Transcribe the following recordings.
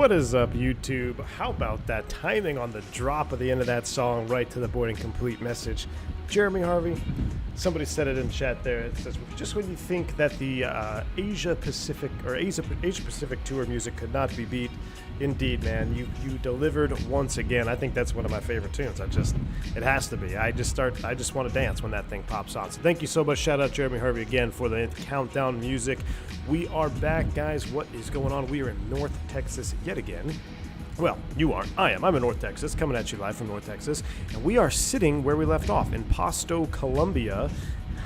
What is up, YouTube? How about that timing on the drop of the end of that song, right to the boarding complete message? Jeremy Harvey, somebody said it in chat there. It says, just when you think that the Asia Pacific tour music could not be beat, indeed, man, you delivered once again. I think that's one of my favorite tunes. It has to be. I just want to dance when that thing pops on. So thank you so much. Shout out Jeremy Harvey again for the countdown music. We are back, guys. What is going on? We are in North Texas yet again. Well, you aren't. I am. I'm in North Texas, coming at you live from North Texas. And we are sitting where we left off in Pasto Colombia.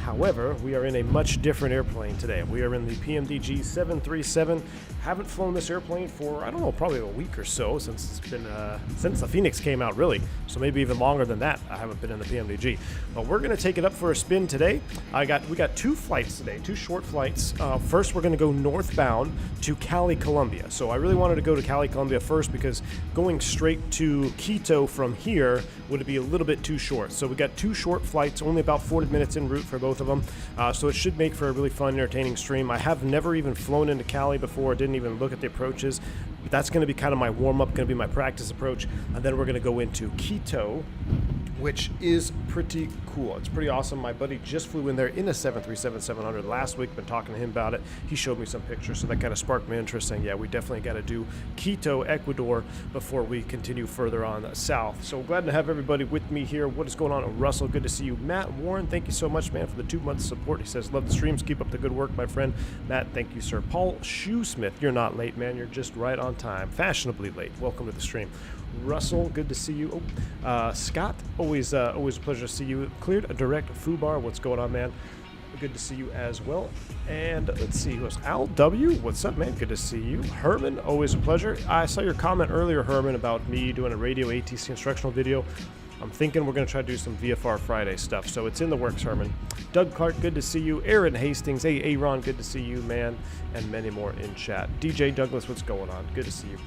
However, we are in a much different airplane today. We are in the PMDG 737. Haven't flown this airplane for, I don't know, probably a week or so since it's been, since the Phoenix came out, really. So maybe even longer than that. I haven't been in the PMDG. But we're going to take it up for a spin today. We got two flights today, two short flights. First, we're going to go northbound to Cali Colombia. So I really wanted to go to Cali Colombia first because going straight to Quito from here would be a little bit too short. So we got two short flights, only about 40 minutes en route for both of them. So it should make for a really fun, entertaining stream. I have never even flown into Cali before, didn't even look at the approaches. But that's going to be kind of my warm-up, going to be my practice approach. And then we're going to go into Quito, which is pretty cool. It's pretty awesome. My buddy just flew in there in a 737-700 last week. Been talking to him about it. He showed me some pictures, so that kind of sparked my interest, saying, yeah, we definitely got to do Quito, Ecuador, before we continue further on south. So glad to have everybody with me here. What is going on? Russell, good to see you. Matt Warren, thank you so much, man, for the 2 months support. He says, love the streams. Keep up the good work, my friend. Matt, thank you, sir. Paul Shoesmith, you're not late, man. You're just right on time. Fashionably late. Welcome to the stream. Russell, good to see you. Scott, always a pleasure to see you. Cleared a direct Fubar. What's going on, man? Good to see you as well. And let's see who else. Al W, what's up, man? Good to see you. Herman, always a pleasure. I saw your comment earlier, Herman, about me doing a radio ATC instructional video. I'm thinking we're going to try to do some VFR Friday stuff, so it's in the works, Herman. Doug Clark, good to see you. Aaron Hastings, hey, Aaron, good to see you, man. And many more in chat. DJ Douglas, what's going on? Good to see you.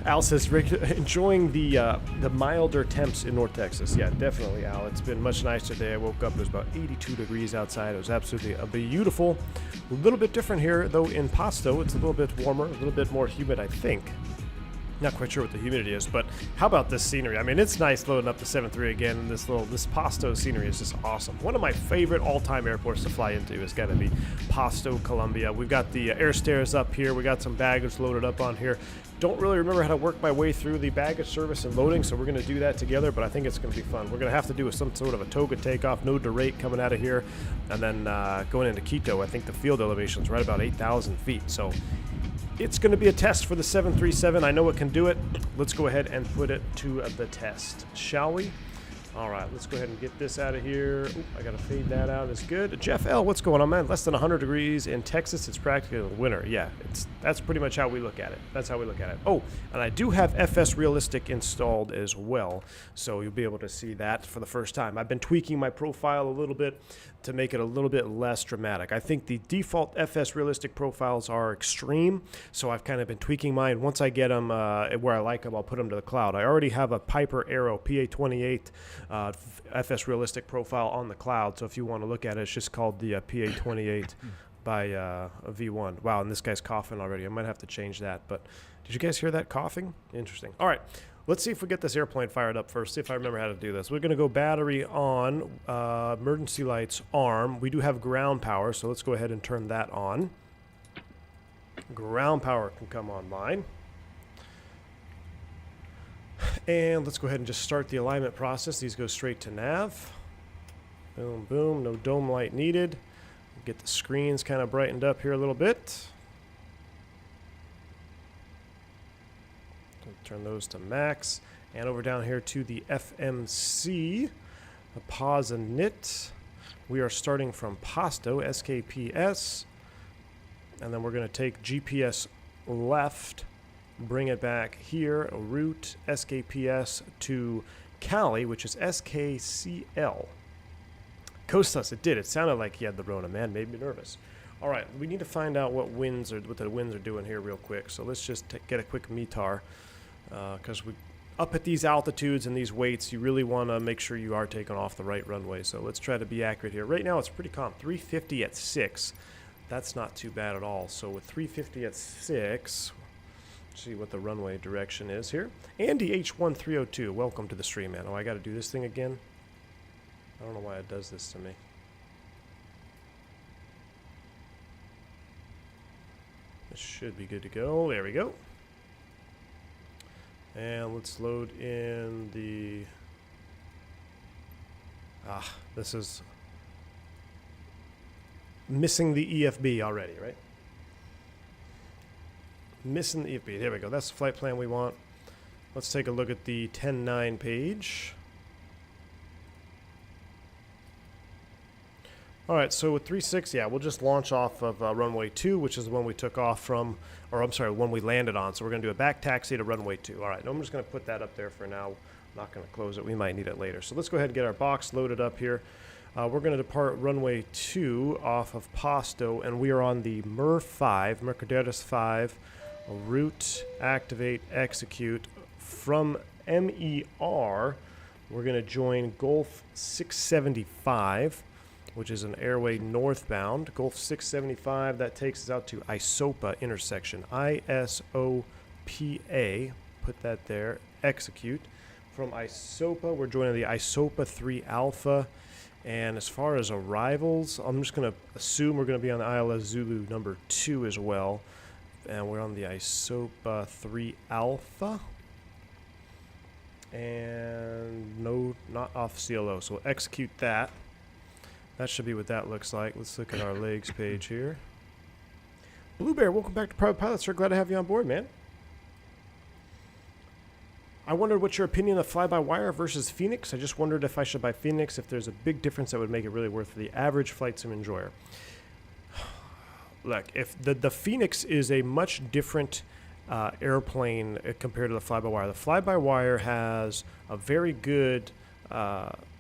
Al says, enjoying the milder temps in North Texas. Yeah, definitely, Al. It's been much nicer today. I woke up, it was about 82 degrees outside. It was absolutely beautiful. A little bit different here, though, in Pasto. It's a little bit warmer, a little bit more humid, I think. Not quite sure what the humidity is, but how about this scenery? I mean, it's nice loading up the 7.3 again, and this Pasto scenery is just awesome. One of my favorite all-time airports to fly into has got to be Pasto Colombia. We've got the air stairs up here. We got some baggage loaded up on here. Don't really remember how to work my way through the baggage service and loading, so we're going to do that together, but I think it's going to be fun. We're going to have to do some sort of a Toga takeoff, no derate coming out of here, and then going into Quito. I think the field elevation is right about 8,000 feet, so it's going to be a test for the 737. I know it can do it. Let's go ahead and put it to the test, shall we? All right, let's go ahead and get this out of here. Ooh, I got to fade that out. It's good. Jeff L., what's going on, man? Less than 100 degrees in Texas. It's practically winter. Yeah, that's pretty much how we look at it. That's how we look at it. Oh, and I do have FS Realistic installed as well, so you'll be able to see that for the first time. I've been tweaking my profile a little bit to make it a little bit less dramatic. I think the default FS Realistic profiles are extreme, so I've kind of been tweaking mine. Once I get them where I like them, I'll put them to the cloud. I already have a Piper Aero PA-28 FS Realistic profile on the cloud, so if you want to look at it, it's just called the PA-28 by V1. Wow, and this guy's coughing already. I might have to change that, but did you guys hear that coughing? Interesting. All right. Let's see if we get this airplane fired up first, see if I remember how to do this. We're going to go battery on, emergency lights arm. We do have ground power, so let's go ahead and turn that on. Ground power can come online. And let's go ahead and just start the alignment process. These go straight to nav. Boom, boom, no dome light needed. Get the screens kind of brightened up here a little bit. Turn those to max. And over down here to the FMC. Pause and knit. We are starting from Pasto, SKPS. And then we're going to take GPS left, bring it back here, route SKPS to Cali, which is SKCL. Costas, it did. It sounded like he had the Rona, man. Made me nervous. All right, we need to find out what the winds are doing here real quick. So let's just get a quick METAR. Because we up at these altitudes and these weights, you really want to make sure you are taking off the right runway. So let's try to be accurate here. Right now it's pretty calm. 350 at 6. That's not too bad at all. So with 350 at 6, See what the runway direction is here. Andy H1302, welcome to the stream, man. Oh, I got to do this thing again. I don't know why it does this to me. This should be good to go. There we go. And let's load in the... this is missing the EFB already, right? Missing the EFB. There we go. That's the flight plan we want. Let's take a look at the 10.9 page. All right, so with 3.6, yeah, we'll just launch off of runway 2, which is the one we took off from, or I'm sorry, one we landed on. So we're going to do a back taxi to runway 2. All right, I'm just going to put that up there for now. I'm not going to close it. We might need it later. So let's go ahead and get our box loaded up here. We're going to depart runway 2 off of Pasto, and we are on the Mercaderes 5, route, activate, execute. From MER, we're going to join Gulf 675, which is an airway northbound. Gulf 675, that takes us out to ISOPA intersection. ISOPA, put that there, execute. From ISOPA, we're joining the ISOPA 3 Alpha. And as far as arrivals, I'm just going to assume we're going to be on the ILS Zulu number 2 as well. And we're on the ISOPA 3 Alpha. And no, not off CLO, so we'll execute that. That should be what that looks like. Let's look at our legs page here. Blue Bear, welcome back to Private Pilot, sir. Glad to have you on board, man. I wondered what's your opinion of fly-by-wire versus Phoenix. I just wondered if I should buy Phoenix, if there's a big difference that would make it really worth for the average flight sim enjoyer. Look, if the Phoenix is a much different airplane compared to the fly-by-wire. The fly-by-wire has a very good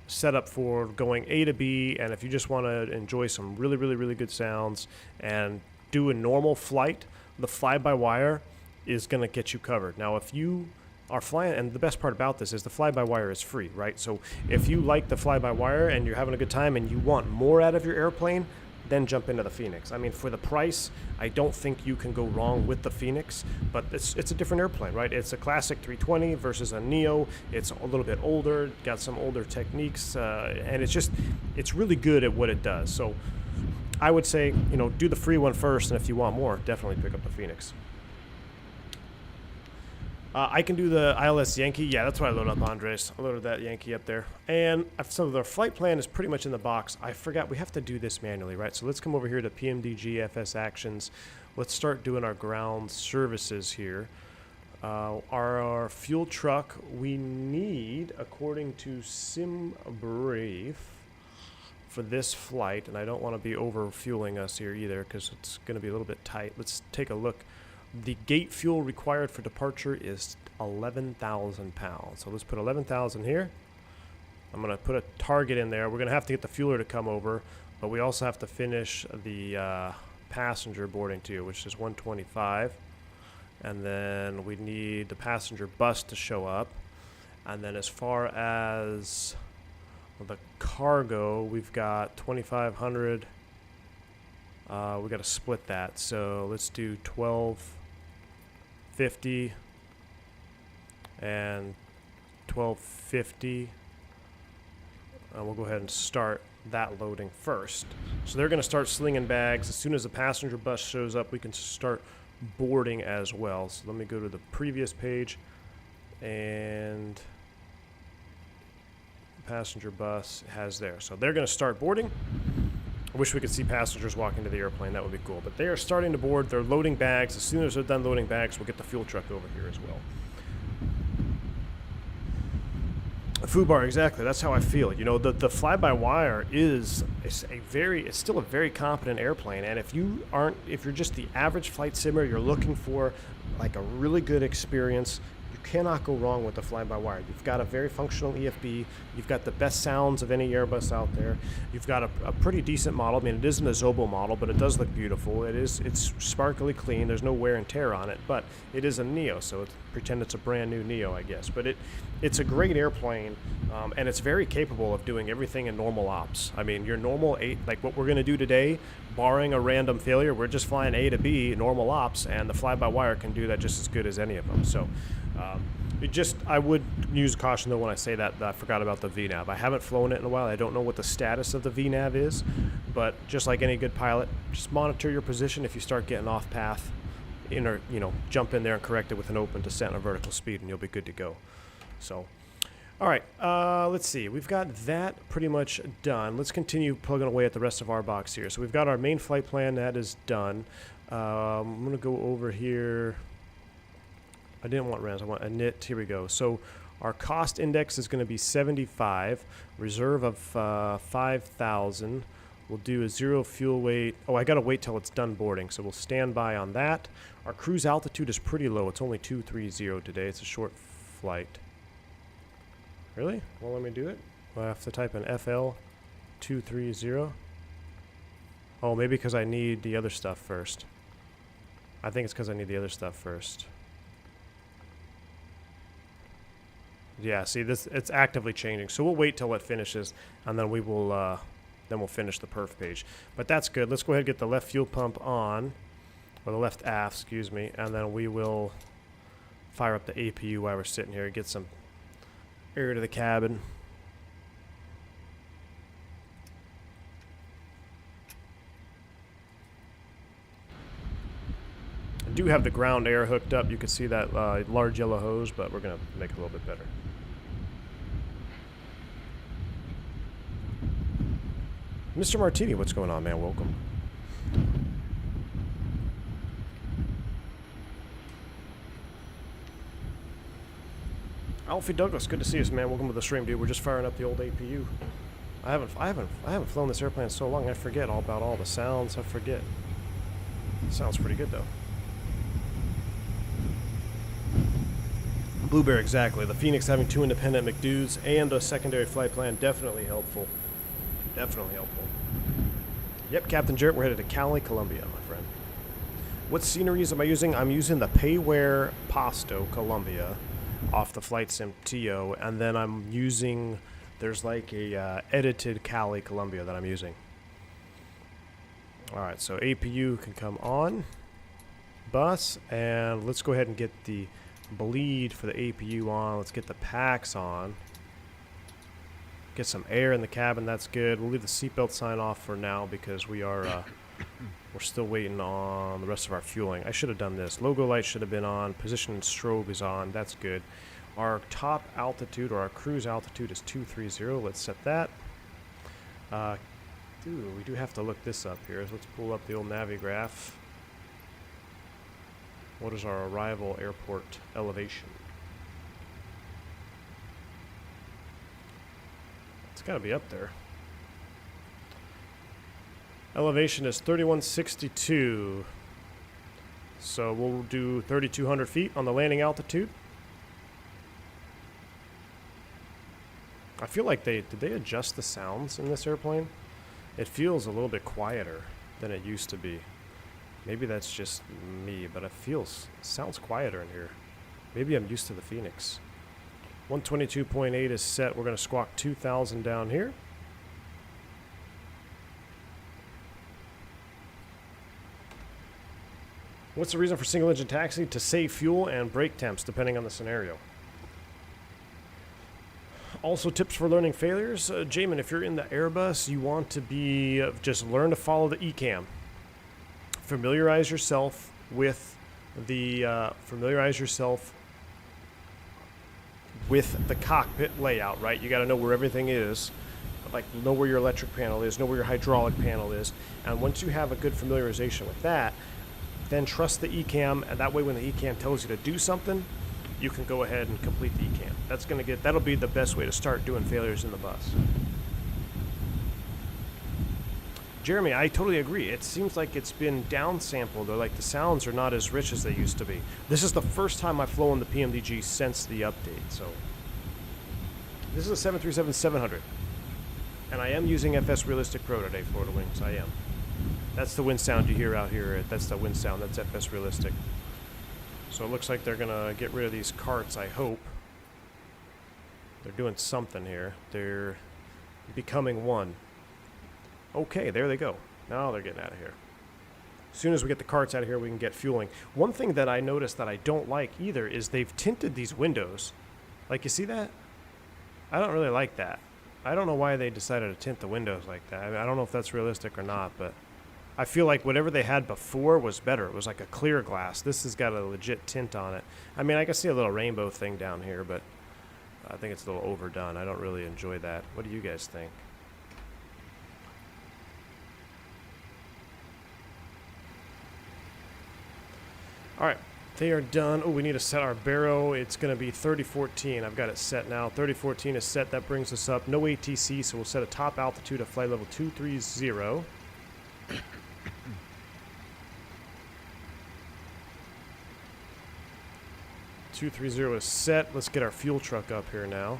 setup for going A to B, and if you just want to enjoy some really, really, really good sounds and do a normal flight, the fly-by-wire is going to get you covered. Now, if you are flying, and the best part about this is the fly-by-wire is free, right? So if you like the fly-by-wire and you're having a good time and you want more out of your airplane, then jump into the Phoenix. I mean, for the price, I don't think you can go wrong with the Phoenix, but it's a different airplane, right? It's a classic 320 versus a Neo. It's a little bit older, got some older techniques, and it's really good at what it does. So I would say, do the free one first, and if you want more, definitely pick up the Phoenix. I can do the ILS Yankee. Yeah, that's what I loaded up, Andres. I loaded that Yankee up there. And so the flight plan is pretty much in the box. I forgot we have to do this manually, right? So let's come over here to PMDG FS Actions. Let's start doing our ground services here. Our fuel truck, we need, according to Sim Brief, for this flight, and I don't want to be over fueling us here either because it's going to be a little bit tight. Let's take a look. The gate fuel required for departure is 11,000 pounds. So let's put 11,000 here. I'm going to put a target in there. We're going to have to get the fueler to come over, but we also have to finish the passenger boarding too, which is 125. And then we need the passenger bus to show up. And then as far as the cargo, we've got 2,500. We got to split that. So let's do 1,250 and 1,250. We'll go ahead and start that loading first. So they're going to start slinging bags. As soon as the passenger bus shows up, we can start boarding as well. So let me go to the previous page, and the passenger bus has there. So they're going to start boarding. I wish we could see passengers walk into the airplane. That would be cool. But they are starting to board. They're loading bags. As soon as they're done loading bags, we'll get the fuel truck over here as well. Fubar, exactly. That's how I feel. The fly-by-wire is it's still a very competent airplane. And if you're just the average flight simmer, you're looking for like a really good experience, You cannot go wrong with the fly-by-wire. You've got a very functional EFB. You've got the best sounds of any Airbus out there. You've got a pretty decent model. I mean, it isn't a Zobo model, but it does look beautiful. It's sparkly clean. There's no wear and tear on it, but it is a Neo, so pretend it's a brand new Neo, I guess. But it's a great airplane, and it's very capable of doing everything in normal ops. I mean, your normal like what we're going to do today, barring a random failure, we're just flying A to B, normal ops, and the fly-by-wire can do that just as good as any of them. So I would use caution though when I say that I forgot about the VNAV. I haven't flown it in a while. I don't know what the status of the VNAV is, but just like any good pilot, just monitor your position. If you start getting off path, jump in there and correct it with an open descent or vertical speed, and you'll be good to go. So, all right, let's see. We've got that pretty much done. Let's continue plugging away at the rest of our box here. So we've got our main flight plan. That is done. I'm going to go over here. I didn't want RAMs. I want a NIT. Here we go. So our cost index is going to be 75. Reserve of 5,000. We'll do a 0 fuel weight. Oh, I got to wait till it's done boarding, so we'll stand by on that. Our cruise altitude is pretty low. It's only 230 today. It's a short flight. Really? Well, let me do it. I have to type in FL 230. Oh, maybe because I need the other stuff first. I think it's because I need the other stuff first. Yeah, see, it's actively changing. So we'll wait till it finishes, and then we will then we'll finish the perf page. But that's good. Let's go ahead and get the left fuel pump on, or the left aft, excuse me, and then we will fire up the APU while we're sitting here, get some air to the cabin. I do have the ground air hooked up. You can see that large yellow hose, but we're going to make it a little bit better. Mr. Martini, what's going on, man? Welcome. Alfie Douglas, good to see us, man. Welcome to the stream, dude. We're just firing up the old APU. I haven't flown this airplane in so long. I forget all about all the sounds. I forget. It sounds pretty good though. Blueberry, exactly. The Phoenix having 2 independent McDudes and a secondary flight plan, definitely helpful. Definitely helpful. Yep, Captain Jarrett, we're headed to Cali, Colombia, my friend. What sceneries am I using? I'm using the Payware Pasto Colombia off the Flight Sim TO, and then I'm using, there's like a edited Cali Colombia that I'm using. All right, so APU can come on bus, and let's go ahead and get the bleed for the APU on. Let's get the packs on. Get some air in the cabin. That's good. We'll leave the seatbelt sign off for now because we are we're still waiting on the rest of our fueling. I should have done this. Logo light should have been on. Position and strobe is on. That's good. Our top altitude, or our cruise altitude, is 230. Let's set that. We do have to look this up here. So let's pull up the old Navigraph. What is our arrival airport elevation? It's got to be up there. Elevation is 3162. So we'll do 3,200 feet on the landing altitude. I feel like did they adjust the sounds in this airplane? It feels a little bit quieter than it used to be. Maybe that's just me, but it sounds quieter in here. Maybe I'm used to the Phoenix. 122.8 is set. We're going to squawk 2,000 down here. What's the reason for single engine taxi? To save fuel and brake temps, depending on the scenario. Also, tips for learning failures. Jamin, if you're in the Airbus, you want to be just learn to follow the ECAM. Familiarize yourself with the cockpit layout, right? You got to know where everything is, like know where your electric panel is, know where your hydraulic panel is, and once you have a good familiarization with that, then trust the ECAM, and that way when the ECAM tells you to do something, you can go ahead and complete the ECAM. That'll be the best way to start doing failures in the bus. Jeremy, I totally agree. It seems like it's been downsampled, or like the sounds are not as rich as they used to be. This is the first time I've flown the PMDG since the update, so. This is a 737-700. And I am using FS Realistic Pro today, Florida Wings, I am. That's the wind sound you hear out here. That's the wind sound, that's FS Realistic. So it looks like they're gonna get rid of these carts, I hope. They're doing something here. They're becoming one. Okay, there they go. Now they're getting out of here. As soon as we get the carts out of here, we can get fueling. One thing that I noticed that I don't like either is they've tinted these windows. Like, you see that? I don't really like that. I don't know why they decided to tint the windows like that. I don't know if that's realistic or not, but I feel like whatever they had before was better. It was like a clear glass. This has got a legit tint on it. I mean, I can see a little rainbow thing down here, but I think it's a little overdone. I don't really enjoy that. What do you guys think? All right, they are done. Oh, we need to set our baro. It's going to be 3014. I've got it set now. 3014 is set. That brings us up. No ATC, so we'll set a top altitude of flight level 230. 230 is set. Let's get our fuel truck up here now.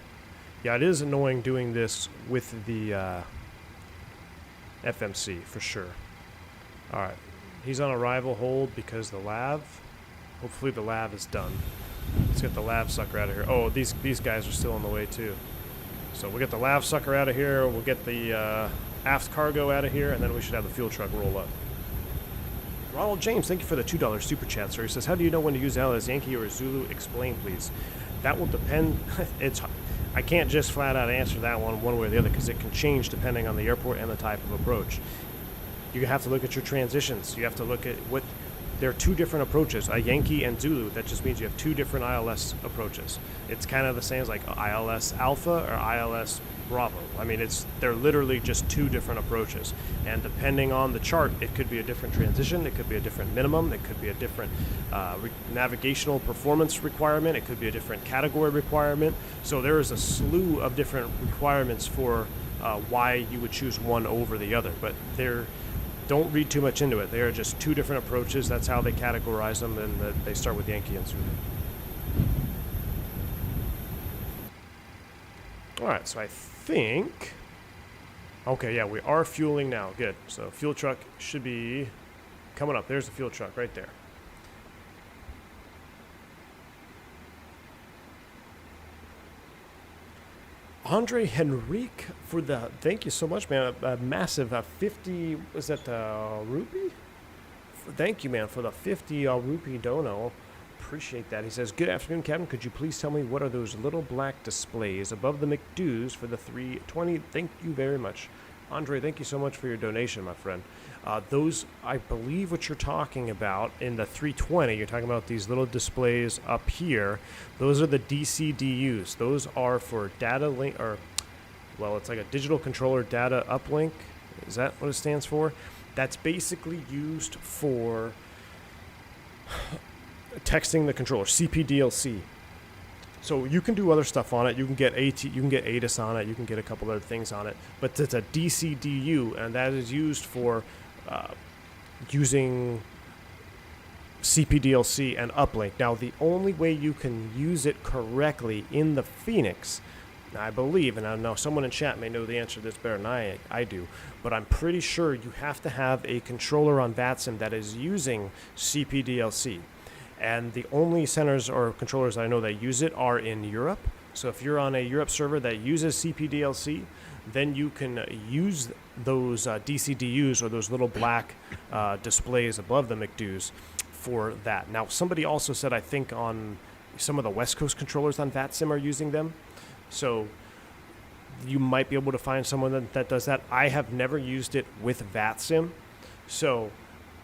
Yeah, it is annoying doing this with the FMC, for sure. All right, he's on arrival hold because the lav. Hopefully the lav is done. Let's get the lav sucker out of here. Oh, these guys are still on the way too. So we'll get the lav sucker out of here. We'll get the aft cargo out of here, and then we should have the fuel truck roll up. Ronald James, thank you for the $2 super chat, sir. He says, how do you know when to use L as Yankee or Zulu? Explain, please. That will depend. I can't just flat out answer that one way or the other because it can change depending on the airport and the type of approach. You have to look at your transitions. You have to look at what. There are two different approaches, a Yankee and Zulu. That just means you have two different ILS approaches. It's kind of the same as like ILS Alpha or ILS Bravo. I mean, they're literally just two different approaches. And depending on the chart, it could be a different transition, it could be a different minimum, it could be a different navigational performance requirement, it could be a different category requirement. So there is a slew of different requirements for why you would choose one over the other. But don't read too much into it. They are just two different approaches. That's how they categorize them, and they start with Yankee and Zulu. All right, so I think... Okay, yeah, we are fueling now. Good. So fuel truck should be coming up. There's the fuel truck right there. Andre Henrique for the, thank you so much, man. A massive 50, was that rupee? Thank you, man, for the 50 rupee dono. Appreciate that. He says, good afternoon, Captain. Could you please tell me what are those little black displays above the McDo's for the 320? Thank you very much. Andre, thank you so much for your donation, my friend. Those, I believe what you're talking about in the 320, you're talking about these little displays up here. Those are the DCDUs. Those are for data link, or, well, it's like a digital controller data uplink. Is that what it stands for? That's basically used for texting the controller, CPDLC. So you can do other stuff on it. You can get ATIS on it. You can get a couple other things on it. But it's a DCDU, and that is used for using CPDLC and uplink. Now, the only way you can use it correctly in the Phoenix, I believe, and I know someone in chat may know the answer to this better than I do, but I'm pretty sure you have to have a controller on VATSIM that is using CPDLC. And the only centers or controllers I know that use it are in Europe. So if you're on a Europe server that uses CPDLC, then you can use those DCDUs or those little black displays above the McDo's for that. Now, somebody also said, I think on some of the West Coast controllers on VATSIM are using them. So you might be able to find someone that does that. I have never used it with VATSIM. So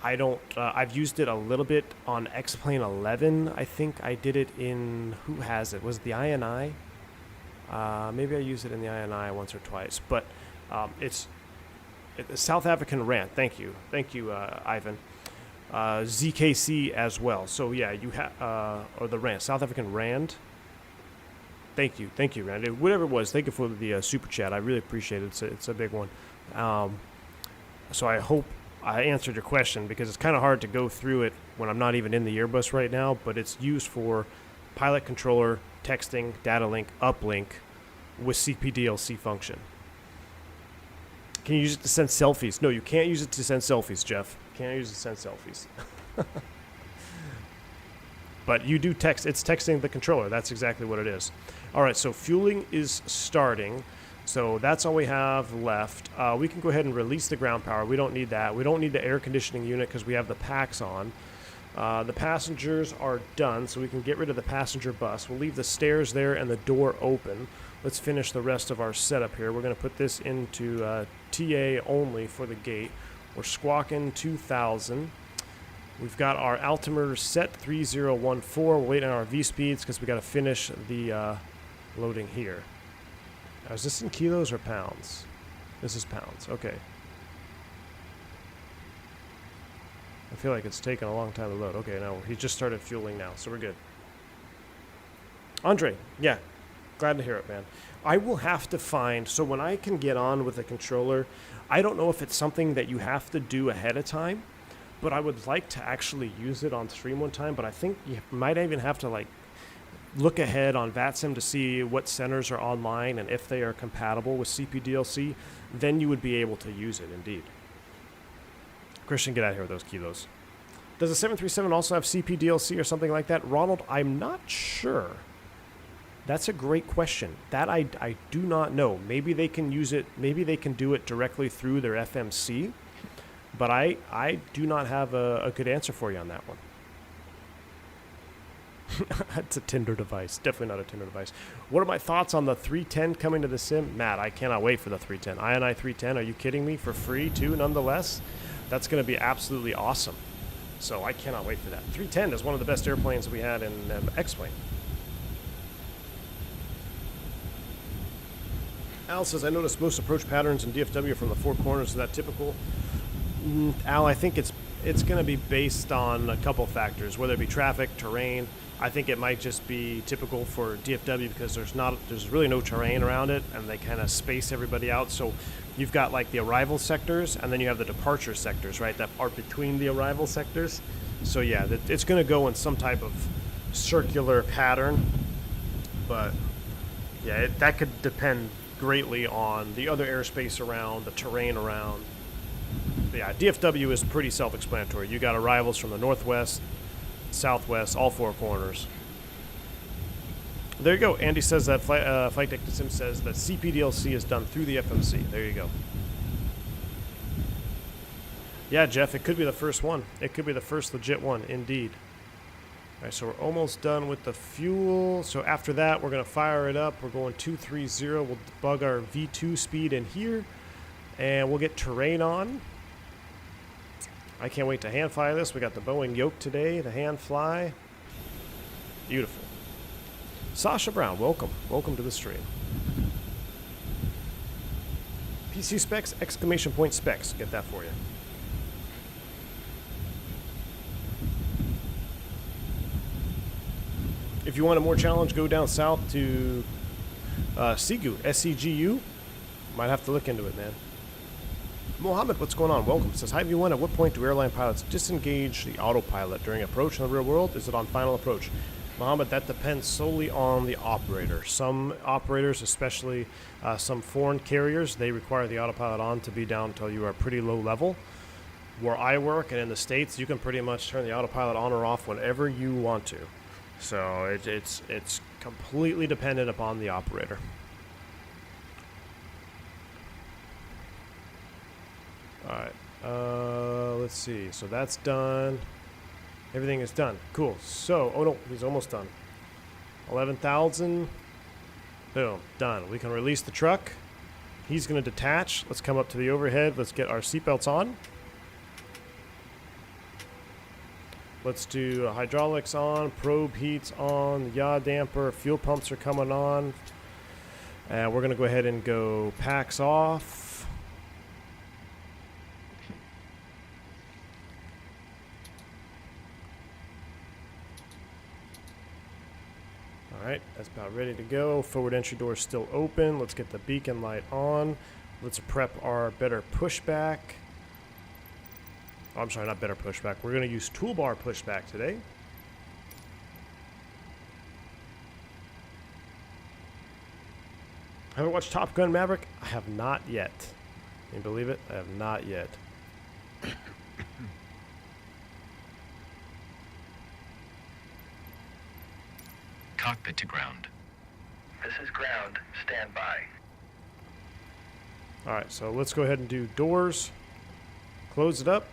I don't, I've used it a little bit on X-Plane 11. I think I did it in, who has it? Was it the INI? Maybe I used it in the INI once or twice, but it's South African RAND. Thank you, Ivan. ZKC as well. So yeah, you have or the RAND, South African RAND. Thank you, Rand. Whatever it was, thank you for the super chat. I really appreciate it. It's a big one. So I hope I answered your question, because it's kind of hard to go through it when I'm not even in the Airbus right now, but it's used for pilot controller, texting, data link, uplink with CPDLC function. Can you use it to send selfies? No, you can't use it to send selfies, Jeff. Can't use it to send selfies. But you do text. It's texting the controller. That's exactly what it is. All right, so fueling is starting. So that's all we have left. We can go ahead and release the ground power. We don't need that. We don't need the air conditioning unit because we have the packs on. The passengers are done, so we can get rid of the passenger bus. We'll leave the stairs there and the door open. Let's finish the rest of our setup here. We're going to put this into TA only for the gate. We're squawking 2,000. We've got our altimeter set 3014. We're waiting on our V-speeds because we got to finish the loading here. Now, is this in kilos or pounds? This is pounds. Okay. I feel like it's taken a long time to load. Okay, now he just started fueling now, so we're good. Andre, yeah, glad to hear it, man. I will have to find, so when I can get on with a controller, I don't know if it's something that you have to do ahead of time, but I would like to actually use it on stream one time. But I think you might even have to like look ahead on VATSIM to see what centers are online and if they are compatible with CPDLC. Then you would be able to use it, indeed. Christian, get out of here with those kilos. Does the 737 also have CPDLC or something like that? Ronald, I'm not sure. That's a great question. That I do not know. Maybe they can use it. Maybe they can do it directly through their FMC. But I do not have a good answer for you on that one. It's a Tinder device. Definitely not a Tinder device. What are my thoughts on the 310 coming to the sim? Matt, I cannot wait for the 310. INI 310, are you kidding me? For free, too, nonetheless? That's going to be absolutely awesome. So I cannot wait for that. 310 is one of the best airplanes we had in X-Wing. Al says, I noticed most approach patterns in DFW from the four corners. Is that typical? Al, I think it's going to be based on a couple factors, whether it be traffic, terrain. I think it might just be typical for DFW because there's really no terrain around it, and they kind of space everybody out. So you've got like the arrival sectors, and then you have the departure sectors, right, that are between the arrival sectors. So yeah, it's going to go in some type of circular pattern, but yeah, that could depend greatly on the other airspace around, the terrain around. But yeah, DFW is pretty self-explanatory. You got arrivals from the northwest, southwest, all four corners. There you go. Andy says that Flight Deck Sim says that CPDLC is done through the FMC. There you go. Yeah, Jeff, it could be the first one. It could be the first legit one, indeed. All right, so we're almost done with the fuel. So after that, we're going to fire it up. We're going 230. We'll bug our V2 speed in here, and we'll get terrain on. I can't wait to hand fly this. We got the Boeing yoke today, the hand fly. Beautiful. Sasha Brown, welcome. Welcome to the stream. PC specs, exclamation point specs. Get that for you. If you want a more challenge, go down south to Segu, SCGU. Might have to look into it, man. Mohammed, what's going on? Welcome. Says, hi everyone. At what point do airline pilots disengage the autopilot during approach in the real world? Is it on final approach? Mohammed, that depends solely on the operator. Some operators, especially some foreign carriers, they require the autopilot on to be down until you are pretty low level. Where I work and in the States, you can pretty much turn the autopilot on or off whenever you want to. So it's completely dependent upon the operator. All right, let's see. So that's done. Everything is done. Cool. So, oh no, he's almost done. 11,000. Boom, done. We can release the truck. He's going to detach. Let's come up to the overhead. Let's get our seatbelts on. Let's do hydraulics on, probe heats on, yaw damper, fuel pumps are coming on. And we're going to go ahead and go packs off. Alright, that's about ready to go. Forward entry door is still open. Let's get the beacon light on. Let's prep our better pushback. Oh, I'm sorry, not better pushback. We're going to use toolbar pushback today. Have you watched Top Gun Maverick? I have not yet. Can you believe it? I have not yet. Cockpit to ground. This is ground. Stand by. Alright, so let's go ahead and do doors. Close it up.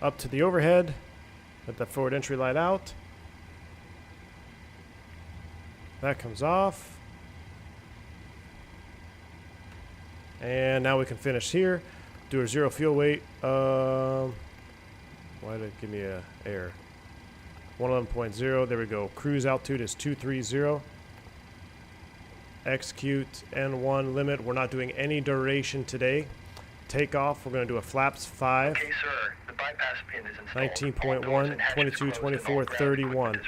Up to the overhead. Let that forward entry light out. That comes off. And now we can finish here. Do a 0 fuel weight. Why did it give me a error? 111.0. There we go. Cruise altitude is 230. Execute N1 limit. We're not doing any duration today. Takeoff. We're going to do a flaps 5. Okay, sir. The bypass pin is installed. 19.1, 22, 24, 31.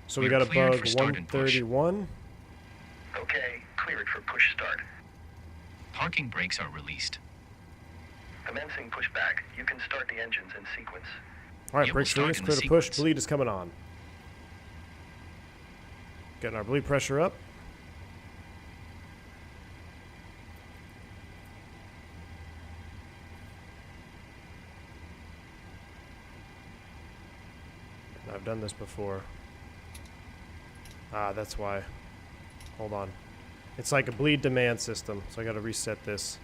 So we got a bug 131. Okay, cleared for push start. Parking brakes are released. Commencing pushback. You can start the engines in sequence. Alright, Yeah, brakes we'll released, start in clear the to push, sequence. bleed is coming on. Getting our bleed pressure up. I've done this before. Ah, that's why. Hold on. It's like a bleed demand system, so I gotta reset this.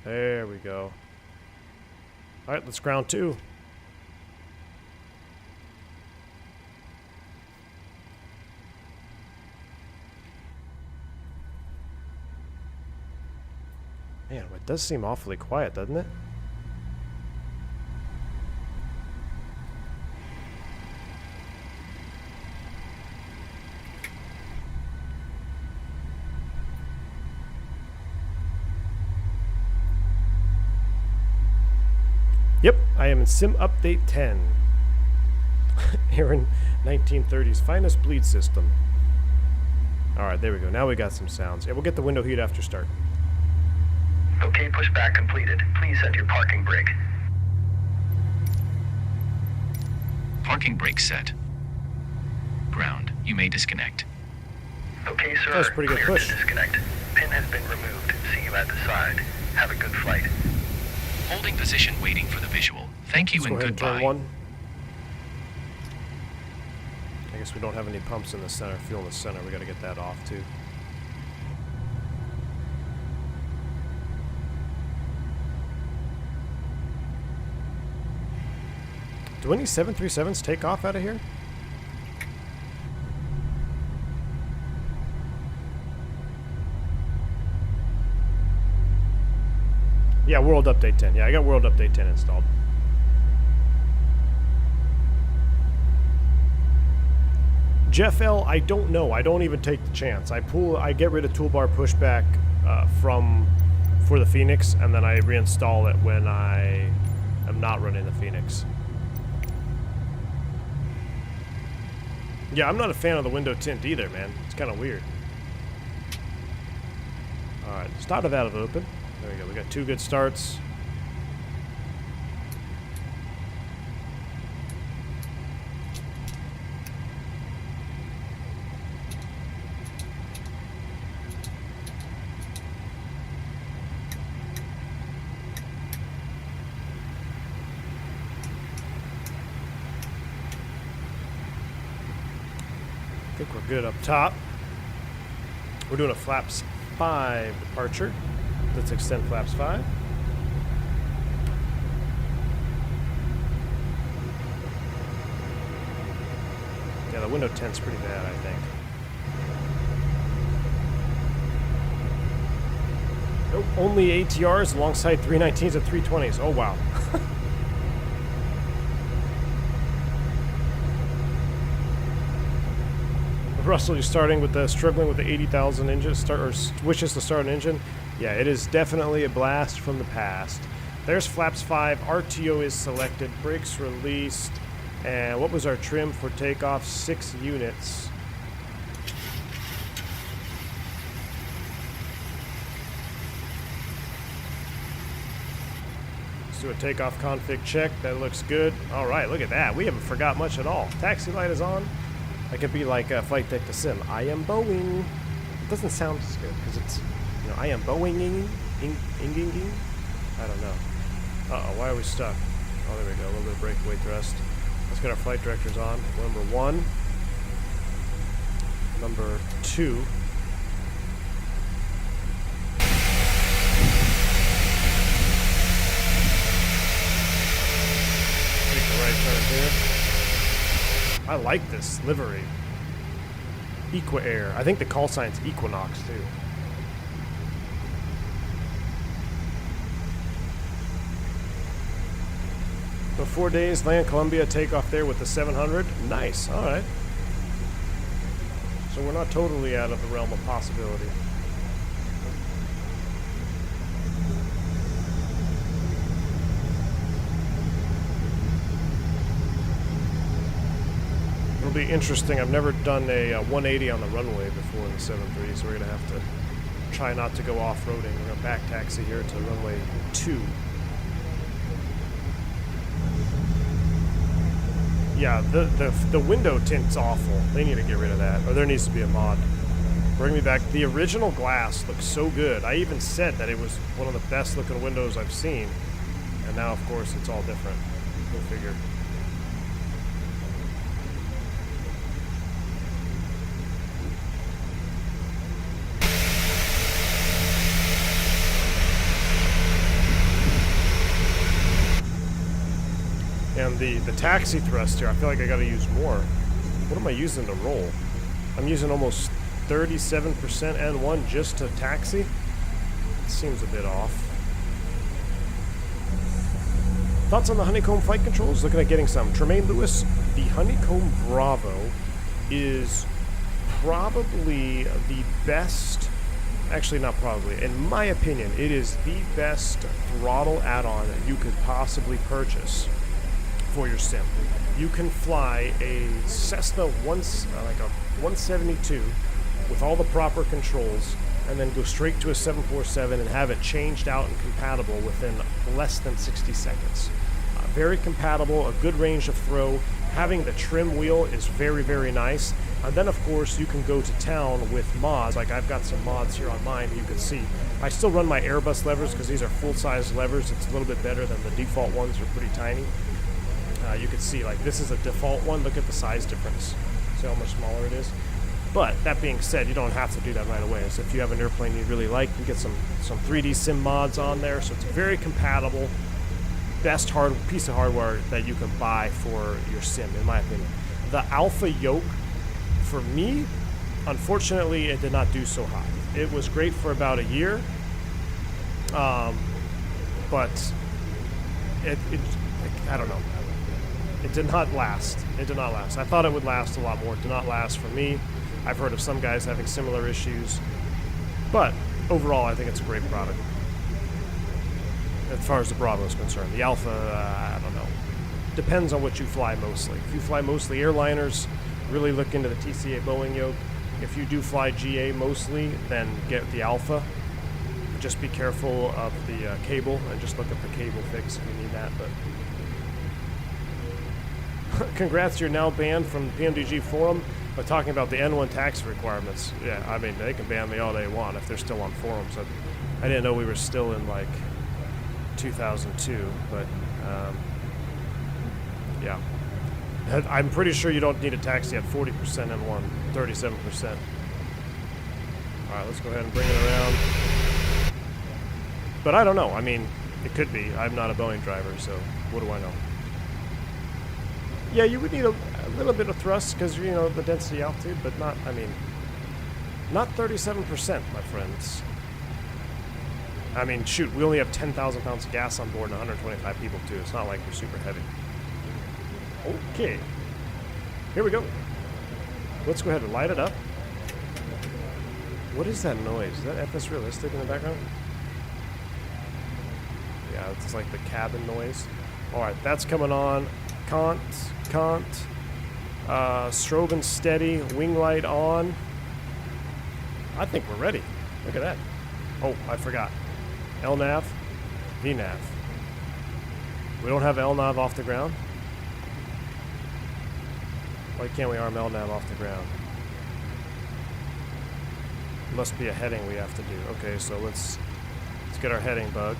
There we go. Alright, let's ground 2. Man, it does seem awfully quiet, doesn't it? Yep, I am in Sim Update 10. Herein 1930's finest bleed system. Alright, there we go. Now we got some sounds. Yeah, we'll get the window heat after start. Okay, pushback completed. Please set your parking brake. Parking brake set. Ground. You may disconnect. Okay, sir. That was a pretty good Clear push. to disconnect. Pin has been removed. See you at the side. Have a good flight. Holding position waiting for the visual. Thank you Let's go and ahead and turn goodbye. 1. I guess we don't have any pumps in the center, fuel in the center. We gotta get that off too. Do any 737s take off out of here? Yeah, World Update 10. Yeah, I got World Update 10 installed. Jeff L, I don't know. I don't even take the chance. I get rid of toolbar pushback for the Phoenix, and then I reinstall it when I am not running the Phoenix. Yeah, I'm not a fan of the window tint either, man. It's kind of weird. Alright, start of valve open. There we go. We got 2 good starts. I think we're good up top. We're doing a flaps 5 departure. Let's extend flaps 5. Yeah, the window tint's pretty bad, I think. Nope, only ATRs alongside 319s and 320s. Oh, wow. Russell, you're struggling with the 80,000 engine, wishes to start an engine. Yeah, it is definitely a blast from the past. There's flaps 5, RTO is selected, brakes released. And what was our trim for takeoff? 6 units. Let's do a takeoff config check. That looks good. All right, look at that. We haven't forgot much at all. Taxi light is on. I could be like a flight deck to sim. I am Boeing. It doesn't sound as good because it's, you know, I am Boeing. I don't know. Uh-oh, why are we stuck? Oh, there we go. A little bit of breakaway thrust. Let's get our flight directors on. Number 1. Number 2. Take the right turn here. I like this livery. Equa Air. I think the call sign's Equinox too. So 4 days, land Colombia, take off there with the 700. Nice, all right. So we're not totally out of the realm of possibility. It'll be interesting. I've never done a 180 on the runway before in the 7.3, so we're going to have to try not to go off-roading. We're going to back taxi here to runway 2. Yeah, the window tint's awful. They need to get rid of that, or there needs to be a mod. Bring me back. The original glass looks so good. I even said that it was one of the best looking windows I've seen, and now of course it's all different. Go figure. And the taxi thrust here, I feel like I gotta use more. What am I using to roll? I'm using almost 37% N1 just to taxi? It seems a bit off. Thoughts on the Honeycomb flight controls? Looking at getting some. Tremaine Lewis, the Honeycomb Bravo is probably the best, actually not probably, in my opinion, it is the best throttle add-on that you could possibly purchase for your sim. You can fly a Cessna like a 172 with all the proper controls and then go straight to a 747 and have it changed out and compatible within less than 60 seconds. Very compatible, a good range of throw. Having the trim wheel is very, very nice. And then, of course, you can go to town with mods. Like I've got some mods here on mine you can see. I still run my Airbus levers because these are full-size levers. It's a little bit better than the default ones, are pretty tiny. You can see, like, this is a default one. Look at the size difference. See how much smaller it is? But that being said, you don't have to do that right away. So if you have an airplane you really like, you get some 3D sim mods on there. So it's very compatible. Best piece of hardware that you can buy for your sim, in my opinion. The Alpha yoke, for me, unfortunately, it did not do so hot. It was great for about a year, but I don't know. It did not last. It did not last. I thought it would last a lot more. It did not last for me. I've heard of some guys having similar issues. But overall, I think it's a great product. As far as the Bravo is concerned. The Alpha, I don't know. Depends on what you fly mostly. If you fly mostly airliners, really look into the TCA Boeing yoke. If you do fly GA mostly, then get the Alpha. Just be careful of the cable and just look at the cable fix if you need that. But congrats, you're now banned from the PMDG forum by talking about the N1 tax requirements. Yeah, I mean, they can ban me all they want if they're still on forums. I didn't know we were still in, like, 2002, but, yeah. I'm pretty sure you don't need a taxi at 40% N1, 37%. All right, let's go ahead and bring it around. But I don't know. I mean, it could be. I'm not a Boeing driver, so what do I know? Yeah, you would need a little bit of thrust because, you know, the density altitude, but not, I mean, not 37%, my friends. I mean, shoot, we only have 10,000 pounds of gas on board and 125 people, too. It's not like we're super heavy. Okay. Here we go. Let's go ahead and light it up. What is that noise? Is that FS Realistic in the background? Yeah, it's like the cabin noise. All right, that's coming on. Can't. Strobing steady. Wing light on. I think we're ready. Look at that. Oh, I forgot. LNAV, VNAV. We don't have LNAV off the ground? Why can't we arm LNAV off the ground? Must be a heading we have to do. Okay, so let's get our heading bug.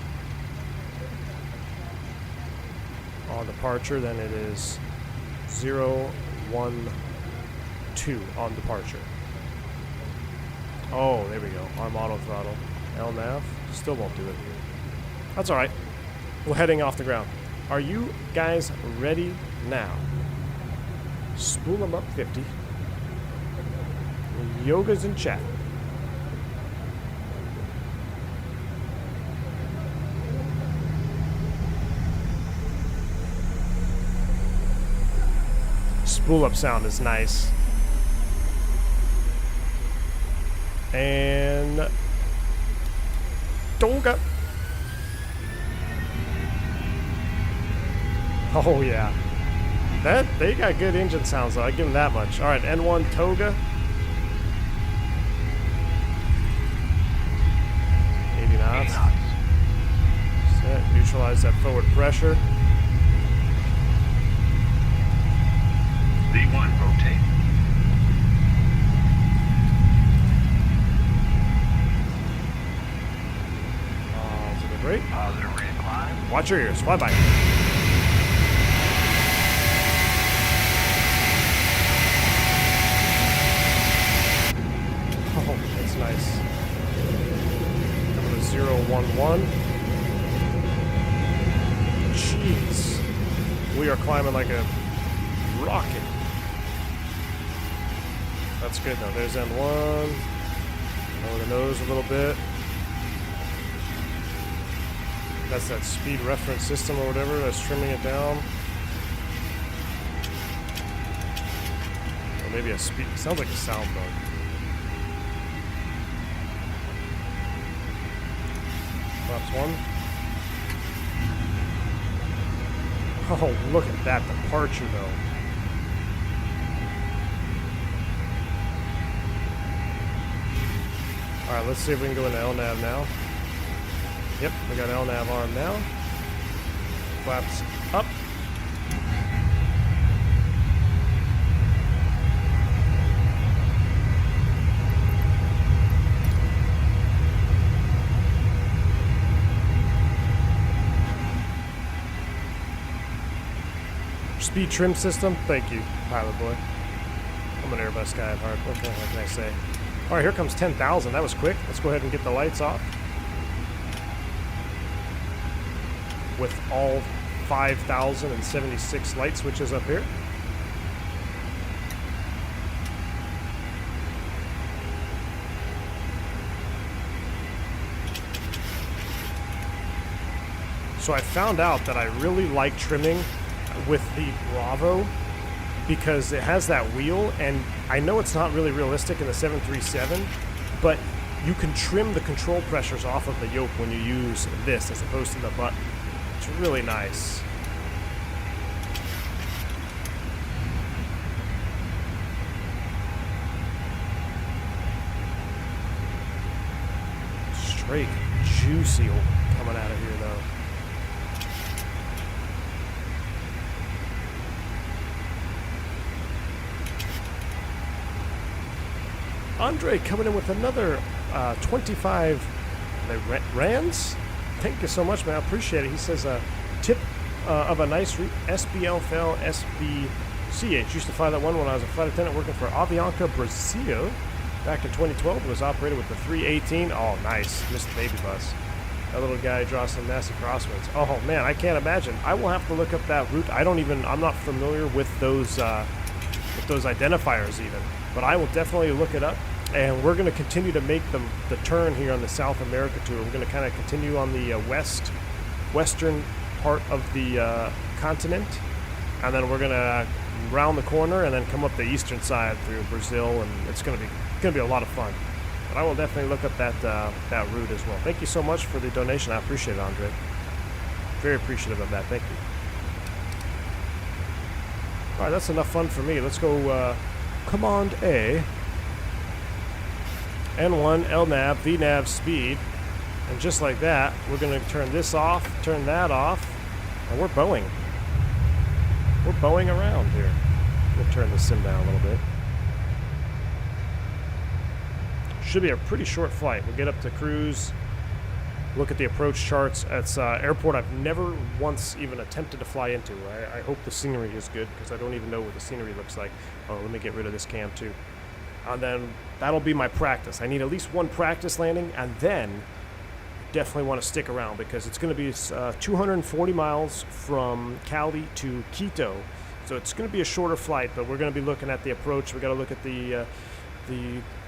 On departure, then it is 0, 1, 2 on departure. Oh, there we go. Arm auto throttle. LNAV. Still won't do it. That's alright. We're heading off the ground. Are you guys ready now? Spool them up 50. Yoga's in chat. Spool up sound is nice. And Toga. Oh yeah. They got good engine sounds though, I give them that much. Alright, N1 Toga. 80 knots. Set, neutralize that forward pressure. V1, rotate. Positive rate. Positive rate climb. Watch your ears. Fly by. Oh, that's nice. Coming to 011. Jeez. We are climbing like a rocket. That's good though. There's N1. Lower the nose a little bit. That's that speed reference system or whatever that's trimming it down. Or maybe a speed. Sounds like a sound bug. Flaps 1. Oh, look at that departure though. Alright, let's see if we can go into LNAV now. Yep, we got LNAV arm now. Flaps up. Speed trim system, thank you, pilot boy. I'm an Airbus guy at heart. What can I say? All right, here comes 10,000. That was quick. Let's go ahead and get the lights off. With all 5,076 light switches up here. So I found out that I really like trimming with the Bravo because it has that wheel, and I know it's not really realistic in the 737, but you can trim the control pressures off of the yoke when you use this as opposed to the button. It's really nice. Straight juicy coming out of here though. Andre coming in with another 25 rands. Thank you so much, man. I appreciate it. He says tip of a nice route, SBL fell SBCH. Used to fly that one when I was a flight attendant working for Avianca Brasil back in 2012. It was operated with the 318. Oh, nice. Missed the baby bus. That little guy draws some nasty crosswinds. Oh, man, I can't imagine. I will have to look up that route. I'm not familiar with those identifiers even. But I will definitely look it up. And we're going to continue to make the turn here on the South America tour. We're going to kind of continue on the western part of the continent. And then we're going to round the corner and then come up the eastern side through Brazil. And it's going to be a lot of fun. But I will definitely look up that route as well. Thank you so much for the donation. I appreciate it, Andre. Very appreciative of that. Thank you. All right, that's enough fun for me. Let's go Command A, N1, LNAV, VNAV, speed. And just like that, we're going to turn this off, turn that off, and we're Boeing. We're Boeing around here. We'll turn the sim down a little bit. Should be a pretty short flight. We'll get up to cruise, look at the approach charts. It's an airport I've never once even attempted to fly into. I hope the scenery is good because I don't even know what the scenery looks like. Oh, let me get rid of this cam too. And then that'll be my practice. I need at least one practice landing, and then definitely want to stick around because it's going to be 240 miles from Cali to Quito. So it's going to be a shorter flight, but we're going to be looking at the approach. We got to look at the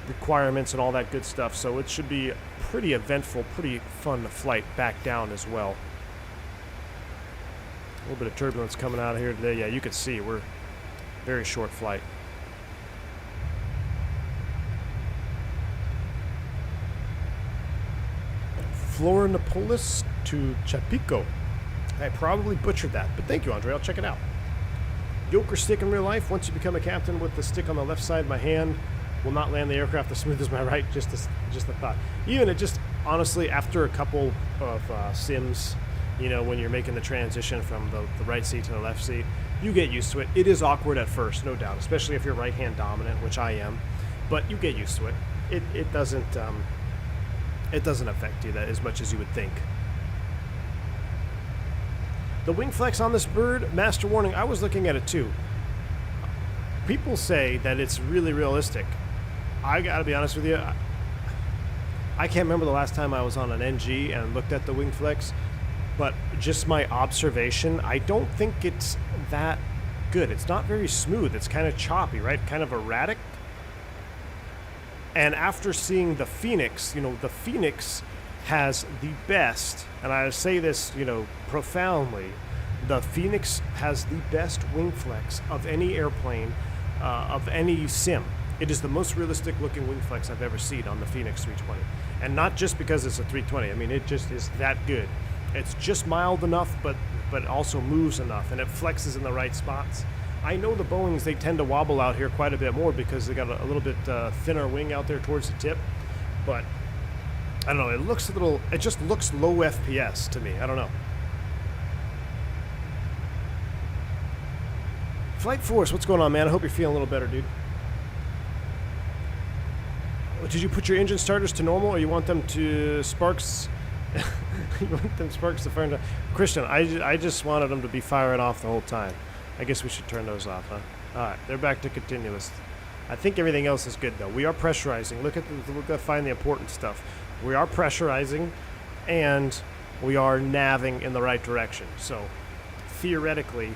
requirements and all that good stuff. So it should be a pretty eventful, pretty fun flight back down as well. A little bit of turbulence coming out of here today. Yeah, you can see we're very short flight. Florianopolis to Chapico. I probably butchered that, but thank you, Andre. I'll check it out. Yoke or stick in real life. Once you become a captain with the stick on the left side of my hand, will not land the aircraft as smooth as my right. Just a thought. Even it just honestly, after a couple of sims, you know, when you're making the transition from the right seat to the left seat, you get used to it. It is awkward at first, no doubt, especially if you're right hand dominant, which I am. But you get used to it. It doesn't affect you that as much as you would think. The wing flex on this bird, master warning, I was looking at it too. People say that it's really realistic. I gotta be honest with you, I can't remember the last time I was on an NG and looked at the wing flex, but just my observation, I don't think it's that good. It's not very smooth. It's kind of choppy, right? Kind of erratic. And after seeing the Phoenix, you know, the Phoenix has the best, and I say this, you know, profoundly, the Phoenix has the best wing flex of any airplane, of any sim. It is the most realistic looking wing flex I've ever seen on the Phoenix 320. And not just because it's a 320. I mean, it just is that good. It's just mild enough, but also moves enough, and it flexes in the right spots. I know the Boeings, they tend to wobble out here quite a bit more because they got a little bit thinner wing out there towards the tip. But I don't know, it just looks low FPS to me. I don't know. Flight Force, what's going on, man? I hope you're feeling a little better, dude. Did you put your engine starters to normal, or you want them to sparks? You want them sparks to fire? Christian, I just wanted them to be firing off the whole time. I guess we should turn those off, huh? All right, they're back to continuous. I think everything else is good, though. We are pressurizing. We're going to find the important stuff. We are pressurizing, and we are navving in the right direction. So, theoretically,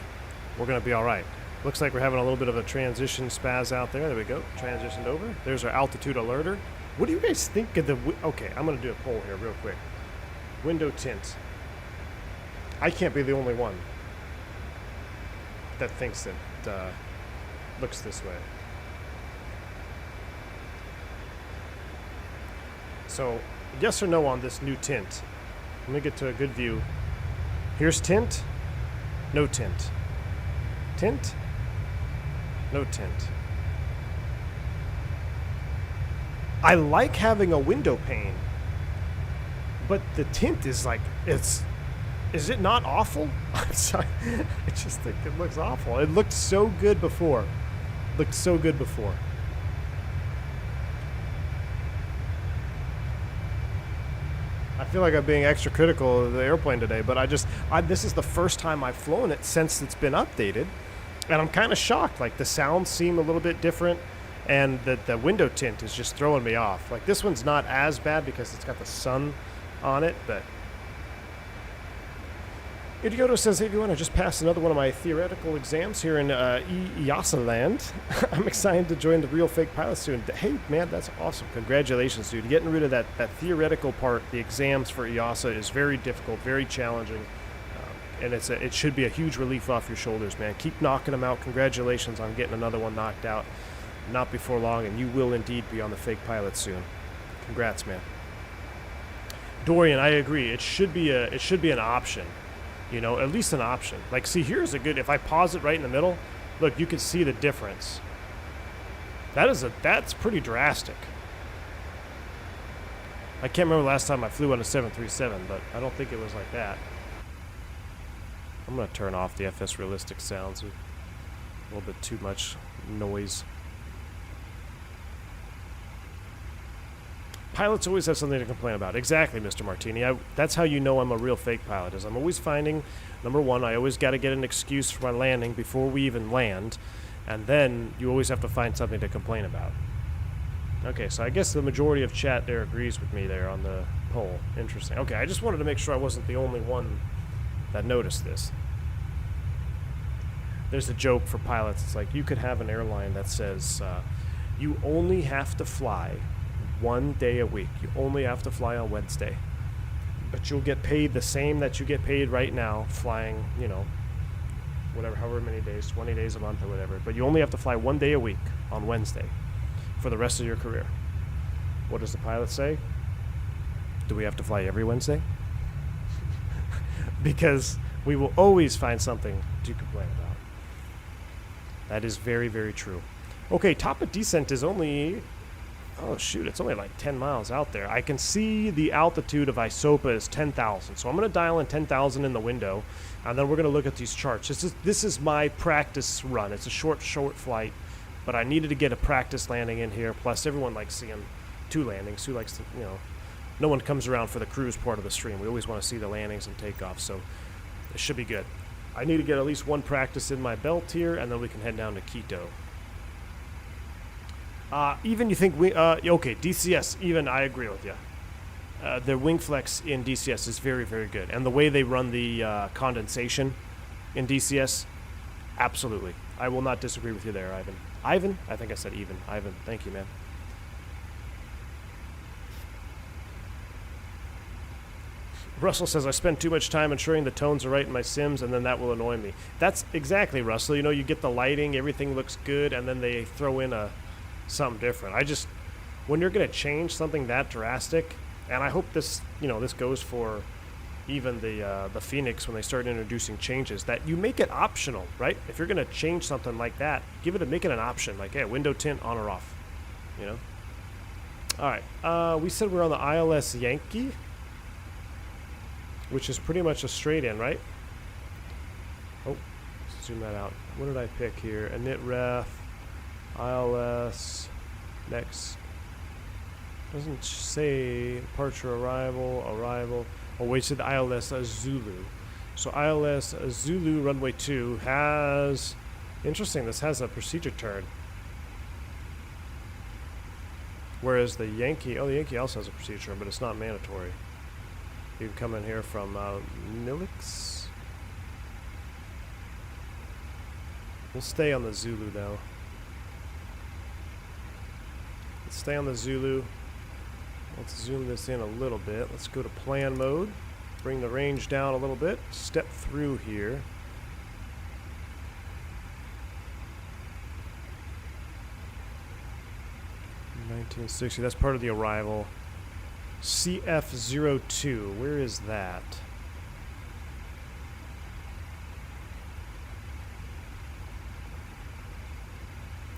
we're going to be all right. Looks like we're having a little bit of a transition spaz out there. There we go. Transitioned over. There's our altitude alerter. What do you guys think of the... Okay, I'm going to do a poll here real quick. Window tint. I can't be the only one that thinks that looks this way. So, yes or no on this new tint? Let me get to a good view. Here's tint. No tint. Tint. No tint. I like having a window pane, but the tint is like, is it not awful? I'm sorry. I just think it looks awful. It looked so good before. Looked so good before. I feel like I'm being extra critical of the airplane today, but this is the first time I've flown it since it's been updated, and I'm kind of shocked. Like, the sounds seem a little bit different, and the window tint is just throwing me off. Like, this one's not as bad because it's got the sun on it, but... Idioto says, hey, everyone, I just passed another one of my theoretical exams here in EASA land. I'm excited to join the real fake pilot soon. Hey, man, that's awesome. Congratulations, dude. Getting rid of that theoretical part, the exams for EASA, is very difficult, very challenging. And it should be a huge relief off your shoulders, man. Keep knocking them out. Congratulations on getting another one knocked out. Not before long, and you will indeed be on the fake pilot soon. Congrats, man. Dorian, I agree. It should be an option. You know, at least an option. Like, see, here's a good, if I pause it right in the middle, Look, you can see the difference. That's pretty drastic. I can't remember the last time I flew on a 737, but I don't think it was like that. I'm going to turn off the FS realistic sounds. A little bit too much noise. Pilots always have something to complain about. Exactly, Mr. Martini. That's how you know I'm a real fake pilot, is I'm always finding, number one, I always got to get an excuse for my landing before we even land, and then you always have to find something to complain about. Okay, so I guess the majority of chat there agrees with me there on the poll. Interesting. Okay, I just wanted to make sure I wasn't the only one that noticed this. There's a joke for pilots. It's like you could have an airline that says you only have to fly 1 day a week. You only have to fly on Wednesday. But you'll get paid the same that you get paid right now flying, you know, whatever, however many days, 20 days a month or whatever. But you only have to fly 1 day a week on Wednesday for the rest of your career. What does the pilot say? Do we have to fly every Wednesday? Because we will always find something to complain about. That is very, very true. Okay, top of descent is only... Oh, shoot, it's only like 10 miles out there. I can see the altitude of ISOPA is 10,000. So I'm going to dial in 10,000 in the window, and then we're going to look at these charts. This is my practice run. It's a short flight, but I needed to get a practice landing in here. Plus, everyone likes seeing 2 landings. Who likes to, you know, no one comes around for the cruise part of the stream. We always want to see the landings and takeoffs, so it should be good. I need to get at least 1 practice in my belt here, and then we can head down to Quito. Even you think okay, DCS, even I agree with you. The wing flex in DCS is very, very good. And the way they run the condensation in DCS, absolutely. I will not disagree with you there, Ivan. Ivan? I think I said even. Ivan, thank you, man. Russell says, I spend too much time ensuring the tones are right in my sims, and then that will annoy me. That's exactly, Russell. You know, you get the lighting, everything looks good, and then they throw in something different. When you're going to change something that drastic, and I hope this, you know, this goes for even the Phoenix when they start introducing changes, that you make it optional, right? If you're going to change something like that, make it an option, like, hey, window tint on or off, you know? All right, we said we're on the ILS Yankee, which is pretty much a straight in, right? Oh, zoom that out. What did I pick here? Init ref. ILS, next, doesn't say departure, arrival. Oh, wait, it said ILS Zulu. So ILS Zulu runway 2 has, interesting, this has a procedure turn. Whereas the Yankee also has a procedure turn, but it's not mandatory. You can come in here from Nilix. We'll stay on the Zulu though. Let's stay on the Zulu. Let's zoom this in a little bit. Let's go to plan mode. Bring the range down a little bit. Step through here. $19.60. That's part of the arrival. CF02. Where is that?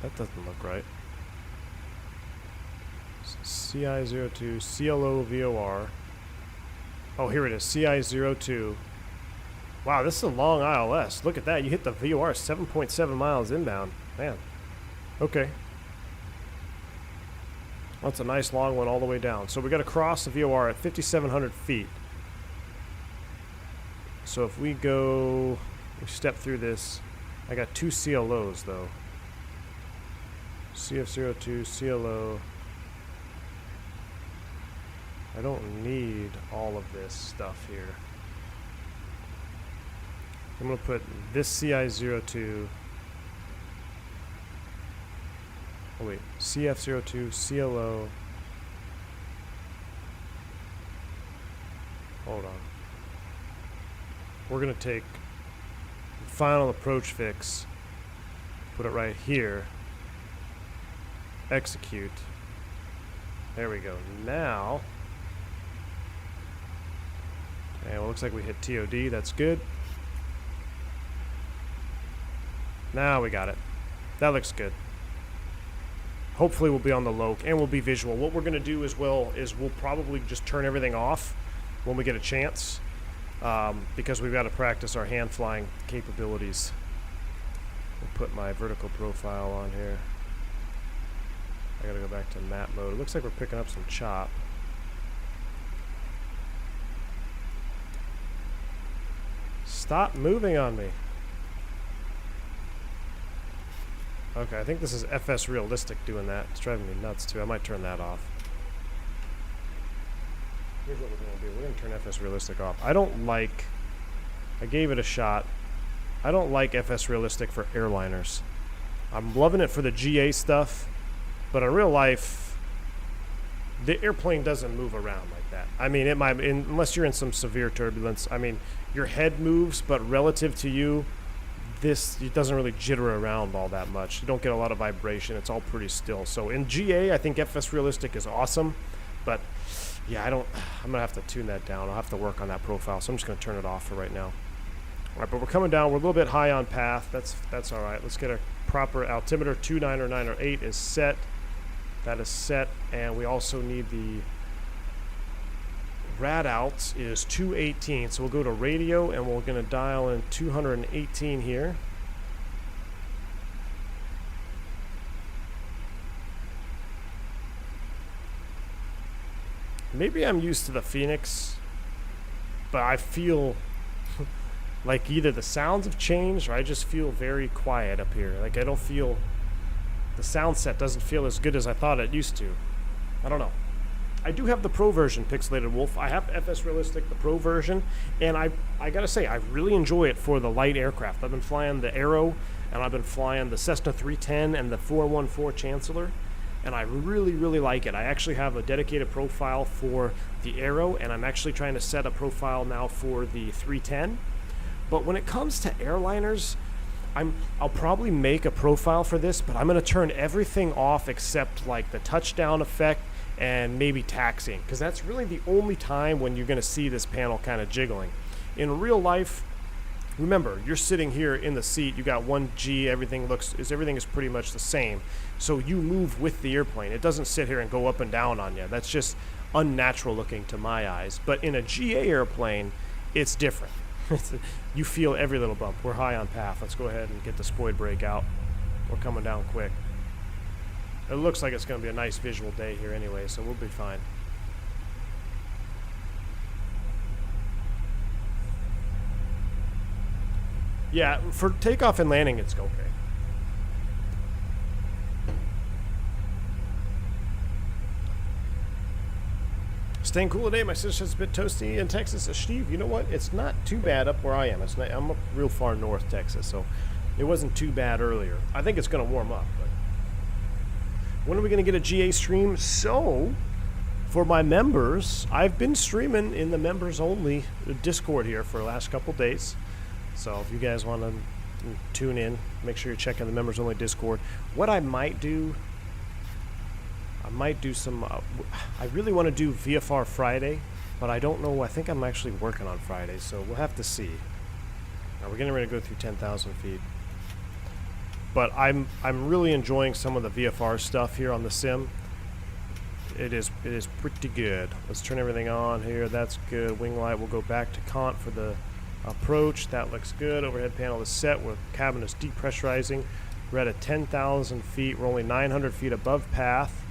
That doesn't look right. CI02, CLO VOR. Oh, here it is, CI02. Wow, this is a long ILS. Look at that. You hit the VOR 7.7 miles inbound. Man. Okay. That's a nice long one all the way down. So we got to cross the VOR at 5,700 feet. So if we step through this. I got 2 CLOs though. CF02, CLO. I don't need all of this stuff here. I'm going to put this CI02. Oh wait, CF02, CLO. Hold on. We're going to take the final approach fix, put it right here, execute. There we go. Now, and well, looks like we hit TOD. That's good. Now we got it. That looks good. Hopefully we'll be on the low and we'll be visual. What we're going to do as well is we'll probably just turn everything off when we get a chance, because we've got to practice our hand flying capabilities. I'll put my vertical profile on here. I got to go back to map mode. It looks like we're picking up some chop. Stop moving on me. Okay, I think this is FS Realistic doing that. It's driving me nuts too. I might turn that off. Here's what we're going to do. We're going to turn FS Realistic off. I don't like... I gave it a shot. I don't like FS Realistic for airliners. I'm loving it for the GA stuff, but in real life, the airplane doesn't move around like that. I mean, it might, unless you're in some severe turbulence. I mean, your head moves, but relative to you, it doesn't really jitter around all that much. You don't get a lot of vibration. It's all pretty still. So in GA, I think FS Realistic is awesome, but yeah, I'm gonna have to tune that down. I'll have to work on that profile, so I'm just gonna turn it off for right now. All right, but we're coming down. We're a little bit high on path. That's all right. Let's get a proper altimeter. 29908 is set. That is set, and we also need the rad outs is 218. So we'll go to radio, and we're going to dial in 218 here. Maybe I'm used to the Phoenix, but I feel like either the sounds have changed or I just feel very quiet up here. Like I don't feel, the sound set doesn't feel as good as I thought it used to. I don't know. I do have the Pro version, Pixelated Wolf. I have FS Realistic, the Pro version, and I gotta say, I really enjoy it for the light aircraft. I've been flying the Aero, and I've been flying the Cessna 310 and the 414 Chancellor, and I really, really like it. I actually have a dedicated profile for the Aero, and I'm actually trying to set a profile now for the 310. But when it comes to airliners, I'll probably make a profile for this, but I'm gonna turn everything off except like the touchdown effect and maybe taxiing, because that's really the only time when you're going to see this panel kind of jiggling. In real life, remember, you're sitting here in the seat, you got 1G, everything is pretty much the same. So you move with the airplane. It doesn't sit here and go up and down on you. That's just unnatural looking to my eyes. But in a GA airplane, it's different. You feel every little bump. We're high on path. Let's go ahead and get the spoid brake out. We're coming down quick. It looks like it's going to be a nice visual day here anyway, so we'll be fine. Yeah, for takeoff and landing, it's okay. Staying cool today. My sister's a bit toasty in Texas. Steve, you know what? It's not too bad up where I am. I'm up real far north Texas, so it wasn't too bad earlier. I think it's going to warm up, but when are we going to get a GA stream? So, for my members, I've been streaming in the members only Discord here for the last couple days. So if you guys want to tune in, make sure you're checking the members only Discord. What I might do some, I really want to do VFR Friday, but I don't know. I think I'm actually working on Friday, so we'll have to see. Now we're getting ready to go through 10,000 feet. But I'm really enjoying some of the VFR stuff here on the sim. It is pretty good. Let's turn everything on here. That's good. Wing light. We'll go back to Cont for the approach. That looks good. Overhead panel is set. Where cabin is depressurizing. We're at 10,000 feet. We're only 900 feet above path.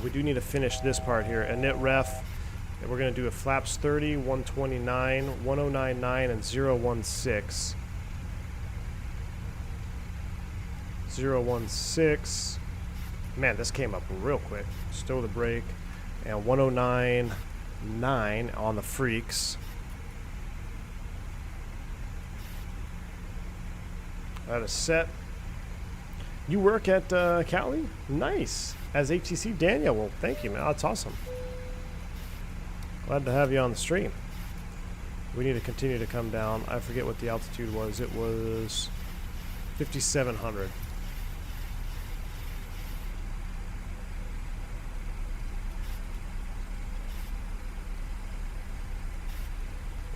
We do need to finish this part here. Init ref. We're going to do a flaps 30, 129, 1099, and 016. 016. Man, this came up real quick. Stow the brake. And 109.9 on the freaks. That is set. You work at Cali? Nice. As HTC Daniel. Well, thank you, man. That's awesome. Glad to have you on the stream. We need to continue to come down. I forget what the altitude was. It was 5,700.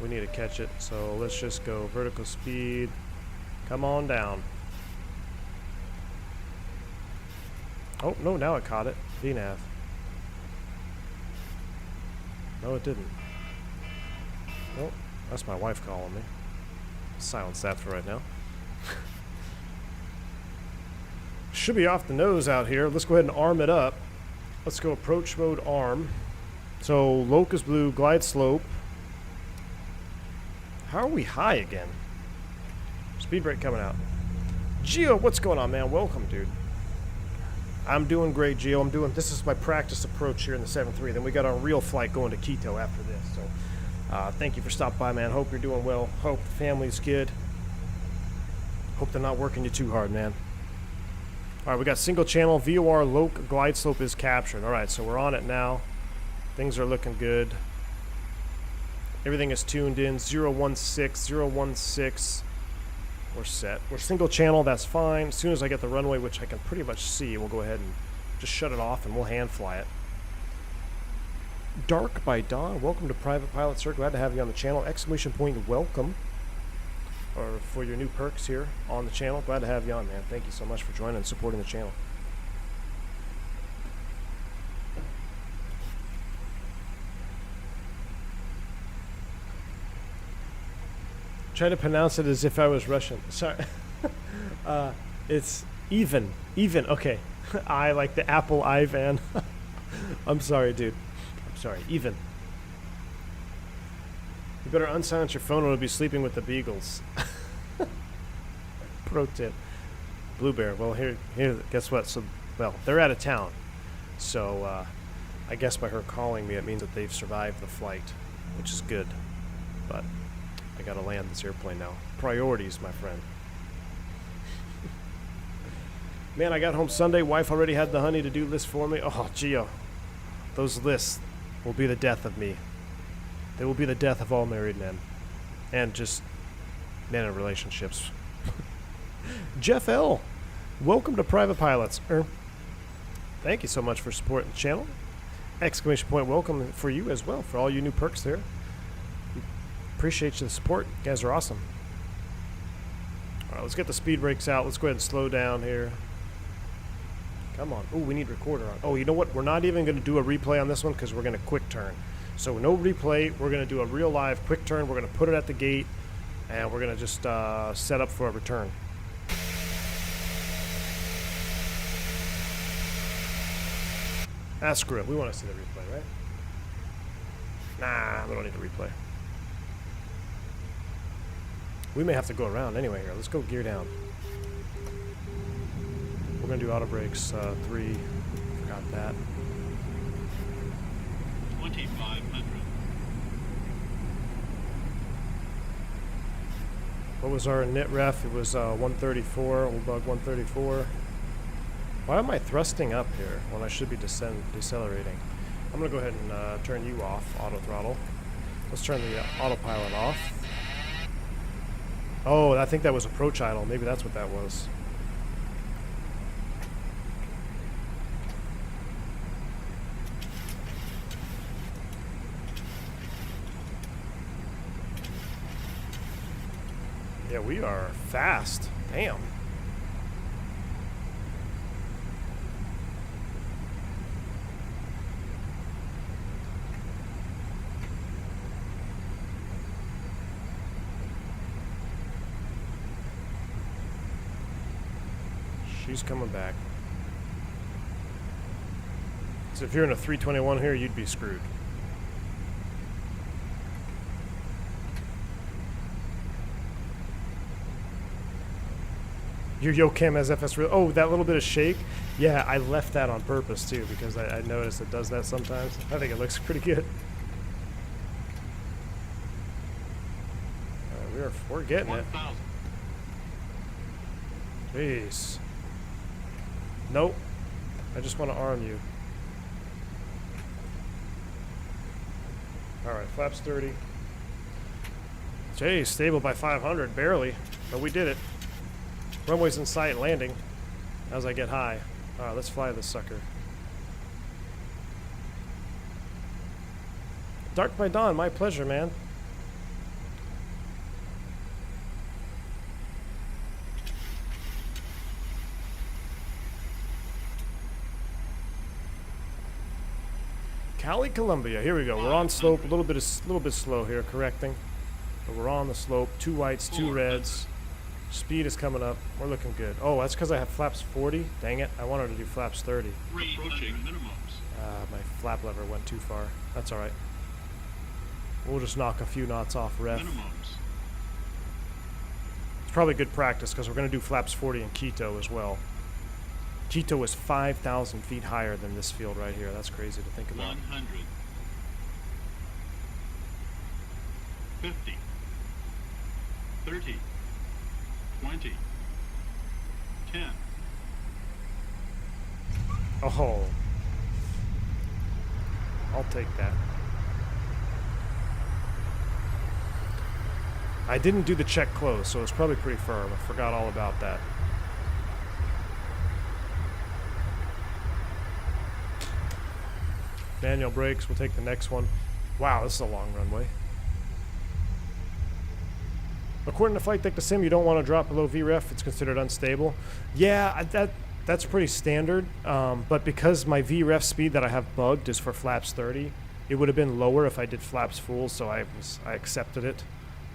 We need to catch it, so let's just go vertical speed. Come on down. Oh, no, now it caught it. VNav. No, it didn't. Oh, that's my wife calling me. Silence that for right now. Should be off the nose out here. Let's go ahead and arm it up. Let's go approach mode arm. So, locust blue, glide slope. How are we high again? Speed brake coming out. Gio, what's going on, man? Welcome, dude. I'm doing great, Gio. This is my practice approach here in the 7-3. Then we got our real flight going to Quito after this. So, thank you for stopping by, man. Hope you're doing well. Hope the family's good. Hope they're not working you too hard, man. All right, we got single channel. VOR low glide slope is captured. All right, so we're on it now. Things are looking good. Everything is tuned in. 016, 016. We're set. We're single channel. That's fine. As soon as I get the runway, which I can pretty much see, we'll go ahead and just shut it off and we'll hand fly it. Dark by Dawn. Welcome to Private Pilot Sir. Glad to have you on the channel. Exclamation point welcome. Or for your new perks here on the channel. Glad to have you on, man. Thank you so much for joining and supporting the channel. Try to pronounce it as if I was Russian. Sorry. It's even. Even. Okay. I like the Apple Ivan. I'm sorry, dude. I'm sorry. Even. You better unsilence your phone or it'll be sleeping with the beagles. Pro tip. Blue Bear. Well, here. Guess what? So, well, they're out of town. So, I guess by her calling me, it means that they've survived the flight, which is good. But I gotta land this airplane now. Priorities, my friend. Man, I got home Sunday. Wife already had the honey-to-do list for me. Oh, Gio. Those lists will be the death of me. They will be the death of all married men. And just men in relationships. Jeff L. Welcome to Private Pilots. Thank you so much for supporting the channel. Exclamation point welcome for you as well, for all you new perks there. Appreciate the support. You guys are awesome. Alright, let's get the speed brakes out. Let's go ahead and slow down here. Come on. Oh, we need recorder on. Oh, you know what? We're not even going to do a replay on this one because we're going to quick turn. So no replay. We're going to do a real live quick turn. We're going to put it at the gate. And we're going to just set up for a return. Ah, screw it. We want to see the replay, right? Nah, we don't need a replay. We may have to go around anyway here. Let's go gear down. We're going to do auto brakes 3. Forgot that. 2500. What was our net ref? It was 134. Old bug 134. Why am I thrusting up here when I should be decelerating? I'm going to go ahead and turn you off, auto throttle. Let's turn the autopilot off. Oh, I think that was approach idle. Maybe that's what that was. Yeah, we are fast. Damn. She's coming back. So if you're in a 321 here, you'd be screwed. Your YoCam MSFS. Oh, that little bit of shake? Yeah, I left that on purpose too because I noticed it does that sometimes. I think it looks pretty good. We're getting it. 1000. Jeez. Nope. I just want to arm you. Alright, flaps 30. Jeez, stable by 500, barely. But we did it. Runway's in sight, landing. As I get high. Alright, let's fly this sucker. Dark by Dawn, my pleasure, man. Cali Colombia. Here we go. We're on slope. A little bit slow here, correcting. But we're on the slope. 2 whites, 2 reds. Speed is coming up. We're looking good. Oh, that's because I have flaps 40. Dang it. I wanted to do flaps 30. Approaching minimums. My flap lever went too far. That's all right. We'll just knock a few knots off ref. Minimums. It's probably good practice because we're going to do flaps 40 in Quito as well. Quito is 5,000 feet higher than this field right here. That's crazy to think about. 100. 50. 30. 20. 10. Oh. I'll take that. I didn't do the check close, so it's probably pretty firm. I forgot all about that. Manual brakes, we'll take the next one. Wow, this is a long runway. According to Flight Deck to Sim, you don't want to drop below VREF. It's considered unstable. Yeah, that's pretty standard. But because my VREF speed that I have bugged is for flaps 30, it would have been lower if I did flaps full, so I accepted it.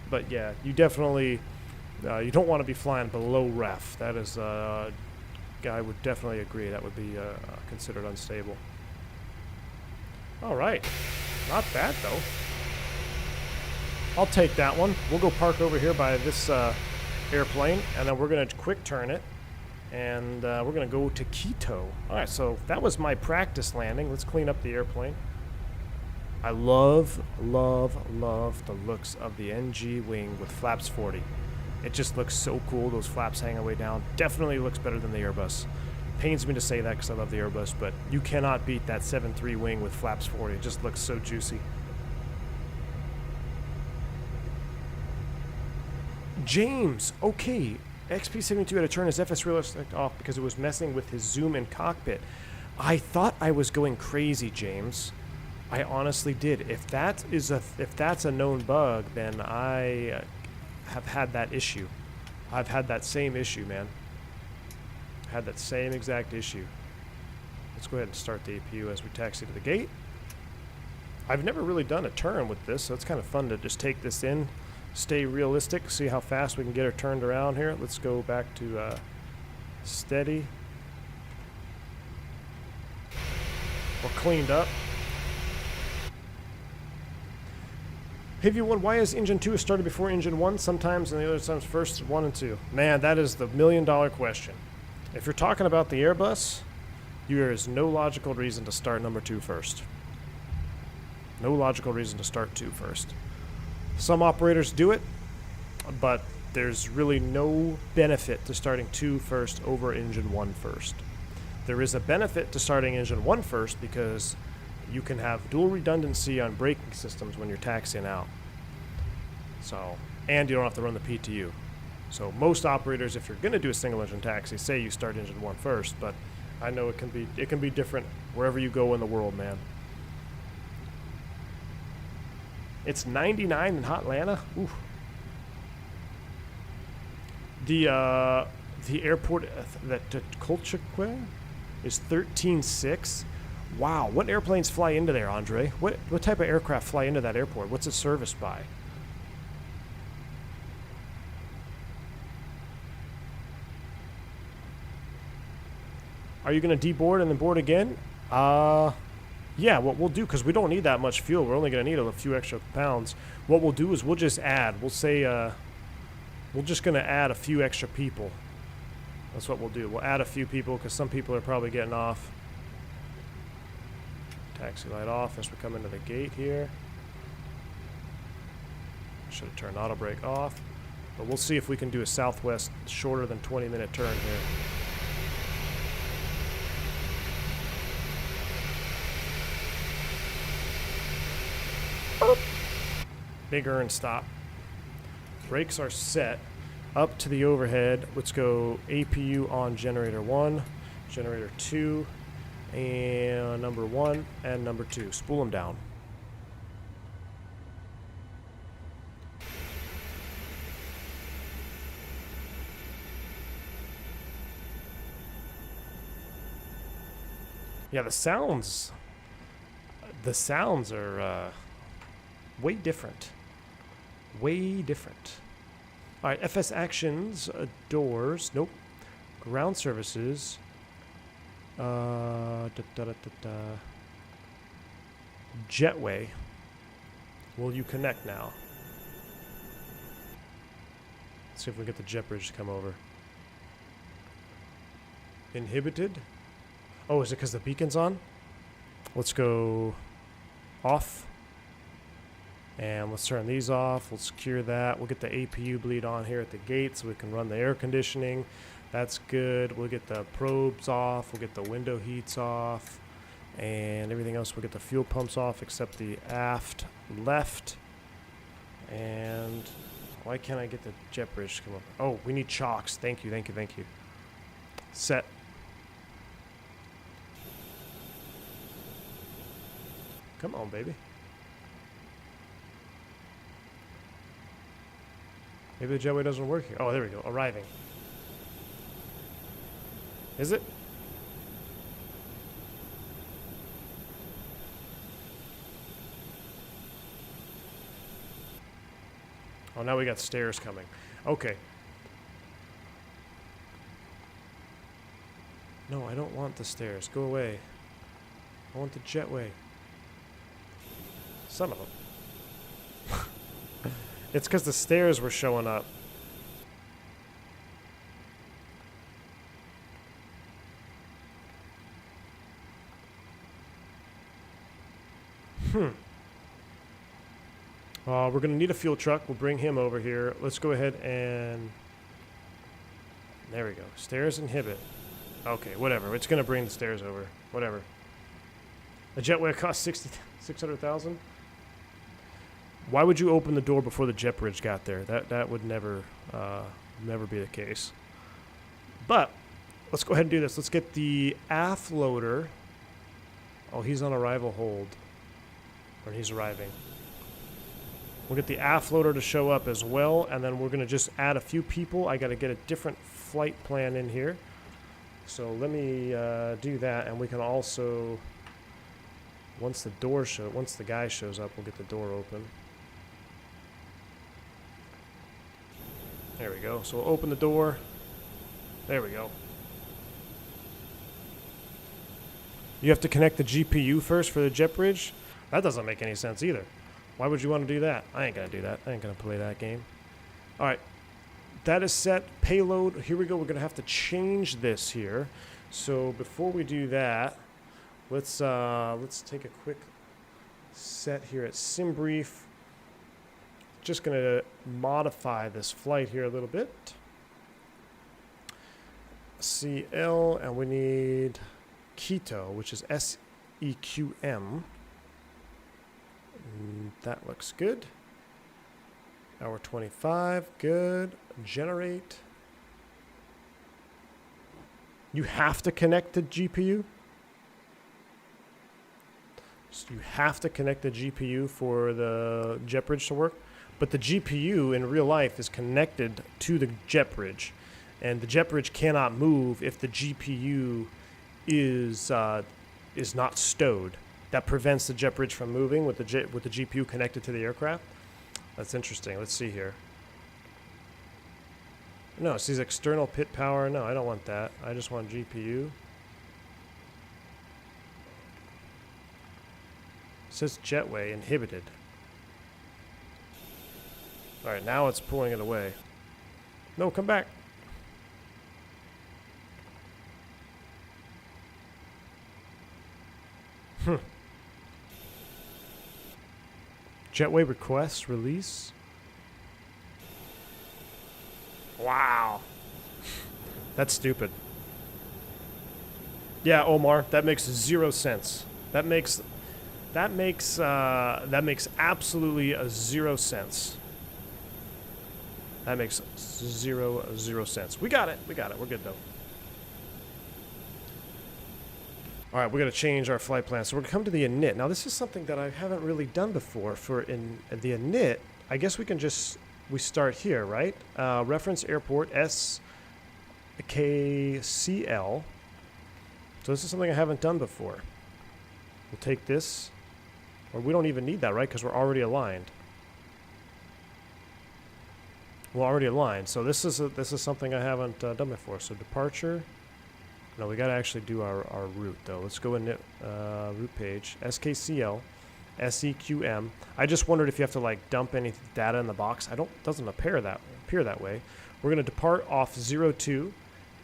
But yeah, you definitely you don't want to be flying below ref. That is, I would definitely agree. That would be considered unstable. All right, not bad though. I'll take that one. We'll go park over here by this airplane, and then we're going to quick turn it, and we're going to go to Quito. All right, so that was my practice landing. Let's clean up the airplane. I love, love, love the looks of the NG wing with flaps 40. It just looks so cool, those flaps hanging way down. Definitely looks better than the Airbus. Pains me to say that because I love the Airbus, but you cannot beat that 7.3 wing with flaps 40. It just looks so juicy. James, okay. XP72 had to turn his FS realistic off because it was messing with his zoom in cockpit. I thought I was going crazy, James. I honestly did. If that's a known bug, then I have had that issue. I've had that same issue, man. Had that same exact issue. Let's go ahead and start the APU as we taxi to the gate. I've never really done a turn with this, so it's kind of fun to just take this in, stay realistic, see how fast we can get her turned around here. Let's go back to steady. We're cleaned up. Heavy1, why is engine 2 started before engine 1 sometimes and the other times first 1 and 2? Man, that is the million-dollar question. If you're talking about the Airbus, there is no logical reason to start number 2 first. No logical reason to start 2 first. Some operators do it, but there's really no benefit to starting 2 first over engine 1 first. There is a benefit to starting engine 1 first because you can have dual redundancy on braking systems when you're taxiing out. So, and you don't have to run the PTU. So most operators, if you're going to do a single engine taxi, say you start engine 1 first, but I know it can be different wherever you go in the world, man. It's 99 in hot Atlanta. Ooh. The airport that Kolchakwe is 13.6. Wow, what airplanes fly into there, Andre? What type of aircraft fly into that airport? What's it serviced by? Are you going to deboard and then board again? Yeah, what we'll do, because we don't need that much fuel. We're only going to need a few extra pounds. What we'll do is we'll just add. We'll say we're just going to add a few extra people. That's what we'll do. We'll add a few people because some people are probably getting off. Taxi light off as we come into the gate here. Should have turned auto brake off. But we'll see if we can do a southwest shorter than 20-minute turn here. Big earn stop. Brakes are set. Up to the overhead. Let's go APU on generator 1, generator 2, and number 1 and number 2. Spool them down. Yeah, the sounds The sounds are way different. Way different. All right, FS actions, doors. Nope. Ground services. Jetway. Will you connect now? Let's see if we get the jet bridge to come over. Inhibited? Oh, is it because the beacon's on? Let's go off. And let's turn these off. We'll secure that. We'll get the APU bleed on here at the gate so we can run the air conditioning. That's good. We'll get the probes off. We'll get the window heats off. And everything else, we'll get the fuel pumps off except the aft left. And why can't I get the jet bridge to come up? Oh, we need chocks. Thank you, thank you, thank you. Set. Come on, baby. Maybe the jetway doesn't work here. Oh, there we go. Arriving. Is it? Oh, now we got stairs coming. Okay. No, I don't want the stairs. Go away. I want the jetway. Son of a... It's because the stairs were showing up. We're going to need a fuel truck. We'll bring him over here. Let's go ahead and... There we go. Stairs inhibit. Okay, whatever. It's going to bring the stairs over. Whatever. A jetway costs 600,000? Why would you open the door before the jet bridge got there? That would never be the case. But let's go ahead and do this. Let's get the aft loader. Oh, he's on arrival hold. Or he's arriving. We'll get the aft loader to show up as well, and then we're going to just add a few people. I got to get a different flight plan in here. So let me do that, and we can also, once the guy shows up, we'll get the door open. There we go. So we'll open the door. There we go. You have to connect the GPU first for the jet bridge? That doesn't make any sense either. Why would you want to do that? I ain't going to do that. I ain't going to play that game. All right. That is set. Payload. Here we go. We're going to have to change this here. So before we do that, let's take a quick set here at SimBrief. Just going to modify this flight here a little bit. CL, and we need Quito, which is SEQM. That looks good. Hour 25, good. Generate. You have to connect the GPU? So you have to connect the GPU for the jet bridge to work? But the GPU in real life is connected to the jet bridge. And the jet bridge cannot move if the GPU is not stowed. That prevents the jet bridge from moving with the GPU connected to the aircraft. That's interesting. Let's see here. No, it says external pit power. No, I don't want that. I just want GPU. It says jetway inhibited. All right, now it's pulling it away. No, come back. Jetway request release. Wow. That's stupid. Yeah, Omar, that makes 0 sense. That makes absolutely 0 sense. That makes zero sense. We got it. We're good though. All right, we're going to change our flight plan. So we're going to come to the init. Now, this is something that I haven't really done before. For in the init, I guess we start here, right? Reference airport SKCL. So this is something I haven't done before. We'll take this Or we don't even need that, right? Because we're already aligned. We're already aligned. So this is something I haven't done before. So departure. No, we got to actually do our route, though. Let's go in route page. SKCL. SEQM. I just wondered if you have to like dump any data in the box. Doesn't appear that way. We're going to depart off 02,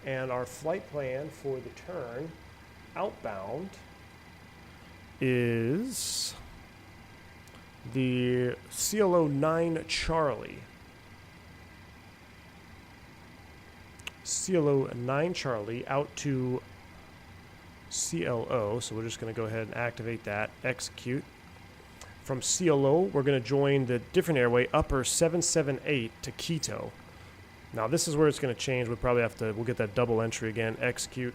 and our flight plan for the turn outbound is the CLO 9 Charlie. CLO 9 Charlie out to CLO. So we're just going to go ahead and activate that. Execute. From CLO, we're going to join the different airway, upper 778 to Quito. Now, this is where it's going to change. We'll get that double entry again. Execute.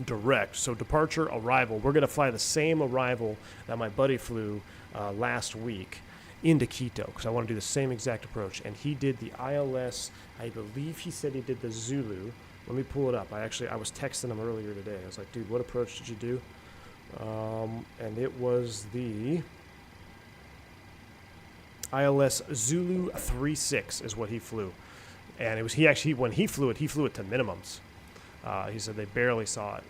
Direct. So departure, arrival. We're going to fly the same arrival that my buddy flew last week into Quito, because I want to do the same exact approach. And he did the ILS. I believe he said he did the Zulu. Let me pull it up. I was texting him earlier today. I was like, dude, what approach did you do? And it was the ILS Zulu 36 is what he flew. And it was when he flew it to minimums. He said they barely saw it.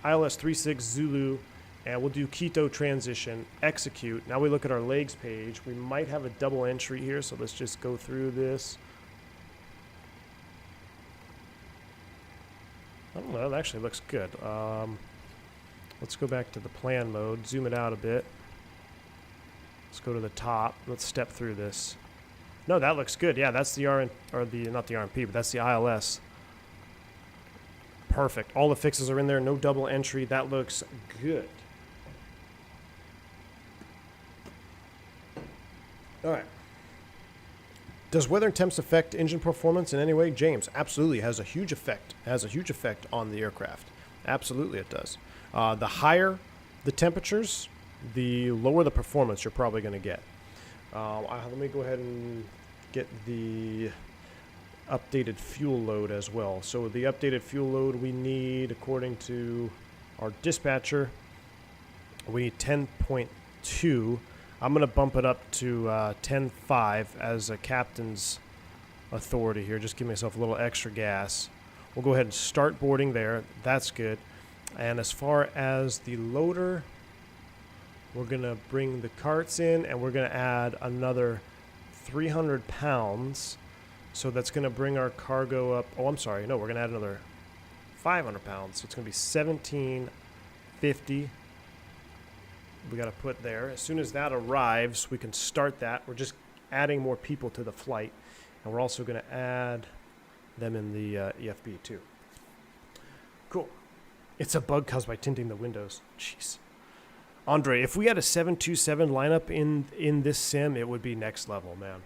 ILS 36 Zulu, and we'll do Quito transition, execute. Now we look at our legs page. We might have a double entry here, so let's just go through this. I don't know, that actually looks good. Let's go back to the plan mode, zoom it out a bit. Let's go to the top. Let's step through this. No, that looks good. Yeah, that's the not the RMP, but that's the ILS. Perfect. All the fixes are in there. No double entry. That looks good. All right. Does weather and temps affect engine performance in any way? James, absolutely has a huge effect. Has a huge effect on the aircraft. Absolutely it does. The higher the temperatures, the lower the performance you're probably going to get. Let me go ahead and get the updated fuel load as well. So the updated fuel load we need, according to our dispatcher, we need 10.2. I'm going to bump it up to 10.5 as a captain's authority here. Just give myself a little extra gas. We'll go ahead and start boarding there. That's good. And as far as the loader, we're going to bring the carts in, and we're going to add another 300 pounds. So that's going to bring our cargo up. Oh, I'm sorry. No, we're going to add another 500 pounds. So it's going to be 1750. We got to put there. As soon as that arrives, we can start that. We're just adding more people to the flight. And we're also going to add them in the EFB too. Cool. It's a bug caused by tinting the windows. Jeez. Andre, if we had a 727 lineup in this sim, it would be next level, man.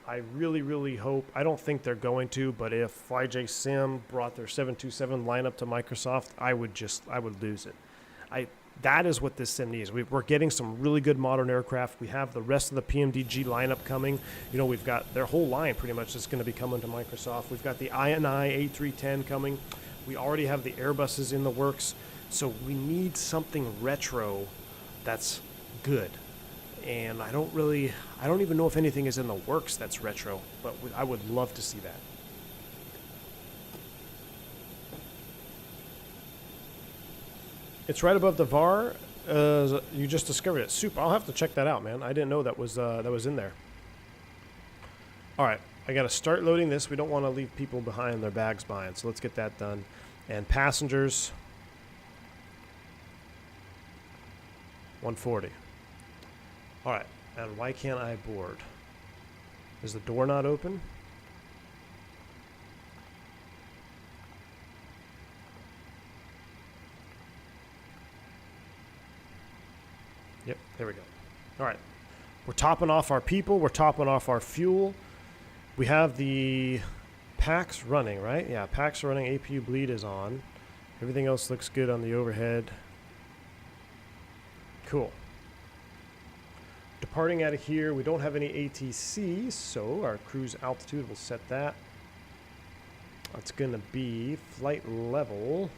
I really, really hope. I don't think they're going to, but if FlyJ Sim brought their 727 lineup to Microsoft, I would lose it. That is what this sim needs. We're getting some really good modern aircraft. We have the rest of the PMDG lineup coming. You know, we've got their whole line pretty much is going to be coming to Microsoft. We've got the INI A310 coming. We already have the Airbuses in the works. So we need something retro that's good. And I don't even know if anything is in the works that's retro, but I would love to see that. It's right above the VAR. You just discovered it. Soup. I'll have to check that out, man. I didn't know that was in there. All right. I got to start loading this. We don't want to leave people behind, their bags behind. So let's get that done. And passengers, 140. All right. And why can't I board? Is the door not open? Yep, there we go. All right. We're topping off our people. We're topping off our fuel. We have the packs running, right? Yeah, packs are running. APU bleed is on. Everything else looks good on the overhead. Cool. Departing out of here, we don't have any ATC, so our cruise altitude, we'll set that. It's going to be flight level.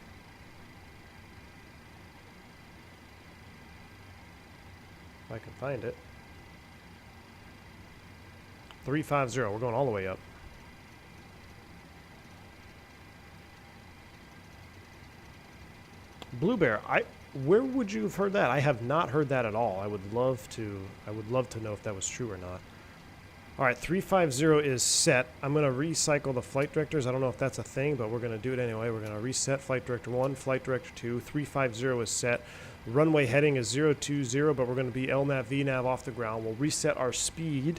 I can find it. 350. We're going all the way up. Blue Bear, where would you have heard that? I have not heard that at all. I would love to know if that was true or not. All right, 350 is set. I'm going to recycle the flight directors. I don't know if that's a thing, but we're going to do it anyway. We're going to reset flight director 1, flight director 2. 350 is set. Runway heading is 020, but we're going to be LNAV, VNAV off the ground. We'll reset our speed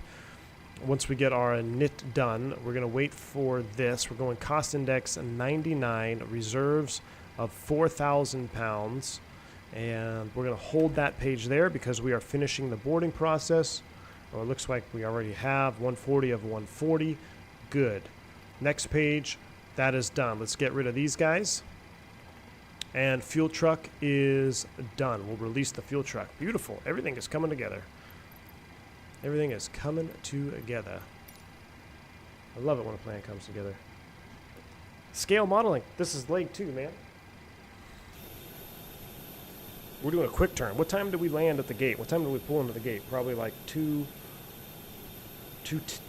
once we get our NIT done. We're going to wait for this. We're going cost index 99, reserves of 4,000 pounds. And we're going to hold that page there because we are finishing the boarding process. Well, it looks like we already have 140 of 140. Good. Next page, that is done. Let's get rid of these guys. And fuel truck is done. We'll release the fuel truck. Beautiful. Everything is coming together. Everything is coming together. I love it when a plan comes together. Scale modeling. This is leg 2, man. We're doing a quick turn. What time do we land at the gate? What time do we pull into the gate? Probably like 2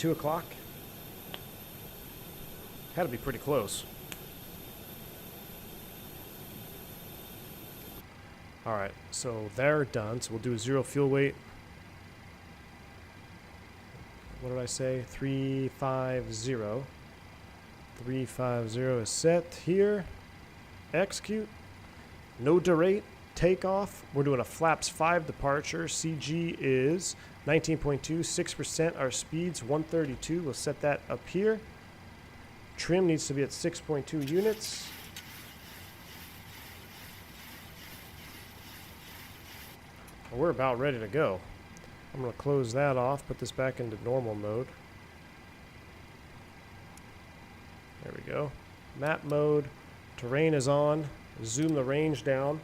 o'clock? Had to be pretty close. Alright, so they're done. So we'll do a 0 fuel weight. What did I say? 350. 350 is set here. Execute. No derate. Takeoff. We're doing a flaps 5 departure. CG is 19.2, 6%. Our speed's 132. We'll set that up here. Trim needs to be at 6.2 units. We're about ready to go. I'm going to close that off, put this back into normal mode. There we go. Map mode. Terrain is on. Zoom the range down.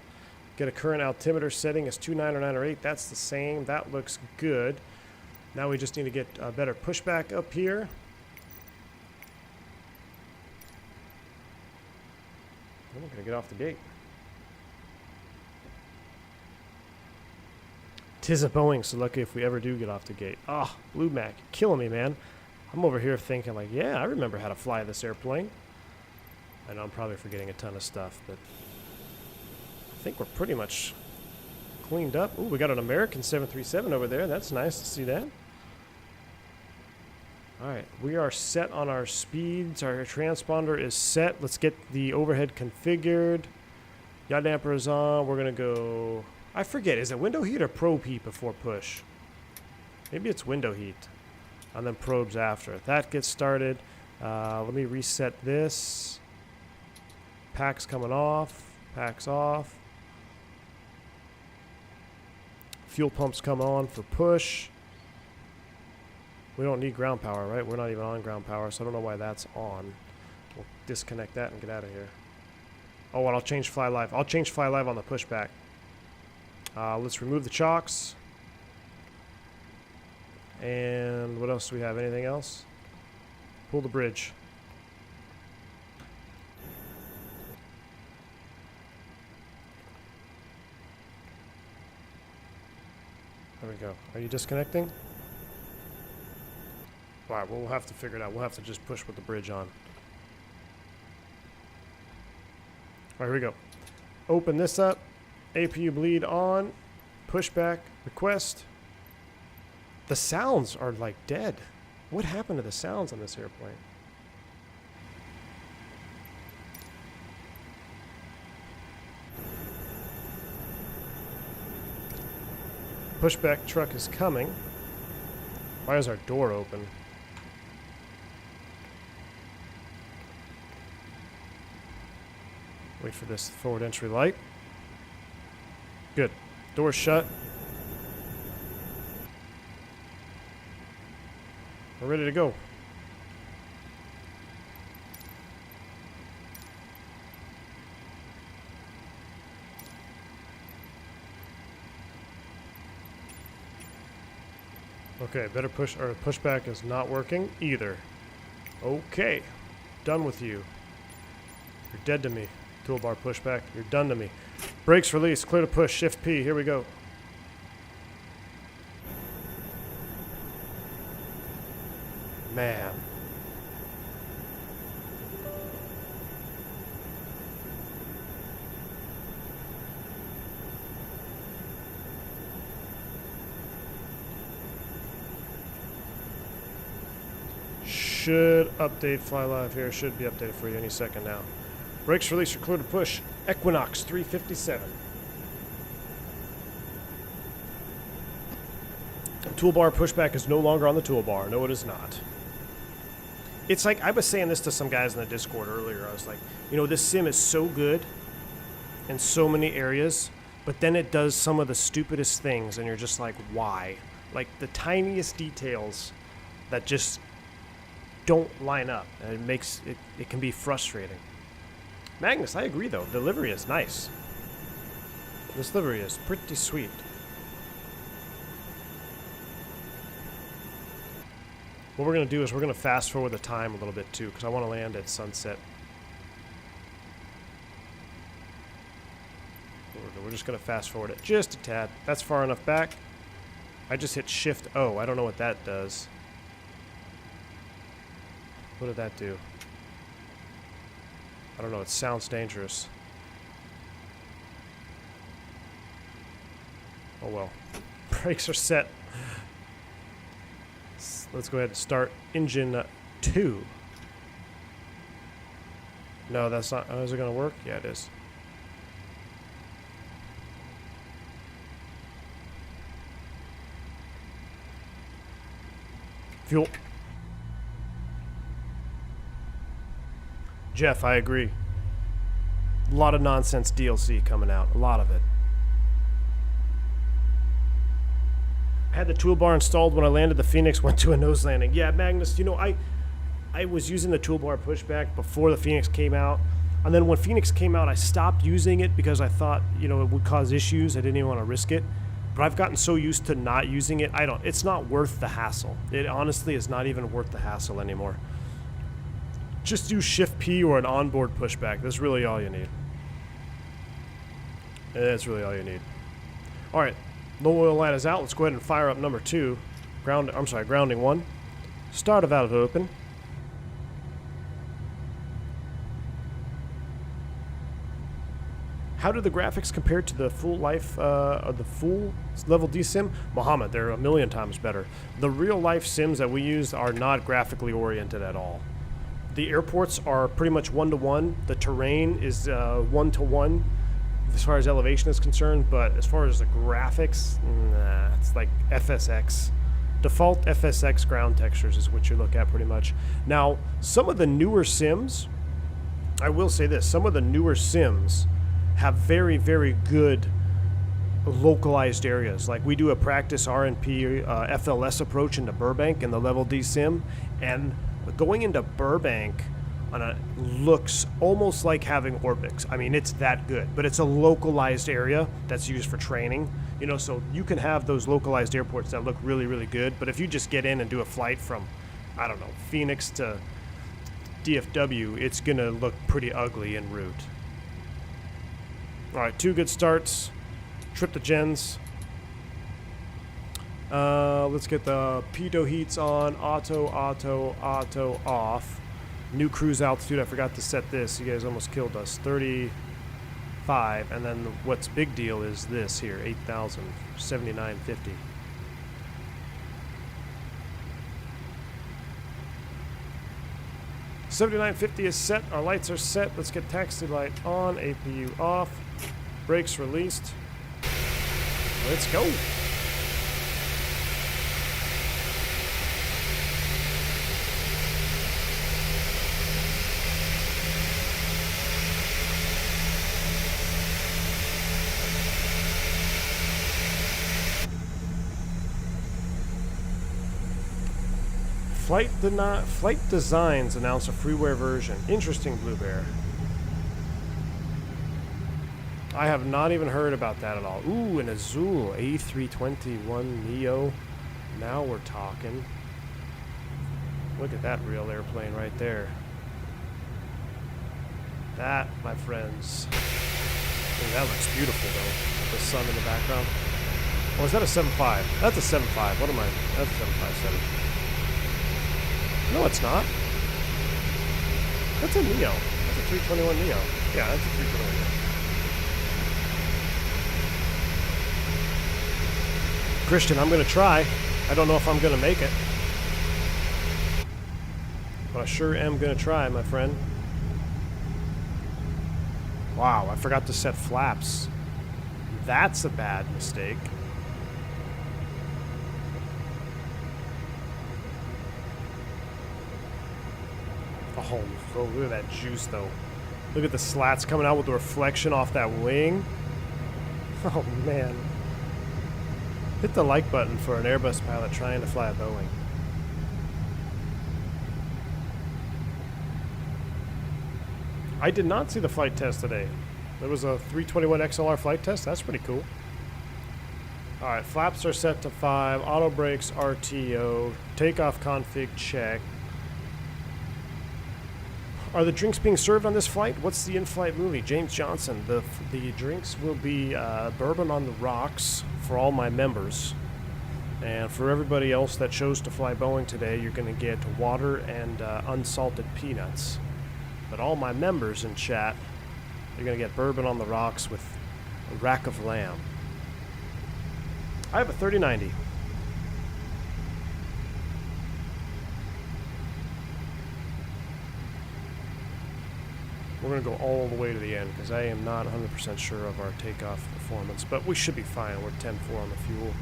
Get a current altimeter setting as 29 or 9 or 8. That's the same. That looks good. Now we just need to get a better pushback up here. And we're going to get off the gate. Tis a Boeing, so lucky if we ever do get off the gate. Ah, Blue Mac, you're killing me, man. I'm over here thinking like, yeah, I remember how to fly this airplane. I know I'm probably forgetting a ton of stuff, but I think we're pretty much cleaned up. Ooh, we got an American 737 over there. That's nice to see that. All right, we are set on our speeds. Our transponder is set. Let's get the overhead configured. Yaw damper is on. We're going to go... I forget, is it window heat or probe heat before push? Maybe it's window heat. And then probes after. That gets started. Let me reset this. Pack's coming off. Pack's off. Fuel pumps come on for push. We don't need ground power, right? We're not even on ground power, so I don't know why that's on. We'll disconnect that and get out of here. Oh, and I'll change fly live. I'll change fly live on the pushback. Let's remove the chocks. And what else do we have? Anything else? Pull the bridge. There we go. Are you disconnecting? Alright, we'll have to figure it out. We'll have to just push with the bridge on. Alright, here we go. Open this up. APU bleed on. Pushback. Request. The sounds are like dead. What happened to the sounds on this airplane? Pushback truck is coming. Why is our door open? Wait for this forward entry light. Good. Door's shut. We're ready to go. Okay, better push, or pushback is not working either. Okay, done with you. You're dead to me. Toolbar pushback, you're done to me. Brakes release, clear to push, shift P, here we go. Man. Should update fly live here. Should be updated for you any second now. Brakes release, clear to push. Equinox 357. Toolbar pushback is no longer on the toolbar. No, it is not. It's like, I was saying this to some guys in the Discord earlier. I was like, you know, this sim is so good in so many areas, but then it does some of the stupidest things, and you're just like, why? Like, the tiniest details that just don't line up, and it makes it can be frustrating. Magnus, I agree though. The livery is nice. This livery is pretty sweet. What we're going to do is we're going to fast forward the time a little bit too, because I want to land at sunset. We're just going to fast forward it just a tad. That's far enough back. I just hit Shift O. I don't know what that does. What did that do? I don't know. It sounds dangerous. Oh well. Brakes are set. Let's go ahead and start engine 2. No, that's not. Is it going to work? Yeah, it is. Fuel. Jeff, I agree. A lot of nonsense DLC coming out. A lot of it. I had the toolbar installed when I landed the Phoenix, went to a nose landing. Yeah, Magnus, you know, I was using the toolbar pushback before the Phoenix came out. And then when Phoenix came out, I stopped using it because I thought, you know, it would cause issues. I didn't even want to risk it. But I've gotten so used to not using it, it's not worth the hassle. It honestly is not even worth the hassle anymore. Just do Shift P or an onboard pushback. That's really all you need. That's really all you need. All right, low oil line is out. Let's go ahead and fire up number 2. Grounding 1. Start a valve open. How do the graphics compare to the full life, or the full level D sim? Muhammad, they're a million times better. The real life sims that we use are not graphically oriented at all. The airports are pretty much 1-to-1. The terrain is 1-to-1 as far as elevation is concerned, but as far as the graphics, nah, it's like FSX. Default FSX ground textures is what you look at pretty much. Now, some of the newer sims, I will say this, some of the newer sims have very, very good localized areas. Like we do a practice RNP FLS approach into Burbank in the level D sim, and going into Burbank looks almost like having Orbix. I mean, it's that good, but it's a localized area that's used for training. You know, so you can have those localized airports that look really, really good, but if you just get in and do a flight from, I don't know, Phoenix to DFW, it's gonna look pretty ugly en route. All right, 2 good starts. Trip to gens. Let's get the pitot heats on. Auto off. New cruise altitude. I forgot to set this. You guys almost killed us. 35. And then what's big deal is this here. 8,000. 79.50. $79.50 is set. Our lights are set. Let's get taxi light on. APU off. Brakes released. Let's go. Flight Designs announced a freeware version. Interesting, Blue Bear. I have not even heard about that at all. Ooh, an Azul A321neo. Now we're talking. Look at that real airplane right there. That, my friends. Ooh, that looks beautiful, though. With the sun in the background. Oh, is that a 7.5? That's a 7.5. What am I? That's a 757. No, it's not. That's a Neo. That's a 321 Neo. Yeah, that's a 321 Neo. Christian, I'm going to try. I don't know if I'm going to make it. But I sure am going to try, my friend. Wow, I forgot to set flaps. That's a bad mistake. Oh, look at that juice, though. Look at the slats coming out with the reflection off that wing. Oh, man. Hit the like button for an Airbus pilot trying to fly a Boeing. I did not see the flight test today. There was a 321 XLR flight test. That's pretty cool. Alright, flaps are set to 5. Auto brakes, RTO. Takeoff config, check. Are the drinks being served on this flight? What's the in-flight movie? James Johnson. The drinks will be bourbon on the rocks for all my members. And for everybody else that chose to fly Boeing today, you're going to get water and unsalted peanuts. But all my members in chat, you're going to get bourbon on the rocks with a rack of lamb. I have a 3090. We're going to go all the way to the end because I am not 100% sure of our takeoff performance, but we should be fine. We're 10-4 on the fuel.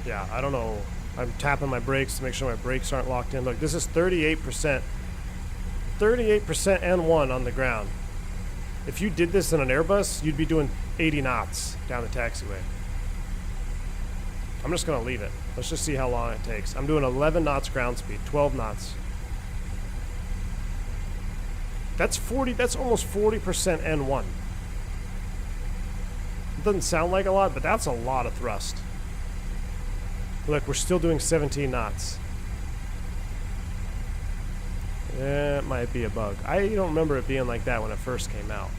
Yeah, I don't know. I'm tapping my brakes to make sure my brakes aren't locked in. Look, this is 38%. 38% N1 on the ground. If you did this in an Airbus, you'd be doing 80 knots down the taxiway. I'm just going to leave it. Let's just see how long it takes. I'm doing 11 knots ground speed, 12 knots. That's almost 40% N1. It doesn't sound like a lot, but that's a lot of thrust. Look, we're still doing 17 knots. It might be a bug. I don't remember it being like that when it first came out.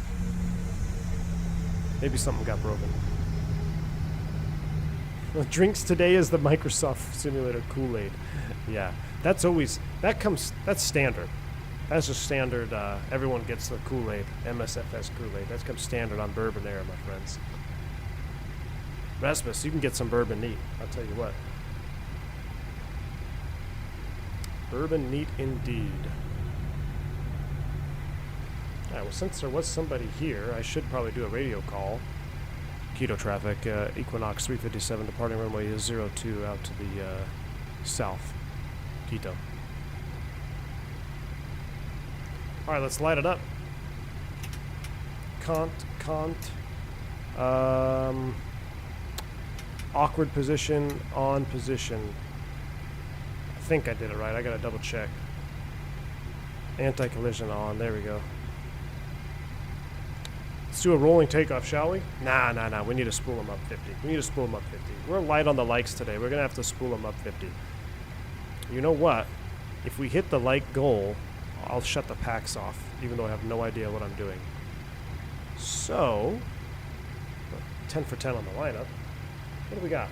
Maybe something got broken. The drinks today is the Microsoft Simulator Kool-Aid. Yeah, that's standard. That's just standard. Everyone gets the Kool-Aid, MSFS Kool-Aid. That comes standard on Bourbon Air, my friends. Rasmus, you can get some bourbon neat. I'll tell you what. Bourbon neat indeed. Alright, well, since there was somebody here, I should probably do a radio call. Quito traffic, Equinox 357 departing runway 02 out to the south. Quito. Alright, let's light it up. Awkward position, on position. I think I did it right. I gotta double check. Anti-collision on. There we go. Let's do a rolling takeoff, shall we? Nah. We need to spool them up 50. We're light on the likes today. We're gonna have to spool them up 50. You know what? If we hit the like goal, I'll shut the packs off, even though I have no idea what I'm doing. So, 10 for 10 on the lineup. What do we got?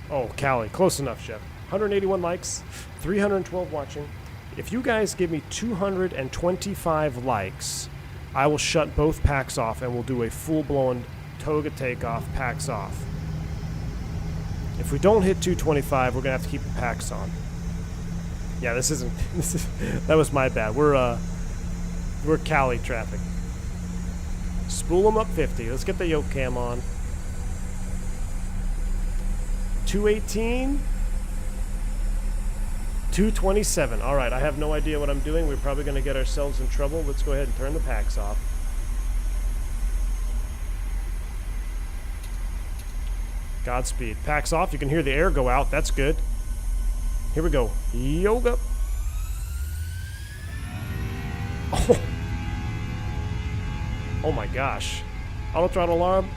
Oh, Cali. Close enough, Chef. 181 likes, 312 watching. If you guys give me 225 likes, I will shut both packs off and we'll do a full-blown Toga takeoff, packs off. If we don't hit 225, we're going to have to keep the packs on. Yeah, that was my bad. We're Cali traffic. Spool them up 50. Let's get the yoke cam on. 218. 227. All right, I have no idea what I'm doing. We're probably going to get ourselves in trouble. Let's go ahead and turn the packs off. Godspeed. Packs off. You can hear the air go out. That's good. Here we go. Yoga. Oh my gosh. Auto throttle alarm.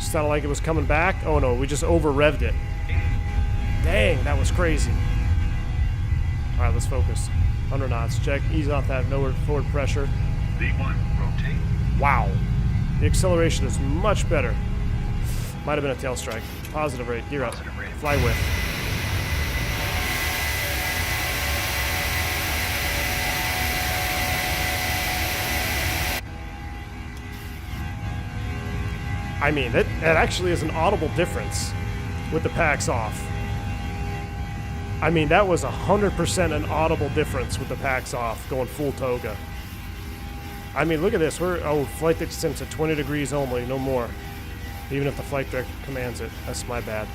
Sounded like it was coming back. Oh no, we just over-revved it. Dang, that was crazy. Alright, let's focus. 100 knots. Check. Ease off that forward pressure. V1, rotate. Wow. The acceleration is much better. Might have been a tail strike. Positive rate. Gear up. Positive rate. Fly with. I mean, that actually is an audible difference with the packs off. I mean, that was 100% an audible difference with the packs off, going full Toga. I mean, look at this. Flight distance at 20 degrees only, no more. Even if the flight director commands it. That's my bad.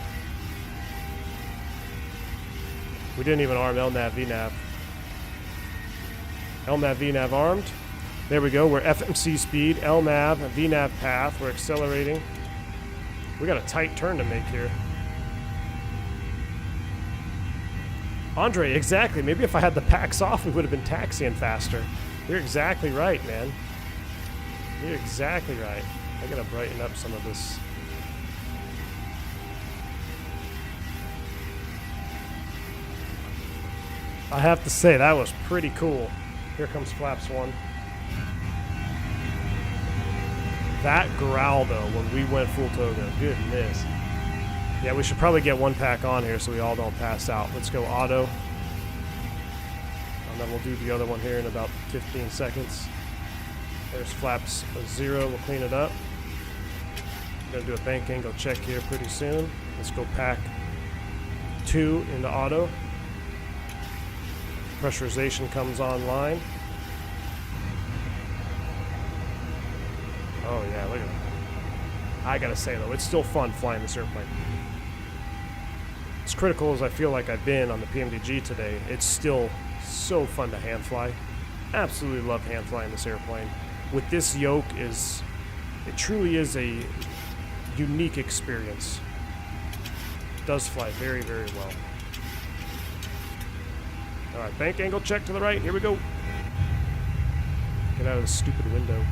We didn't even arm LNAV, VNAV. LNAV, VNAV armed. There we go. We're FMC speed, LNAV, VNAV path. We're accelerating. We got a tight turn to make here. Andre, exactly. Maybe if I had the packs off, we would have been taxiing faster. You're exactly right, man. You're exactly right. I gotta brighten up some of this. I have to say, that was pretty cool. Here comes flaps 1. That growl, though, when we went full Toga. Goodness. Yeah, we should probably get one pack on here so we all don't pass out. Let's go auto. And then we'll do the other one here in about 15 seconds. There's flaps 0. We'll clean it up. We're going to do a bank angle check here pretty soon. Let's go pack 2 into auto. Pressurization comes online. Oh yeah, look at that. I gotta say though, it's still fun flying this airplane. As critical as I feel like I've been on the PMDG today, it's still so fun to hand fly. Absolutely love hand flying this airplane. With this yoke, it truly is a unique experience. It does fly very, very well. Alright, bank angle check to the right. Here we go. Get out of the stupid window.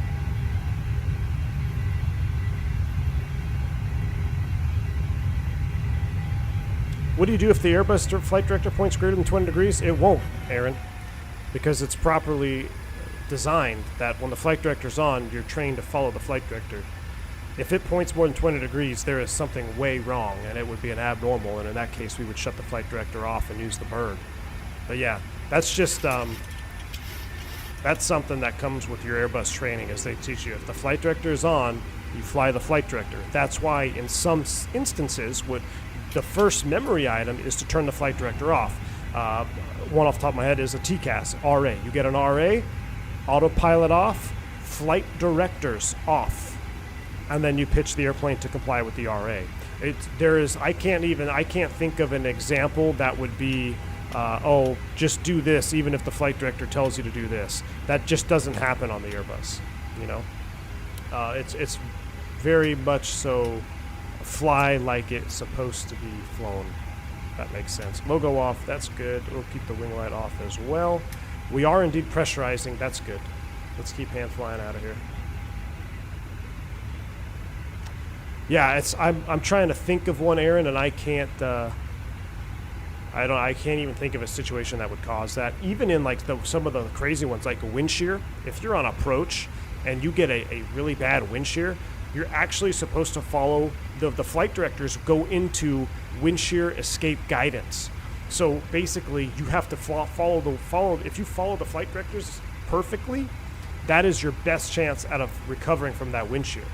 What do you do if the Airbus flight director points greater than 20 degrees? It won't, Aaron, because it's properly designed that when the flight director's on, you're trained to follow the flight director. If it points more than 20 degrees, there is something way wrong, and it would be an abnormal, and in that case, we would shut the flight director off and use the bird. But yeah, that's just, that's something that comes with your Airbus training, as they teach you. If the flight director is on, you fly the flight director. That's why in some instances, the first memory item is to turn the flight director off. One off the top of my head is a TCAS, RA. You get an RA, autopilot off, flight directors off, and then you pitch the airplane to comply with the RA. I can't think of an example that would be, just do this even if the flight director tells you to do this. That just doesn't happen on the Airbus, you know? It's very much so fly like it's supposed to be flown. That makes sense. Logo off, that's good. We'll keep the wing light off as well. We are indeed pressurizing, that's good. Let's keep hand flying out of here. Yeah, I'm trying to think of one, Aaron, and I can't I can't even think of a situation that would cause that. Even in like some of the crazy ones, like a wind shear, if you're on approach and you get a really bad wind shear, you're actually supposed to follow the flight directors go into wind shear escape guidance. So basically, you have to follow. If you follow the flight directors perfectly, that is your best chance out of recovering from that wind shear.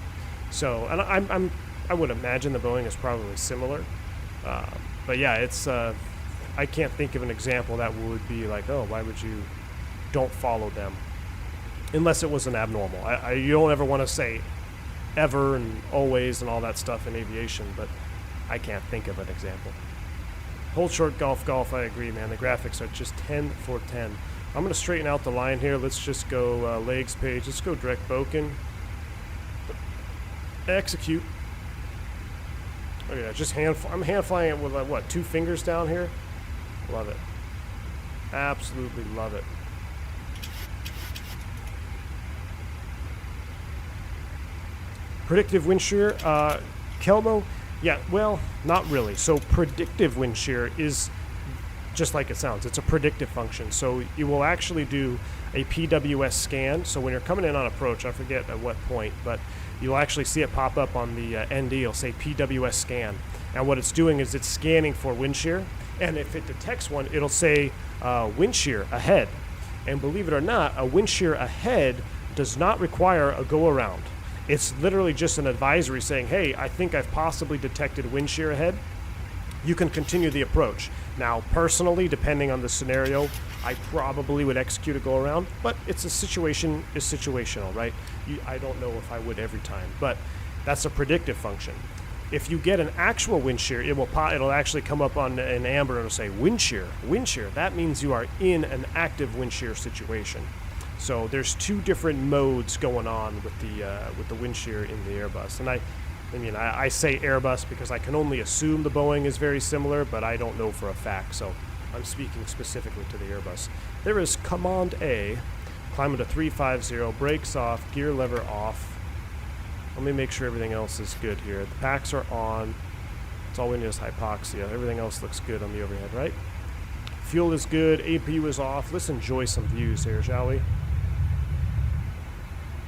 So, and I would imagine the Boeing is probably similar, but yeah, it's. I can't think of an example that would be like, oh, why would you don't follow them, unless it was an abnormal. You don't ever want to say ever and always and all that stuff in aviation, but I can't think of an example. Hold short golf, I agree, man. The graphics are just 10 for 10. I'm going to straighten out the line here. Let's just go legs page. Let's go direct Boken. Execute. Oh yeah, just I'm hand flying it with what, 2 fingers down here? Love it. Absolutely love it. Predictive wind shear, Kelmo, yeah, well, not really. So predictive wind shear is just like it sounds. It's a predictive function. So you will actually do a PWS scan. So when you're coming in on approach, I forget at what point, but you'll actually see it pop up on the ND. It'll say PWS scan. And what it's doing is it's scanning for wind shear. And if it detects one, it'll say wind shear ahead. And believe it or not, a wind shear ahead does not require a go around. It's literally just an advisory saying, hey, I think I've possibly detected wind shear ahead. You can continue the approach. Now, personally, depending on the scenario, I probably would execute a go around, but it's a situation is situational, right? I don't know if I would every time, but that's a predictive function. If you get an actual wind shear, it'll actually come up on an amber and it'll say wind shear, wind shear. That means you are in an active wind shear situation. So there's two different modes going on with the wind shear in the Airbus. And I say Airbus because I can only assume the Boeing is very similar, but I don't know for a fact. So I'm speaking specifically to the Airbus. There is Command A, climbing to 350, brakes off, gear lever off. Let me make sure everything else is good here. The packs are on. It's all we need is hypoxia. Everything else looks good on the overhead, right? Fuel is good. APU is off. Let's enjoy some views here, shall we?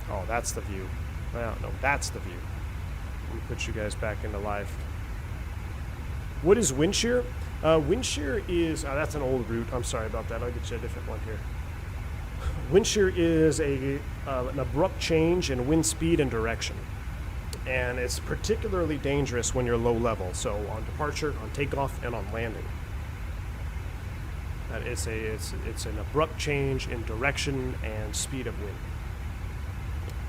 Oh, that's the view. Well, no, that's the view. Let me put you guys back into live. What is wind shear? Wind shear is... that's an old route. I'm sorry about that. I'll get you a different one here. Wind shear is an abrupt change in wind speed and direction. And it's particularly dangerous when you're low level. So on departure, on takeoff, and on landing. It's an abrupt change in direction and speed of wind.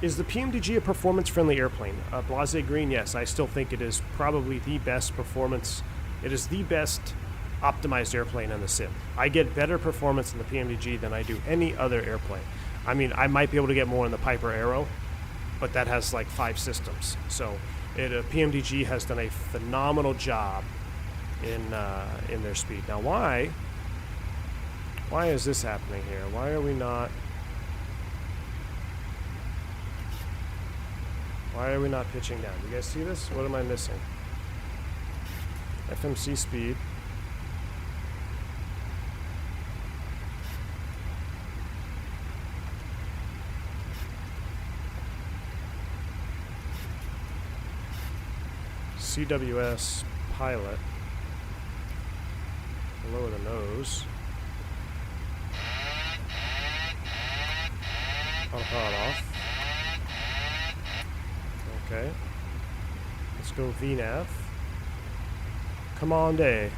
Is the PMDG a performance-friendly airplane? Blase Green, yes. I still think it is probably the best performance. It is the best optimized airplane in the sim. I get better performance in the PMDG than I do any other airplane. I mean, I might be able to get more in the Piper Arrow, but that has like 5 systems. So PMDG has done a phenomenal job in their speed. Now, why is this happening here? Why are we not pitching down? You guys see this? What am I missing? FMC speed. CWS pilot. Lower the nose. Autopilot off. Okay. Let's go VNAV. Command A.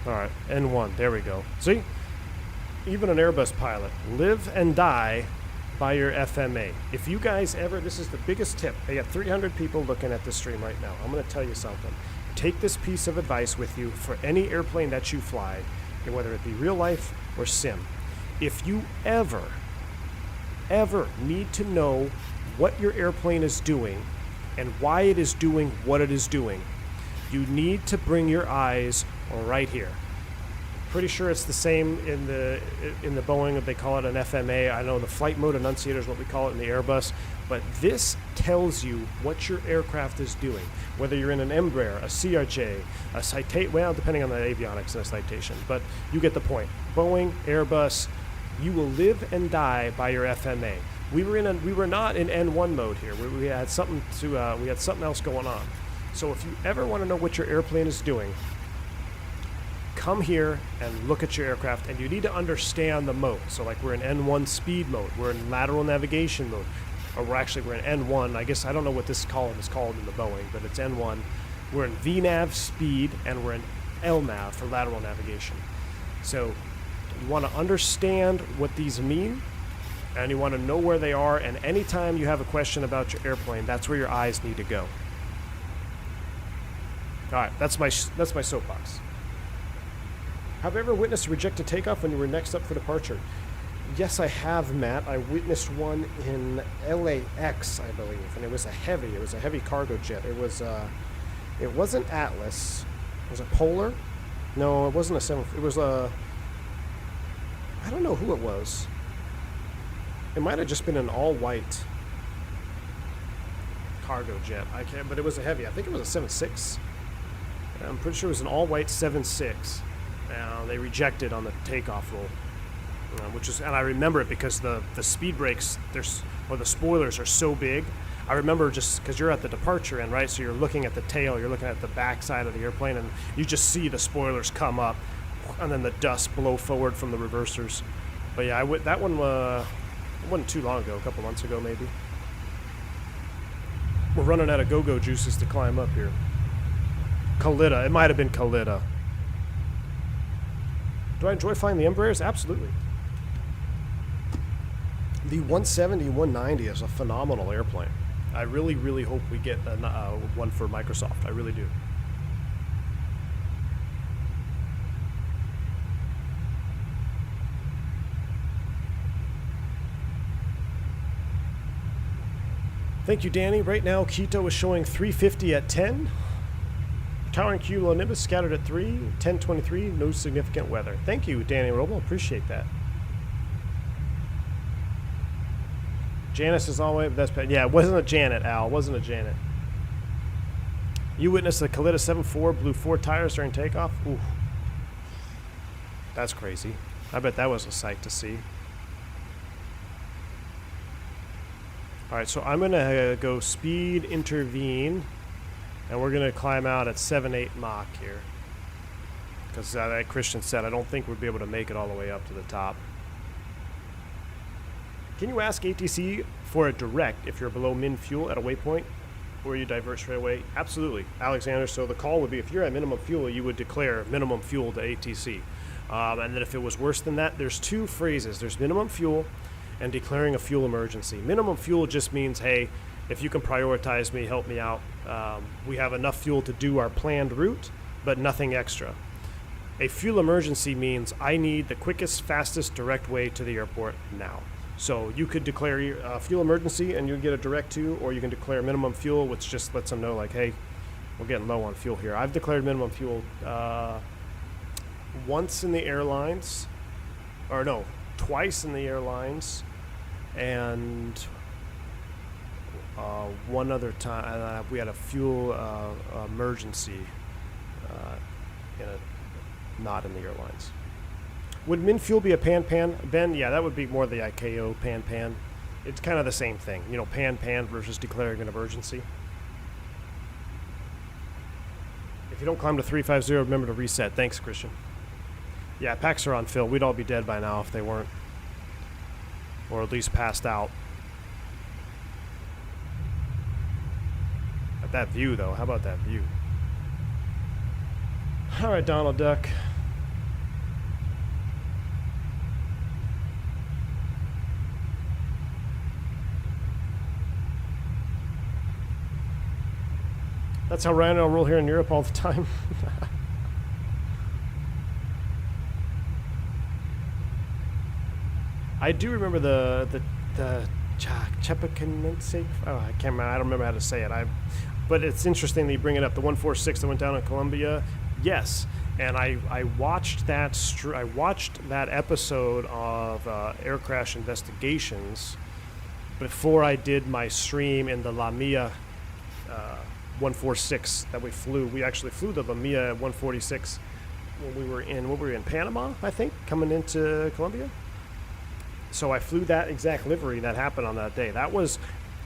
Alright, N1. There we go. See? Even an Airbus pilot. Live and die by your FMA. If you guys ever, this is the biggest tip. I got 300 people looking at this stream right now. I'm going to tell you something. Take this piece of advice with you for any airplane that you fly, whether it be real life or sim. If you ever need to know what your airplane is doing and why it is doing what it is doing, you need to bring your eyes right here. Pretty sure it's the same in the Boeing. They call it an FMA. I know the flight mode annunciator is what we call it in the Airbus. But this tells you what your aircraft is doing. Whether you're in an Embraer, a CRJ, a Citation, well, depending on the avionics and a Citation. But you get the point. Boeing, Airbus, you will live and die by your FMA. We were not in N1 mode here. We had something we had something else going on. So if you ever want to know what your airplane is doing, come here and look at your aircraft, and you need to understand the mode. So like we're in N1 speed mode, we're in lateral navigation mode, or we're in N1. I guess I don't know what this column is called in the Boeing, but it's N1. We're in VNAV speed, and we're in LNAV for lateral navigation. So you want to understand what these mean, and you want to know where they are, and anytime you have a question about your airplane, that's where your eyes need to go. All right, that's my soapbox. Have you ever witnessed a rejected takeoff when you were next up for departure? Yes, I have, Matt. I witnessed one in LAX, I believe, and it was a heavy cargo jet. It wasn't Atlas. Was it Polar? No, it wasn't a 7. It was a, I don't know who it was. It might have just been an all-white cargo jet. But it was a heavy. I think it was a 7.6. I'm pretty sure it was an all-white 7.6. They rejected on the takeoff roll, which is, and I remember it because the speed brakes, or the spoilers are so big. I remember just because you're at the departure end, right? So you're looking at the tail, you're looking at the back side of the airplane, and you just see the spoilers come up, and then the dust blow forward from the reversers. But yeah, that one wasn't too long ago, a couple months ago maybe. We're running out of go-go juices to climb up here. Kalita, it might have been Kalita. Do I enjoy flying the Embraers? Absolutely. The 170, 190 is a phenomenal airplane. I really, really hope we get one for Microsoft. I really do. Thank you, Danny. Right now, Quito is showing 350 at 10. Towering cumulonimbus scattered at 3, 1023, no significant weather. Thank you, Danny Roble. Appreciate that. Janice is always the best. Yeah, it wasn't a Janet, Al. It wasn't a Janet. You witnessed the Kalita 7.4 blew 4 tires during takeoff? Ooh. That's crazy. I bet that was a sight to see. Alright, so I'm going to go speed intervene. And we're going to climb out at 7.8 Mach here. Because like Christian said, I don't think we'll be able to make it all the way up to the top. Can you ask ATC for a direct if you're below min fuel at a waypoint? Or you divert straight away? Absolutely, Alexander. So the call would be if you're at minimum fuel, you would declare minimum fuel to ATC. And then if it was worse than that, there's two phrases. There's minimum fuel and declaring a fuel emergency. Minimum fuel just means, hey, if you can prioritize me, help me out. We have enough fuel to do our planned route, but nothing extra. A fuel emergency means I need the quickest, fastest direct way to the airport now. So you could declare a fuel emergency and you get a direct to, or you can declare minimum fuel, which just lets them know, like, hey, we're getting low on fuel here. I've declared minimum fuel once in the airlines, or no, twice in the airlines, and one other time we had a fuel emergency not in the airlines. Would min fuel be a pan-pan? Ben, yeah, that would be more the ICAO pan-pan. It's kind of the same thing, you know, pan-pan versus declaring an emergency. If you don't climb to 350, remember to reset. Thanks, Christian. Yeah, packs are on fill. We'd all be dead by now if they weren't. Or at least passed out. At that view, though. How about that view? All right, Donald Duck. That's how Ryan and I roll here in Europe all the time. I do remember the Chepakanense. Oh, I can't remember. I don't remember how to say it. But it's interesting that you bring it up. The 146 that went down in Colombia. Yes, and I watched that. I watched that episode of Air Crash Investigations before I did my stream in the La Mia 146 that we flew. We actually flew the La Mia 146 when we were in Panama, I think, coming into Colombia. So I flew that exact livery that happened on that day.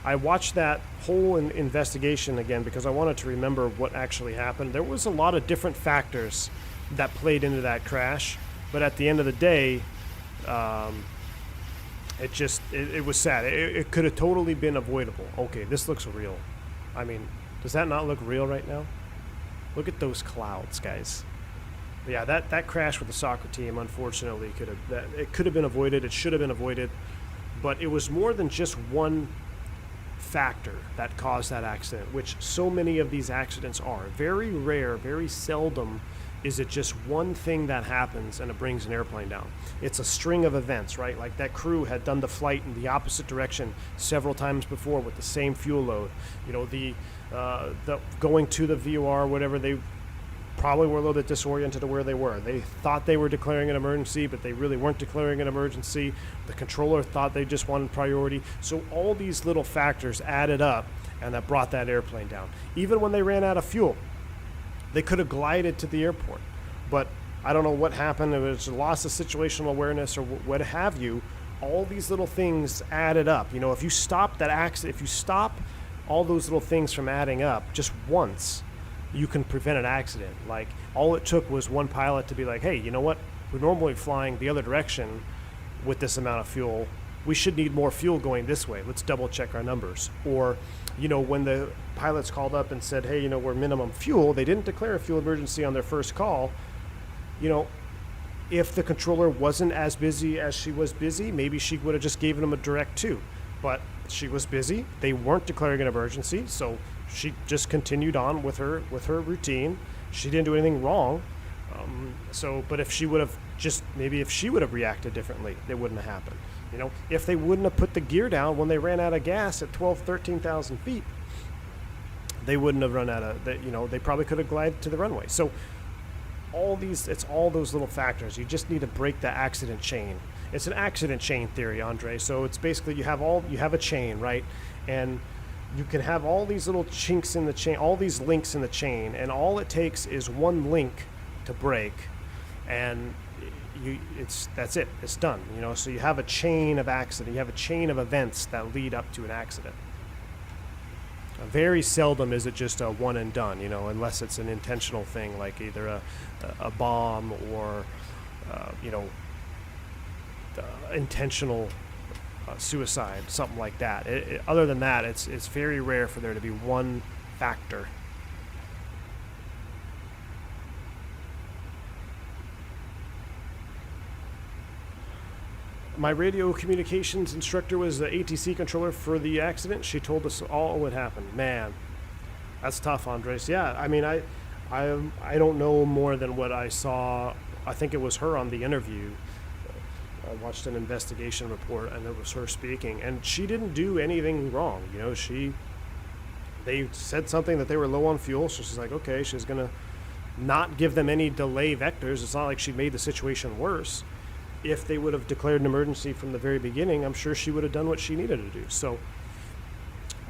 I watched that whole investigation again because I wanted to remember what actually happened. There was a lot of different factors that played into that crash, but at the end of the day, it was sad. It could have totally been avoidable. Okay, this looks real. I mean, does that not look real right now? Look at those clouds, guys. But yeah, that crash with the soccer team, unfortunately, it could have been avoided. It should have been avoided, but it was more than just one factor that caused that accident, which so many of these accidents are. Very rare, very seldom is it just one thing that happens and it brings an airplane down. It's a string of events, right? Like that crew had done the flight in the opposite direction several times before with the same fuel load. You know, the going to the VOR, whatever, they probably were a little bit disoriented to where they were. They thought they were declaring an emergency, but they really weren't declaring an emergency. The controller thought they just wanted priority. So all these little factors added up, and that brought that airplane down. Even when they ran out of fuel, They could have glided to the airport, but I don't know what happened. It was a loss of situational awareness or what have you. All these little things added up. You know, if you stop that accident, if you stop all those little things from adding up just once, you can prevent an accident. Like, all it took was one pilot to be like, hey, you know what? We're normally flying the other direction with this amount of fuel. We should need more fuel going this way. Let's double check our numbers. Or, you know, when the pilots called up and said, hey, you know, we're minimum fuel, they didn't declare a fuel emergency on their first call. You know, if the controller wasn't as busy as she was busy, maybe she would have just given them a direct two. But she was busy. They weren't declaring an emergency, so she just continued on with her routine. She didn't do anything wrong. But if she would have reacted differently, it wouldn't have happened. You know, if they wouldn't have put the gear down when they ran out of gas at 13,000 feet, they wouldn't have run out of, they probably could have glided to the runway. So it's all those little factors. You just need to break the accident chain. It's an accident chain theory, Andre. So it's basically you have a chain, right? And you can have all these little chinks in the chain, all these links in the chain, and all it takes is one link to break, and that's it. It's done. You know, so you have a chain of accident. You have a chain of events that lead up to an accident. Very seldom is it just a one and done. You know, unless it's an intentional thing, like either a bomb or intentional suicide, something like that. Other than that, it's very rare for there to be one factor. My radio communications instructor was the ATC controller for the accident. She told us all what happened. Man, that's tough, Andres. Yeah, I mean, I don't know more than what I saw. I think it was her on the interview. I watched an investigation report, and it was her speaking, and she didn't do anything wrong. You know, they said something that they were low on fuel, so she's like, okay, she's gonna not give them any delay vectors. It's not like she made the situation worse. If they would have declared an emergency from the very beginning, I'm sure she would have done what she needed to do. So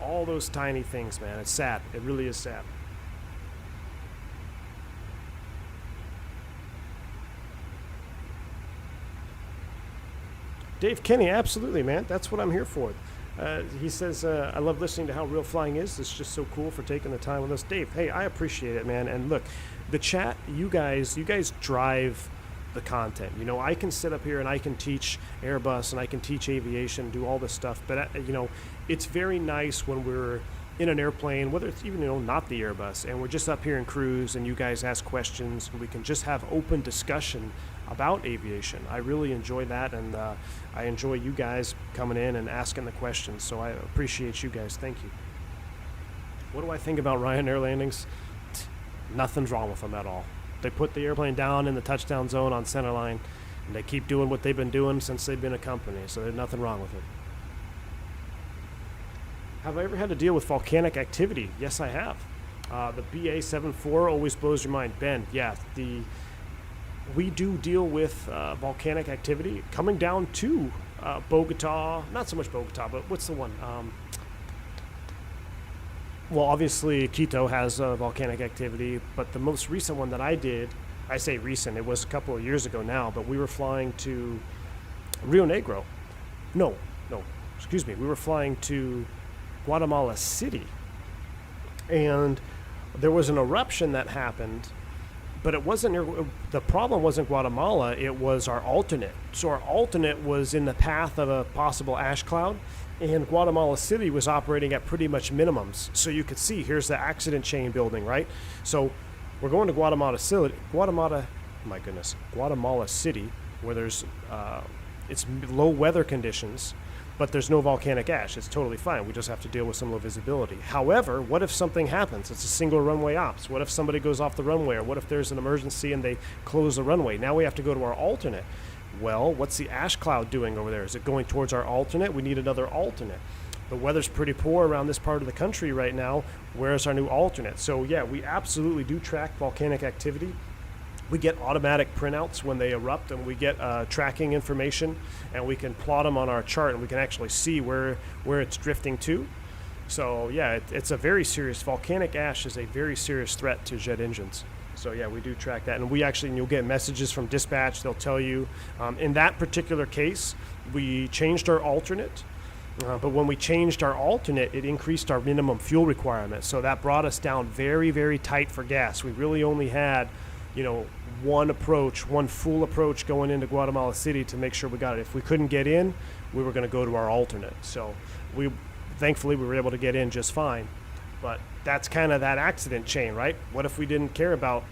all those tiny things, man, it's sad. It really is sad. Dave Kenny, absolutely, man. That's what I'm here for. He says, I love listening to how real flying is. It's just so cool for taking the time with us. Dave, hey, I appreciate it, man. And look, the chat, you guys drive the content. You know, I can sit up here and I can teach Airbus and I can teach aviation, do all this stuff, but it's very nice when we're in an airplane, whether it's even not the Airbus, and we're just up here in cruise and you guys ask questions and we can just have open discussion about aviation. I really enjoy that, and I enjoy you guys coming in and asking the questions, so I appreciate you guys. Thank you. What do I think about Ryanair landings? Nothing's wrong with them at all. They put the airplane down in the touchdown zone on centerline, and they keep doing what they've been doing since they've been a company, so there's nothing wrong with it. Have I ever had to deal with volcanic activity? Yes, I have. The BA-74 always blows your mind. Ben, yeah, we do deal with volcanic activity coming down to Bogota. Not so much Bogota, but what's the one? Well, obviously Quito has volcanic activity, but the most recent one that I did, I say recent, it was a couple of years ago now, but we were flying to Rio Negro. No, excuse me. We were flying to Guatemala City, and there was an eruption that happened, but it wasn't, the problem wasn't Guatemala, it was our alternate. So our alternate was in the path of a possible ash cloud, and Guatemala City was operating at pretty much minimums. So you could see, here's the accident chain building, right? So we're going to Guatemala City, where there's, it's low weather conditions, but there's no volcanic ash. It's totally fine. We just have to deal with some low visibility. However, what if something happens? It's a single runway ops. What if somebody goes off the runway? Or what if there's an emergency and they close the runway? Now we have to go to our alternate. Well, what's the ash cloud doing over there? Is it going towards our alternate? We need another alternate. The weather's pretty poor around this part of the country right now. Where's our new alternate? So yeah, we absolutely do track volcanic activity. We get automatic printouts when they erupt, and we get tracking information, and we can plot them on our chart, and we can actually see where it's drifting to. So yeah, it's a very serious, volcanic ash is a very serious threat to jet engines. So yeah, we do track that, and we actually, and you'll get messages from dispatch. They'll tell you, in that particular case, we changed our alternate, but when we changed our alternate, it increased our minimum fuel requirement. So that brought us down very, very tight for gas. We really only had, you know, one full approach going into Guatemala City to make sure we got it. If we couldn't get in, we were going to go to our alternate. So thankfully we were able to get in just fine. But that's kind of that accident chain, right? What if we didn't care about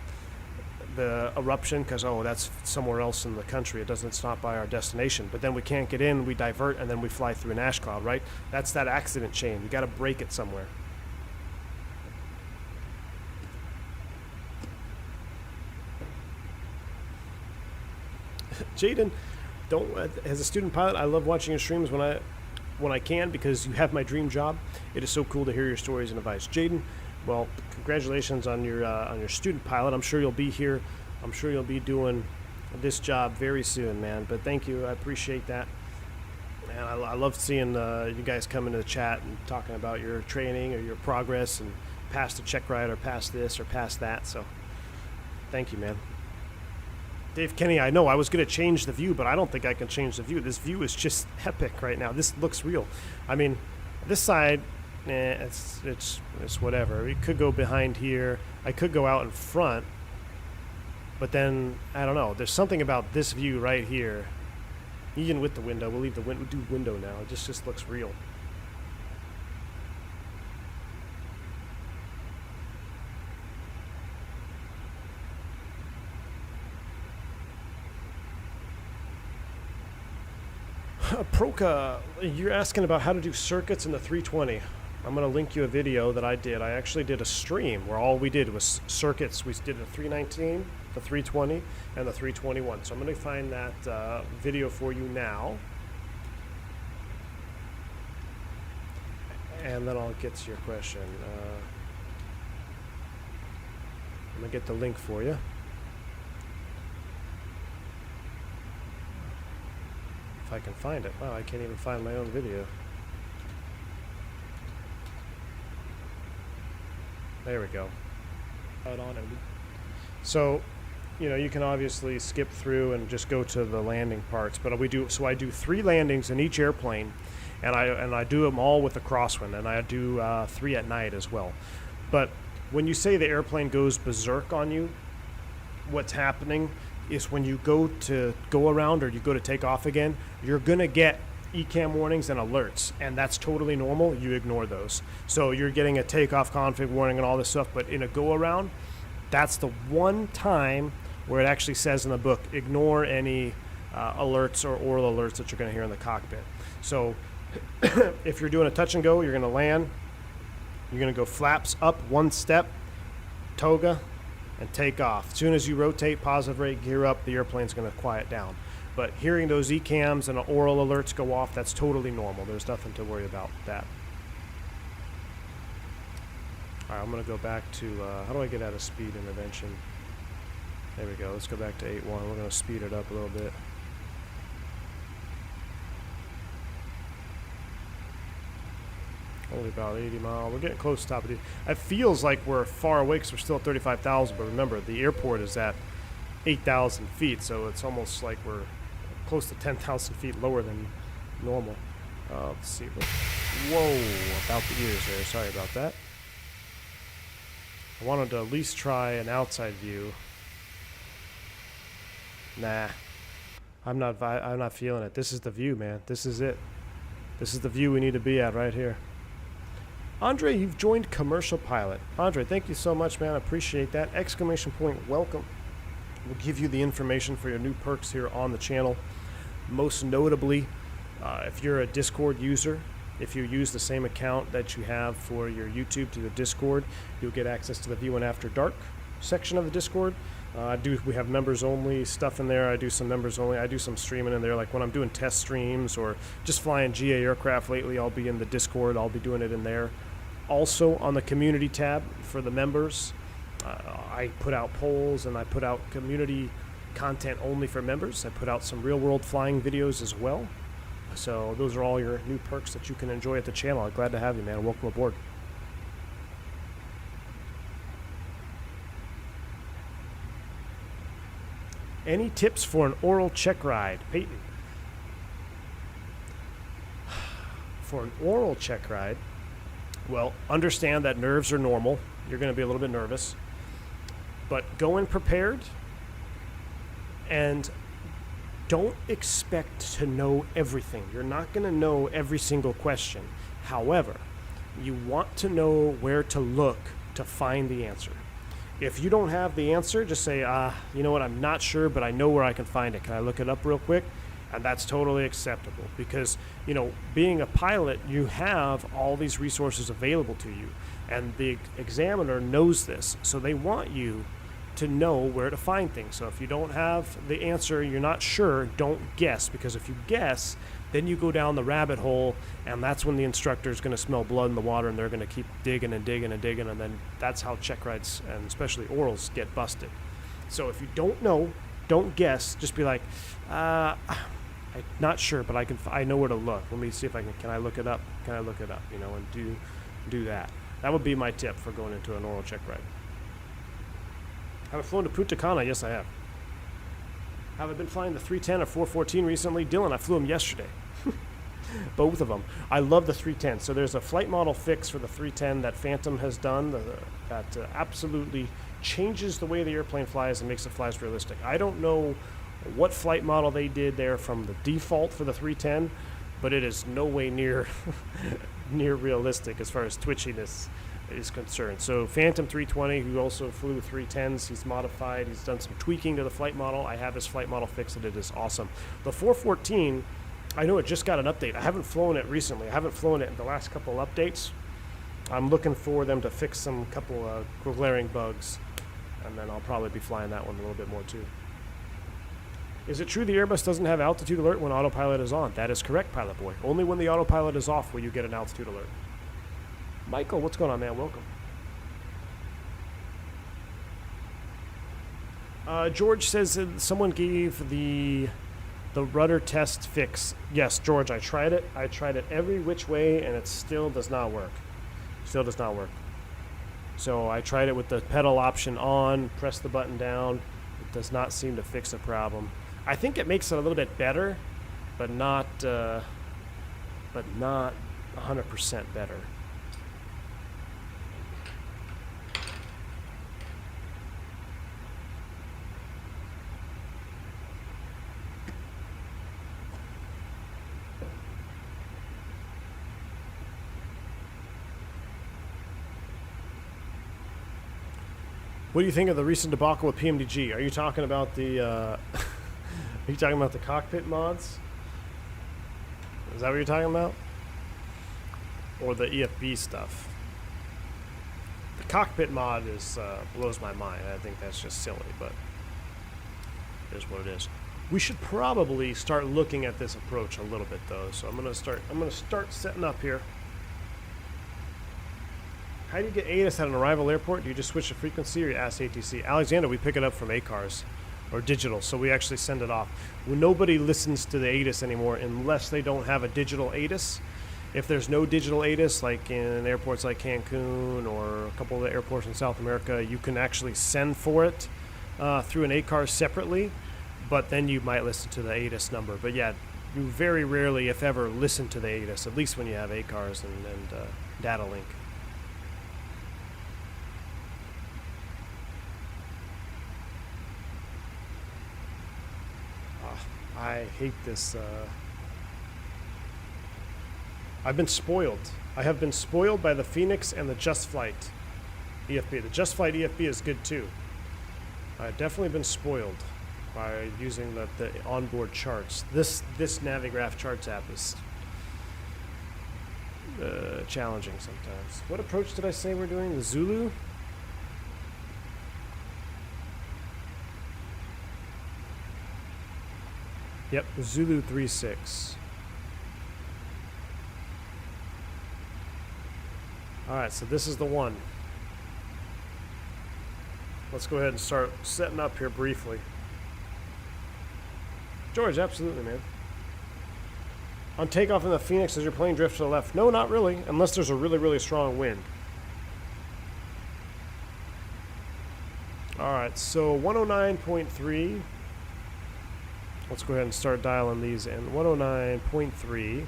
the eruption because, oh, that's somewhere else in the country, it doesn't stop by our destination, but then we can't get in, we divert, and then we fly through an ash cloud, right? That's that accident chain. We got to break it somewhere. Jaden, as a student pilot, I love watching your streams when I can, because you have my dream job. It is so cool to hear your stories and advice. Jaden, well, congratulations on your student pilot. I'm sure you'll be here. I'm sure you'll be doing this job very soon, man. But thank you. I appreciate that. And I love seeing you guys come into the chat and talking about your training or your progress and past the check ride or past this or past that. So thank you, man. Dave Kenny, I know I was going to change the view, but I don't think I can change the view. This view is just epic right now. This looks real. I mean, this side, it's whatever. We could go behind here. I could go out in front, but then I don't know. There's something about this view right here. Even with the window, we'll leave the window. We'll do window now. It just looks real. Proka, you're asking about how to do circuits in the 320. I'm going to link you a video that I did. I actually did a stream where all we did was circuits. We did the 319, the 320, and the 321. So I'm going to find that video for you now. And then I'll get to your question. I'm going to get the link for you. If I can find it. Wow, I can't even find my own video. There we go. Out on it. So, you know, you can obviously skip through and just go to the landing parts, but I do 3 landings in each airplane, and I do them all with a crosswind, and I do 3 at night as well. But when you say the airplane goes berserk on you, what's happening is when you go around or you go to take off again, you're gonna get ECAM warnings and alerts, and that's totally normal. You ignore those. So you're getting a takeoff config warning and all this stuff, but in a go around, that's the one time where it actually says in the book, ignore any alerts or oral alerts that you're gonna hear in the cockpit. So if you're doing a touch and go, you're gonna land, you're gonna go flaps up 1 step, toga, and take off. As soon as you rotate, positive rate, gear up, the airplane's going to quiet down. But hearing those ECAMs and oral alerts go off, that's totally normal. There's nothing to worry about that. All right, I'm going to go back to, how do I get out of speed intervention? There we go. Let's go back to 8.1. We're going to speed it up a little bit. Only about 80 miles. We're getting close to the top of the... It feels like we're far away because we're still at 35,000, but remember, the airport is at 8,000 feet, so it's almost like we're close to 10,000 feet lower than normal. Let's see. Whoa, about the ears there. Sorry about that. I wanted to at least try an outside view. Nah. I'm not feeling it. This is the view, man. This is it. This is the view we need to be at right here. Andre, you've joined Commercial Pilot. Andre, thank you so much, man. I appreciate that. Exclamation point, welcome. We'll give you the information for your new perks here on the channel. Most notably, if you're a Discord user, if you use the same account that you have for your YouTube to the Discord, you'll get access to the View and After Dark section of the Discord. We have members only stuff in there. I do some members only. I do some streaming in there, like when I'm doing test streams or just flying GA aircraft lately, I'll be in the Discord. I'll be doing it in there. Also on the community tab for the members, I put out polls and I put out community content only for members. I put out some real world flying videos as well. So those are all your new perks that you can enjoy at the channel. I'm glad to have you, man. Welcome aboard. Any tips for an oral check ride? Peyton. For an oral check ride, well, understand that nerves are normal. You're going to be a little bit nervous. But go in prepared and don't expect to know everything. You're not going to know every single question. However, you want to know where to look to find the answer. If you don't have the answer, just say, you know what, I'm not sure, but I know where I can find it. Can I look it up real quick? And that's totally acceptable because, you know, being a pilot, you have all these resources available to you. And the examiner knows this. So they want you to know where to find things. So if you don't have the answer, you're not sure, don't guess. Because if you guess, then you go down the rabbit hole, and that's when the instructor is going to smell blood in the water, and they're going to keep digging and digging and digging, and then that's how check rides, and especially orals, get busted. So if you don't know, don't guess. Just be like, I'm not sure, but I know where to look. Let me see if I can I look it up? Can I look it up? You know, and do that. That would be my tip for going into an oral check ride. Have I flown to Punta Cana? Yes, I have. Have I been flying the 310 or 414 recently? Dylan, I flew them yesterday. Both of them. I love the 310. So there's a flight model fix for the 310 that Phantom has done that absolutely changes the way the airplane flies and makes it flies realistic. I don't know what flight model they did there from the default for the 310, but it is no way near near realistic as far as twitchiness is concerned. So Phantom 320, who also flew 310s, he's modified, he's done some tweaking to the flight model. I have his flight model fixed and it is awesome. The 414, I know it just got an update. I haven't flown it recently. I haven't flown it in the last couple updates. I'm looking for them to fix some couple glaring bugs, and then I'll probably be flying that one a little bit more too. Is it true the Airbus doesn't have altitude alert when autopilot is on? That is correct, Pilot Boy. Only when the autopilot is off will you get an altitude alert. Michael, what's going on, man? Welcome. George says that someone gave the rudder test fix. Yes, George, I tried it. I tried it every which way, and it still does not work. Still does not work. So I tried it with the pedal option on, press the button down. It does not seem to fix the problem. I think it makes it a little bit better, but not 100% better. What do you think of the recent debacle with PMDG? Are you talking about the are you talking about the cockpit mods? Is that what you're talking about? Or the EFB stuff? The cockpit mod is blows my mind. I think that's just silly, but it is what it is. We should probably start looking at this approach a little bit though. So I'm gonna start setting up here. How do you get ATIS at an arrival airport? Do you just switch the frequency or you ask ATC? Alexander, we pick it up from ACARS or digital, so we actually send it off. Well, nobody listens to the ATIS anymore unless they don't have a digital ATIS. If there's no digital ATIS, like in airports like Cancun or a couple of the airports in South America, you can actually send for it through an ACARS separately, but then you might listen to the ATIS number. But yeah, you very rarely, if ever, listen to the ATIS, at least when you have ACARS and data link. I hate this. I've been spoiled. I have been spoiled by the Phoenix and the Just Flight EFB. The Just Flight EFB is good too. I've definitely been spoiled by using the onboard charts. This Navigraph Charts app is challenging sometimes. What approach did I say we're doing? The Zulu? Yep, Zulu 36. Alright, so this is the one. Let's go ahead and start setting up here briefly. George, absolutely, man. On takeoff in the Phoenix, does your plane drift to the left? No, not really, unless there's a really, really strong wind. Alright, so 109.3. Let's go ahead and start dialing these in. 109.3.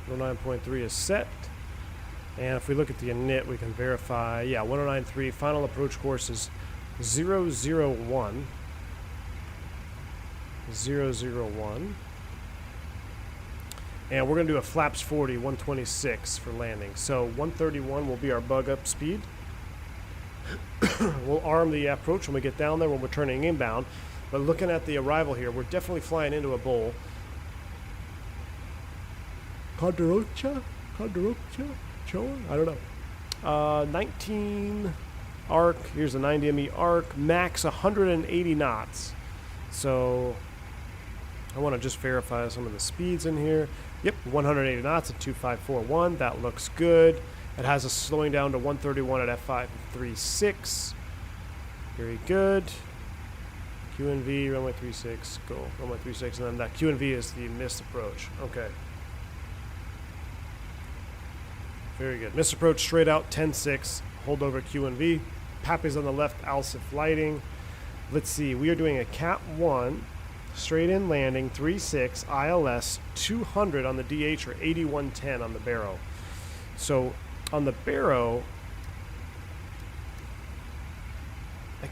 109.3 is set. And if we look at the init, we can verify. Yeah, 109.3. Final approach course is 001. 001. And we're going to do a flaps 40, 126 for landing. So 131 will be our bug up speed. We'll arm the approach when we get down there when we're turning inbound. But looking at the arrival here, we're definitely flying into a bowl. Condorocha? Choa? I don't know. 19 arc. Here's a 90 ME arc. Max 180 knots. So I want to just verify some of the speeds in here. Yep, 180 knots at 2541. That looks good. It has us slowing down to 131 at F536. Very good. QNV, runway 36, go. Runway 36, and then that QNV is the missed approach. Okay. Very good. Missed approach straight out, 10-6. Hold over QNV. Pappy's on the left, ALSIF lighting. Let's see, we are doing a Cat 1. Straight in landing, 36, ILS, 200 on the DH or 8110 on the Barrow. So on the Barrow,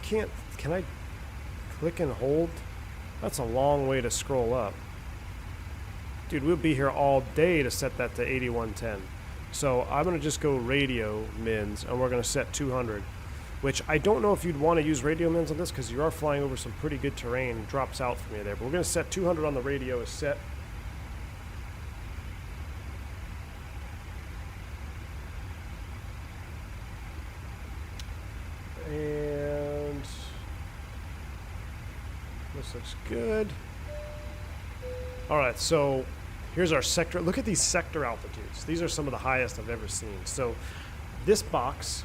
can I click and hold? That's a long way to scroll up. Dude, we'll be here all day to set that to 8110. So I'm going to just go radio mins and we're going to set 200. Which I don't know if you'd want to use radio mins on this because you are flying over some pretty good terrain. It drops out from you there. But we're going to set 200 on the radio is set. And this looks good. All right, so here's our sector. Look at these sector altitudes. These are some of the highest I've ever seen. So this box...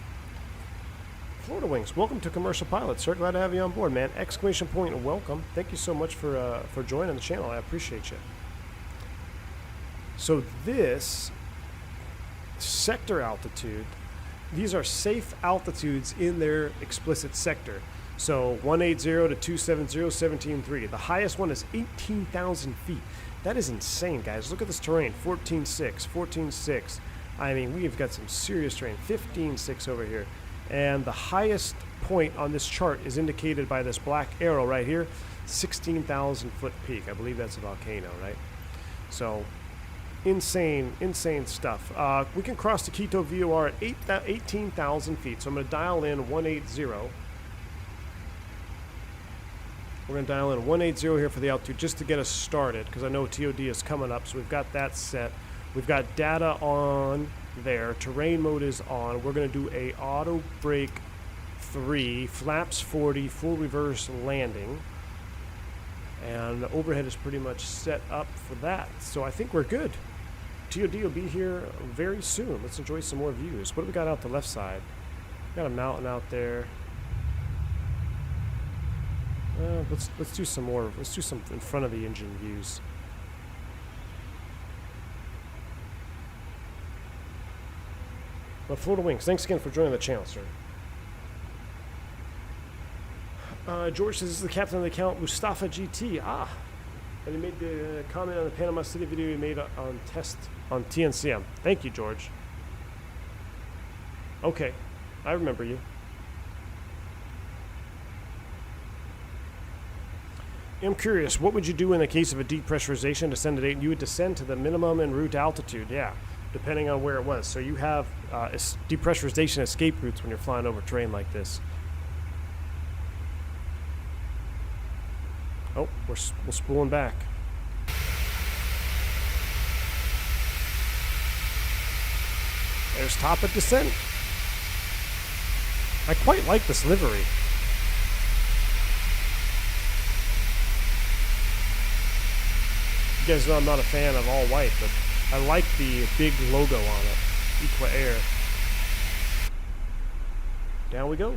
Florida Wings, welcome to Commercial Pilot, sir. Glad to have you on board, man. Exclamation point, welcome. Thank you so much for joining the channel. I appreciate you. So this sector altitude, these are safe altitudes in their explicit sector. So 180 to 270, 17.3. The highest one is 18,000 feet. That is insane, guys. Look at this terrain. 14.6, 14.6. I mean, we've got some serious terrain. 15.6 over here. And the highest point on this chart is indicated by this black arrow right here, 16,000 foot peak. I believe that's a volcano, right? So, insane stuff. We can cross the Quito VOR at 18,000 feet. So I'm going to dial in 180. We're going to dial in 180 here for the altitude just to get us started because I know TOD is coming up. So we've got that set. We've got data on there. Terrain mode is on. We're going to do a auto brake 3, flaps 40, full reverse landing. And the overhead is pretty much set up for that. So I think we're good. TOD will be here very soon. Let's enjoy some more views. What do we got out the left side? Got a mountain out there. Let's do some more. Let's do some in front of the engine views. But Florida Wings, thanks again for joining the channel, sir. George says this is the captain of the account, Mustafa GT. Ah, and he made the comment on the Panama City video he made on test on TNCM. Thank you, George. Okay, I remember you. I'm curious, what would you do in the case of a depressurization descend to 8? You would descend to the minimum en route altitude, yeah. Depending on where it was. So you have depressurization escape routes when you're flying over terrain like this. Oh, we're spooling back. There's top at descent. I quite like this livery. You guys know I'm not a fan of all white, but I like the big logo on it. Equa Air. Down we go.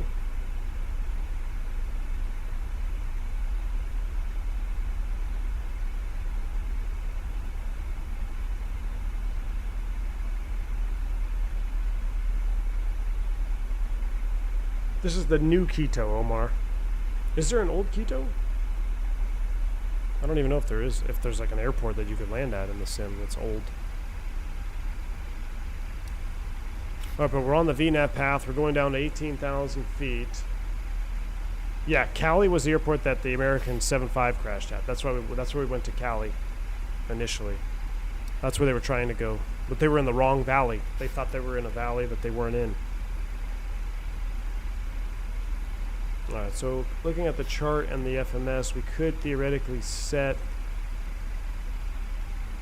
This is the new Quito, Omar. Is there an old Quito? I don't even know if there is, if there's like an airport that you could land at in the sim that's old. Alright, but we're on the VNAV path. We're going down to 18,000 feet. Yeah, Cali was the airport that the American 75 crashed at. That's where we went to Cali initially. That's where they were trying to go. But they were in the wrong valley. They thought they were in a valley, but they weren't in. Alright, so looking at the chart and the FMS, we could theoretically set...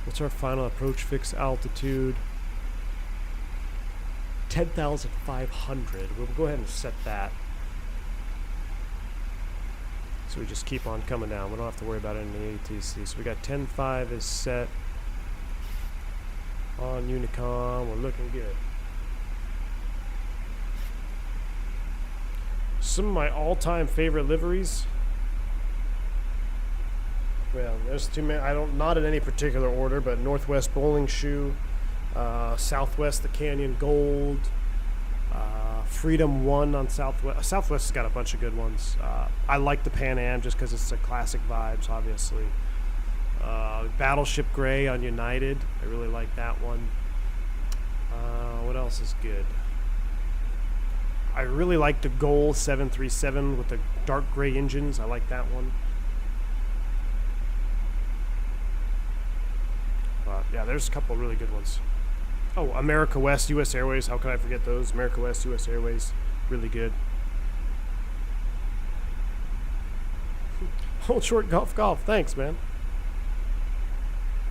What's our final approach fixed altitude? 10,500. We'll go ahead and set that. So we just keep on coming down. We don't have to worry about it in the ATC. So we got 10.5 is set on Unicom. We're looking good. Some of my all-time favorite liveries. Well, there's too many. I don't, not in any particular order, but Northwest Bowling Shoe, Southwest the Canyon Gold, Freedom 1 on Southwest. Southwest has got a bunch of good ones. I like the Pan Am just because it's a classic vibes, obviously. Battleship Gray on United. I really like that one. What else is good? I really like the Goal 737 with the dark gray engines. I like that one. But yeah, there's a couple of really good ones. Oh, America West, U.S. Airways. How could I forget those? America West, U.S. Airways. Really good. Hold short golf. Thanks, man.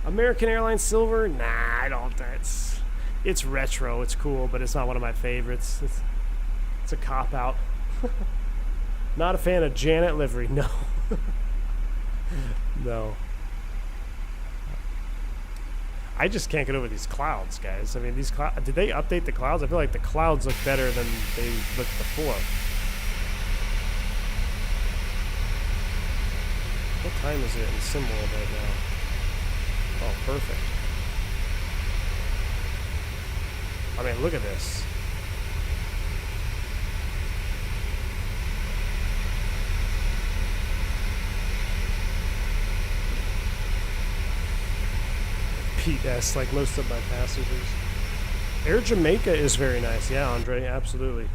American Airlines Silver? Nah, I don't. It's retro. It's cool, but it's not one of my favorites. It's a cop-out. Not a fan of Janet livery. No. No. I just can't get over these clouds, guys. I mean, these clouds... Did they update the clouds? I feel like the clouds look better than they looked before. What time is it in SimWorld right now? Oh, perfect. I mean, look at this. Pete S, like most of my passengers. Air Jamaica is very nice. Yeah, Andre, absolutely.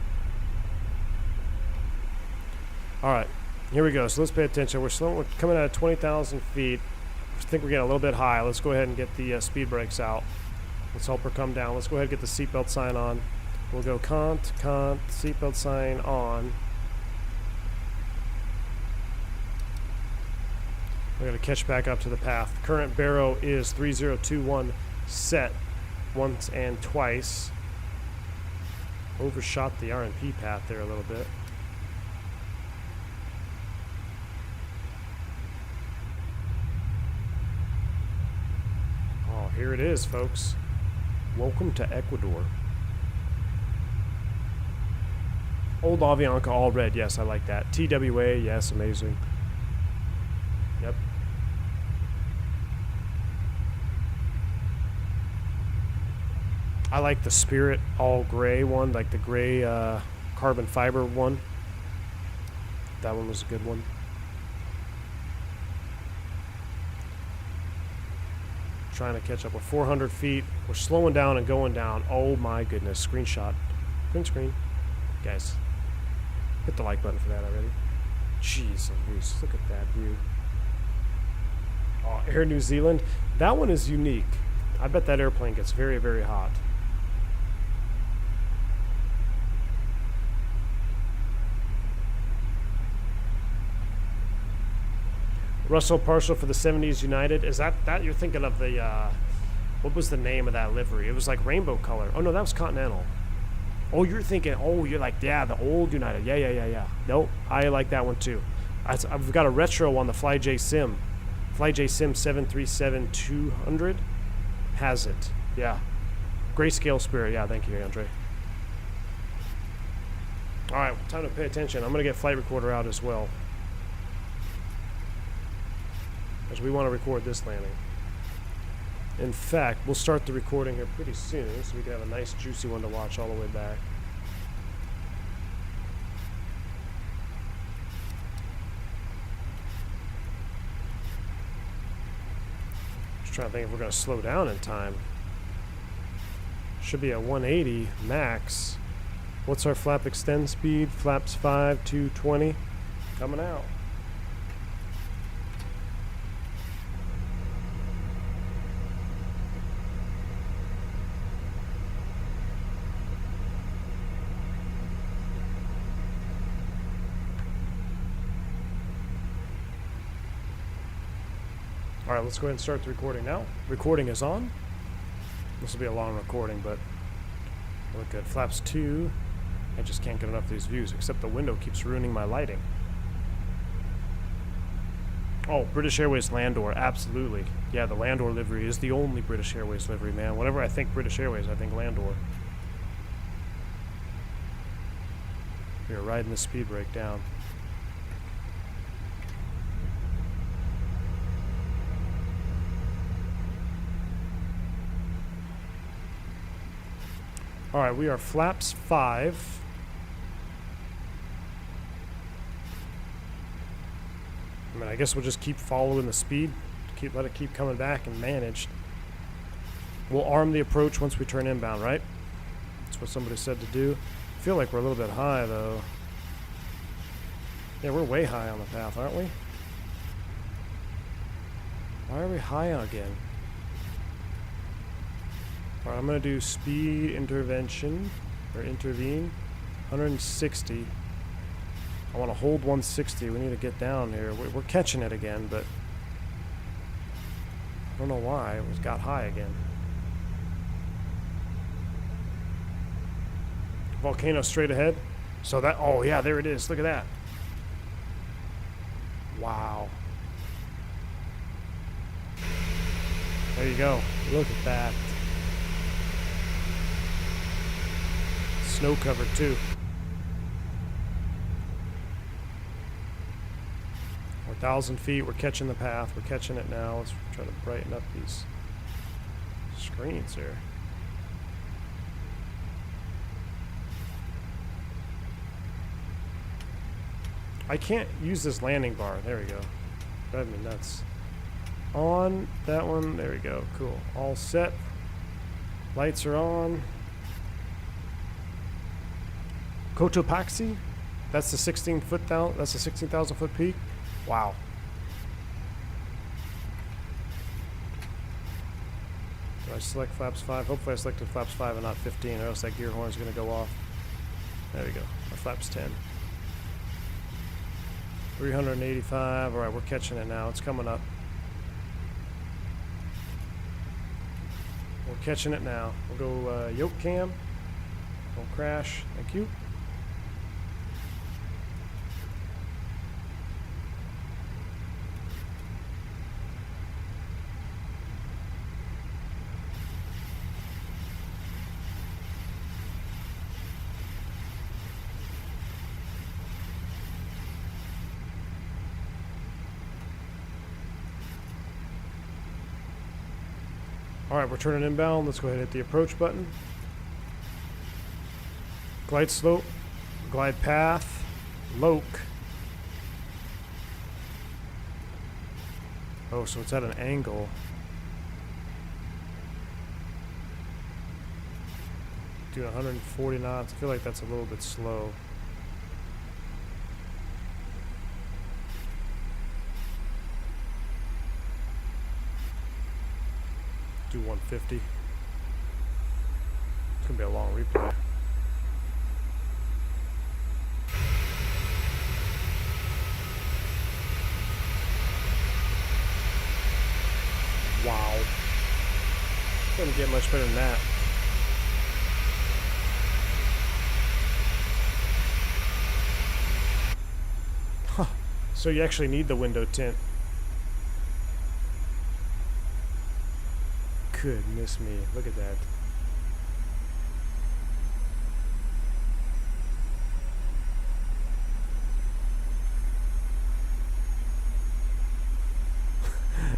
Alright, here we go. So let's pay attention. We're coming out of 20,000 feet. I think we're getting a little bit high. Let's go ahead and get the speed brakes out. Let's help her come down. Let's go ahead and get the seatbelt sign on. We'll go cont, seatbelt sign on. We're going to catch back up to the path. Current baro is 3021 set once and twice. Overshot the RMP path there a little bit. Oh, here it is, folks. Welcome to Ecuador. Old Avianca, all red. Yes, I like that. TWA, yes, amazing. Yep. I like the Spirit all gray one, like the gray carbon fiber one. That one was a good one. Trying to catch up with 400 feet. We're slowing down and going down. Oh my goodness. Screenshot. Print screen. Guys, hit the like button for that already. Jeez Louise, look at that view. Oh, Air New Zealand. That one is unique. I bet that airplane gets very, very hot. Russell Partial for the 70s United. Is that you're thinking of the, what was the name of that livery? It was like rainbow color. Oh no, that was Continental. Oh, you're thinking, oh, you're like, yeah, the old United. Yeah. Nope, I like that one too. I've got a retro on the FlyJ Sim. FlyJ Sim 737-200 has it. Yeah. Grayscale Spirit. Yeah, thank you, Andre. All right, time to pay attention. I'm going to get flight recorder out as well, as we want to record this landing. In fact, we'll start the recording here pretty soon, so we can have a nice juicy one to watch all the way back. Just trying to think if we're going to slow down in time. Should be at 180 max. What's our flap extend speed? Flaps 5, 220. Coming out. All right, let's go ahead and start the recording now. Recording is on. This will be a long recording, but look good. Flaps 2. I just can't get enough of these views, except the window keeps ruining my lighting. Oh, British Airways Landor, absolutely. Yeah, the Landor livery is the only British Airways livery, man. Whenever I think British Airways, I think Landor. We are riding the speed brake down. All right, we are flaps 5. I mean, I guess we'll just keep following the speed, let it keep coming back and managed. We'll arm the approach once we turn inbound, right? That's what somebody said to do. I feel like we're a little bit high, though. Yeah, we're way high on the path, aren't we? Why are we high again? Alright, I'm going to do speed intervention, or intervene, 160. I want to hold 160. We need to get down here. We're catching it again, but I don't know why. It got high again. Volcano straight ahead. So that, oh yeah, there it is. Look at that. Wow. There you go. Look at that. Snow covered too. We're 1,000 feet. We're catching the path. We're catching it now. Let's try to brighten up these screens here. I can't use this landing bar. There we go. Driving me nuts. On that one. There we go. Cool. All set. Lights are on. Cotopaxi, that's the 16,000 foot peak. Wow. Do I select flaps 5? Hopefully I selected flaps 5 and not 15, or else that gear horn is going to go off. There we go. Our flaps 10. 385. All right, we're catching it now. It's coming up. We're catching it now. We'll go yoke cam. Don't crash. Thank you. Alright, we're turning inbound. Let's go ahead and hit the approach button. Glide slope, glide path, loke. Oh, so it's at an angle. Doing 140 knots. I feel like that's a little bit slow. Do 150. It's gonna be a long replay. Wow. Doesn't get much better than that. Huh. So you actually need the window tint. Goodness me, look at that.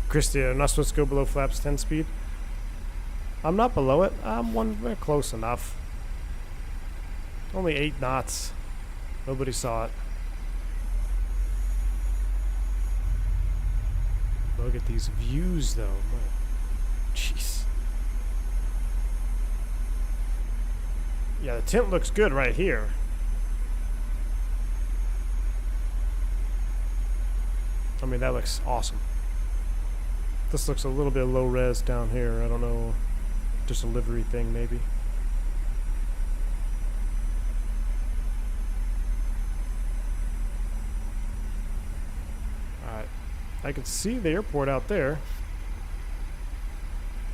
Christy, I'm not supposed to go below flaps 10 speed. I'm not below it. I'm close enough. Only 8 knots. Nobody saw it. Look at these views, though. Jeez. Yeah, the tint looks good right here. I mean, that looks awesome. This looks a little bit low res down here. I don't know. Just a livery thing, maybe. Alright. I can see the airport out there.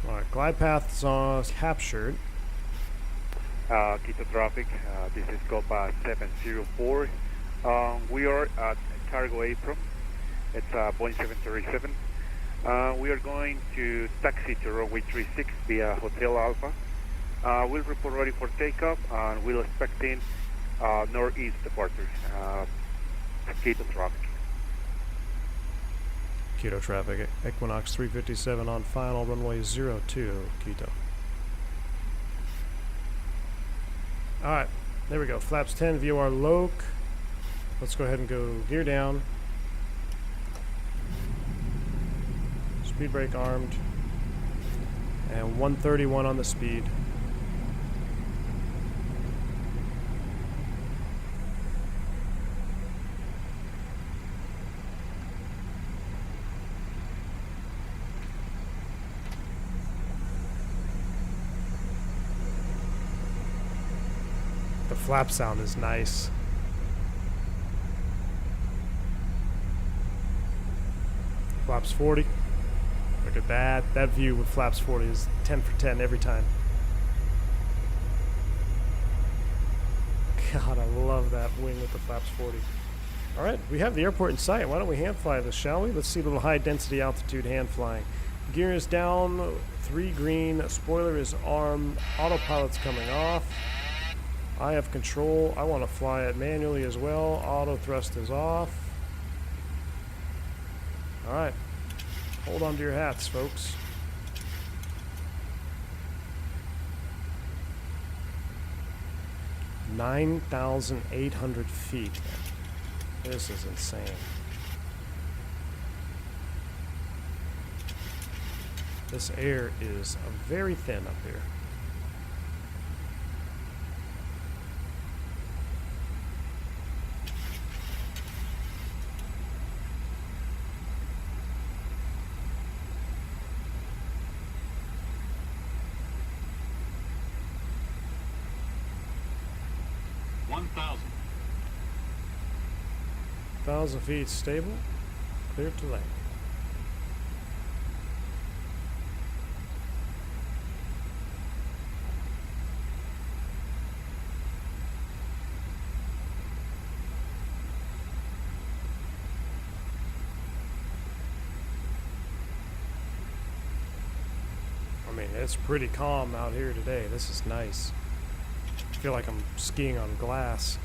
Alright, glide path is captured. Quito traffic, this is Copa 704. We are at cargo apron. It's Boeing 737. We are going to taxi to runway 36 via Hotel Alpha. We'll report ready for takeoff, and we're expecting northeast departure. Quito traffic. Quito traffic, Equinox 357 on final, runway 02, Quito. Alright, there we go. Flaps 10, VOR loc. Let's go ahead and go gear down. Speed brake armed. And 131 on the speed. The flap sound is nice. Flaps 40. Look at that. That view with flaps 40 is 10 for 10 every time. God, I love that wing with the flaps 40. Alright, we have the airport in sight. Why don't we hand fly this, shall we? Let's see a little high density altitude hand flying. Gear is down, 3 green, spoiler is armed, autopilot's coming off. I have control. I want to fly it manually as well. Auto thrust is off. Alright. Hold on to your hats, folks. $9,800 feet. This is insane. This air is very thin up here. Thousand feet stable, clear to land. I mean, it's pretty calm out here today. This is nice. I feel like I'm skiing on glass.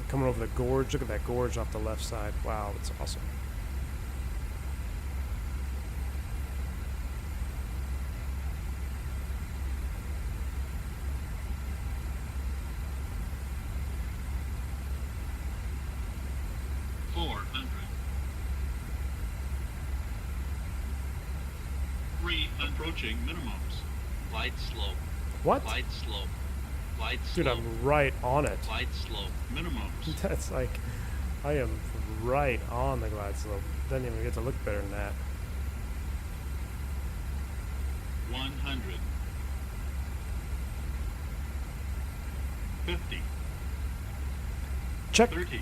Coming over the gorge. Look at that gorge off the left side. Wow, that's awesome. Approaching minimums. Glide slope. What? Glide slope. Glide Dude, slope. I'm right on it. Glide slope. Minimums. That's like, I am right on the glide slope. Doesn't even get to look better than that. 100. 50. Check. 30.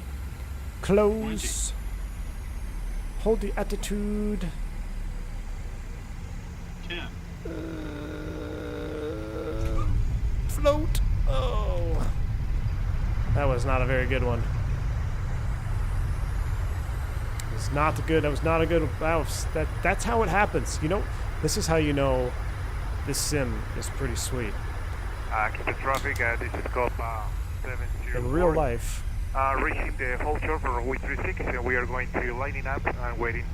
Close. Hold the attitude. 10. Float. Oh. That was not a very good one. It was not good. That was not a good. That's how it happens. You know, this is how you know this sim is pretty sweet. Quito traffic, this is Copa in real life. Reaching the whole shore for runway 36, and we are going to lining up and waiting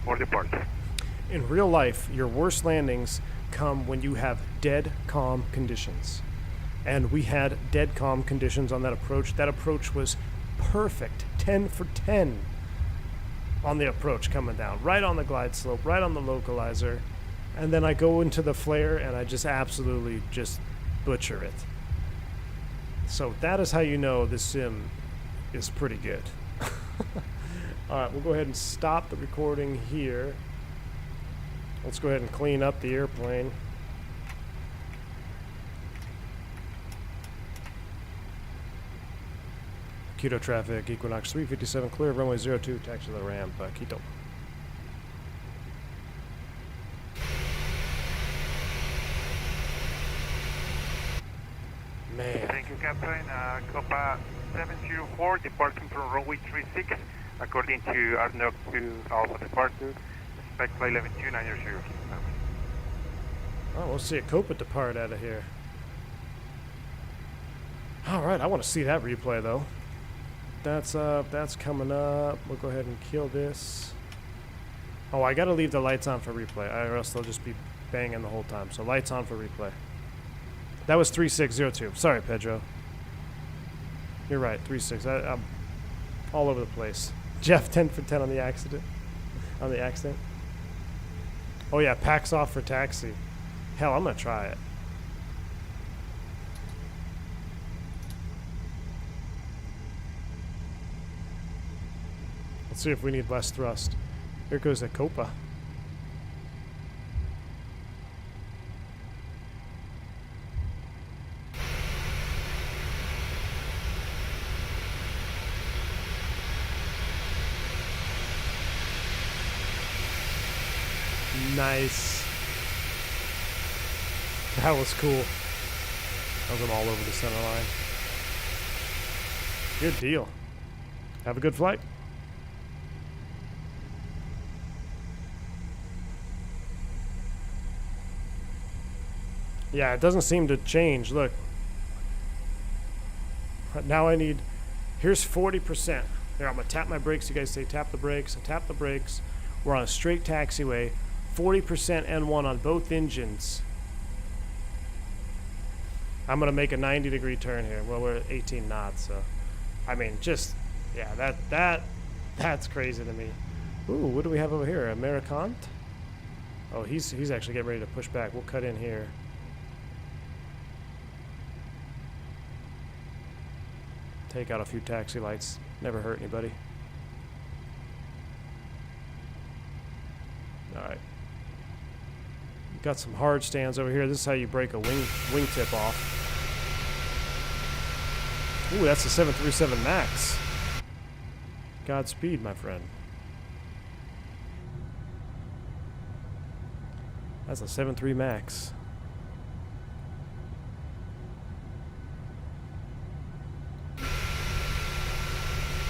for departure. In real life, your worst landings come when you have dead calm conditions. And we had dead calm conditions on that approach. That approach was perfect, 10 for 10 on the approach coming down, right on the glide slope, right on the localizer. And then I go into the flare and I just absolutely just butcher it. So that is how you know this sim is pretty good. Alright, we'll go ahead and stop the recording here. Let's go ahead and clean up the airplane. Quito traffic, Equinox 357, clear, runway 02, taxi to the ramp, Quito. Man. Thank you, Captain. Copa 704, departing from runway 36, according to RNOC 2 Alpha departure, expect flight 11290. Oh, we'll see a Copa depart out of here. Alright, I want to see that replay though. That's coming up. We'll go ahead and kill this. Oh, I gotta leave the lights on for replay, or else they'll just be banging the whole time. So lights on for replay. That was 3602. Sorry, Pedro. You're right, 36. I'm all over the place. Jeff, 10 for 10 on the accident. On the accident. Oh yeah, packs off for taxi. Hell, I'm gonna try it. Let's see if we need less thrust. Here goes the Copa. Nice. That was cool. That was all over the center line. Good deal. Have a good flight. Yeah, it doesn't seem to change. Look. Now I need... Here's 40%. There, I'm going to tap my brakes. You guys say tap the brakes. I tap the brakes. We're on a straight taxiway. 40% N1 on both engines. I'm going to make a 90-degree turn here. Well, we're at 18 knots, so... I mean, just... Yeah, that's crazy to me. Ooh, what do we have over here? Americant? Oh, he's actually getting ready to push back. We'll cut in here. Take out a few taxi lights. Never hurt anybody. Alright. Got some hard stands over here. This is how you break a wingtip off. Ooh, that's the 737 MAX. Godspeed, my friend. That's a 737 MAX.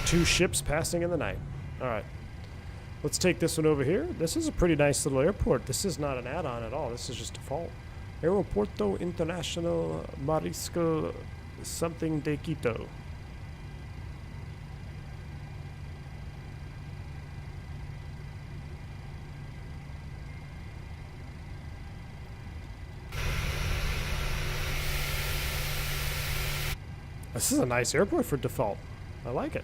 Two ships passing in the night. Alright. Let's take this one over here. This is a pretty nice little airport. This is not an add-on at all. This is just default. Aeropuerto International Mariscal something de Quito. This is a nice airport for default. I like it.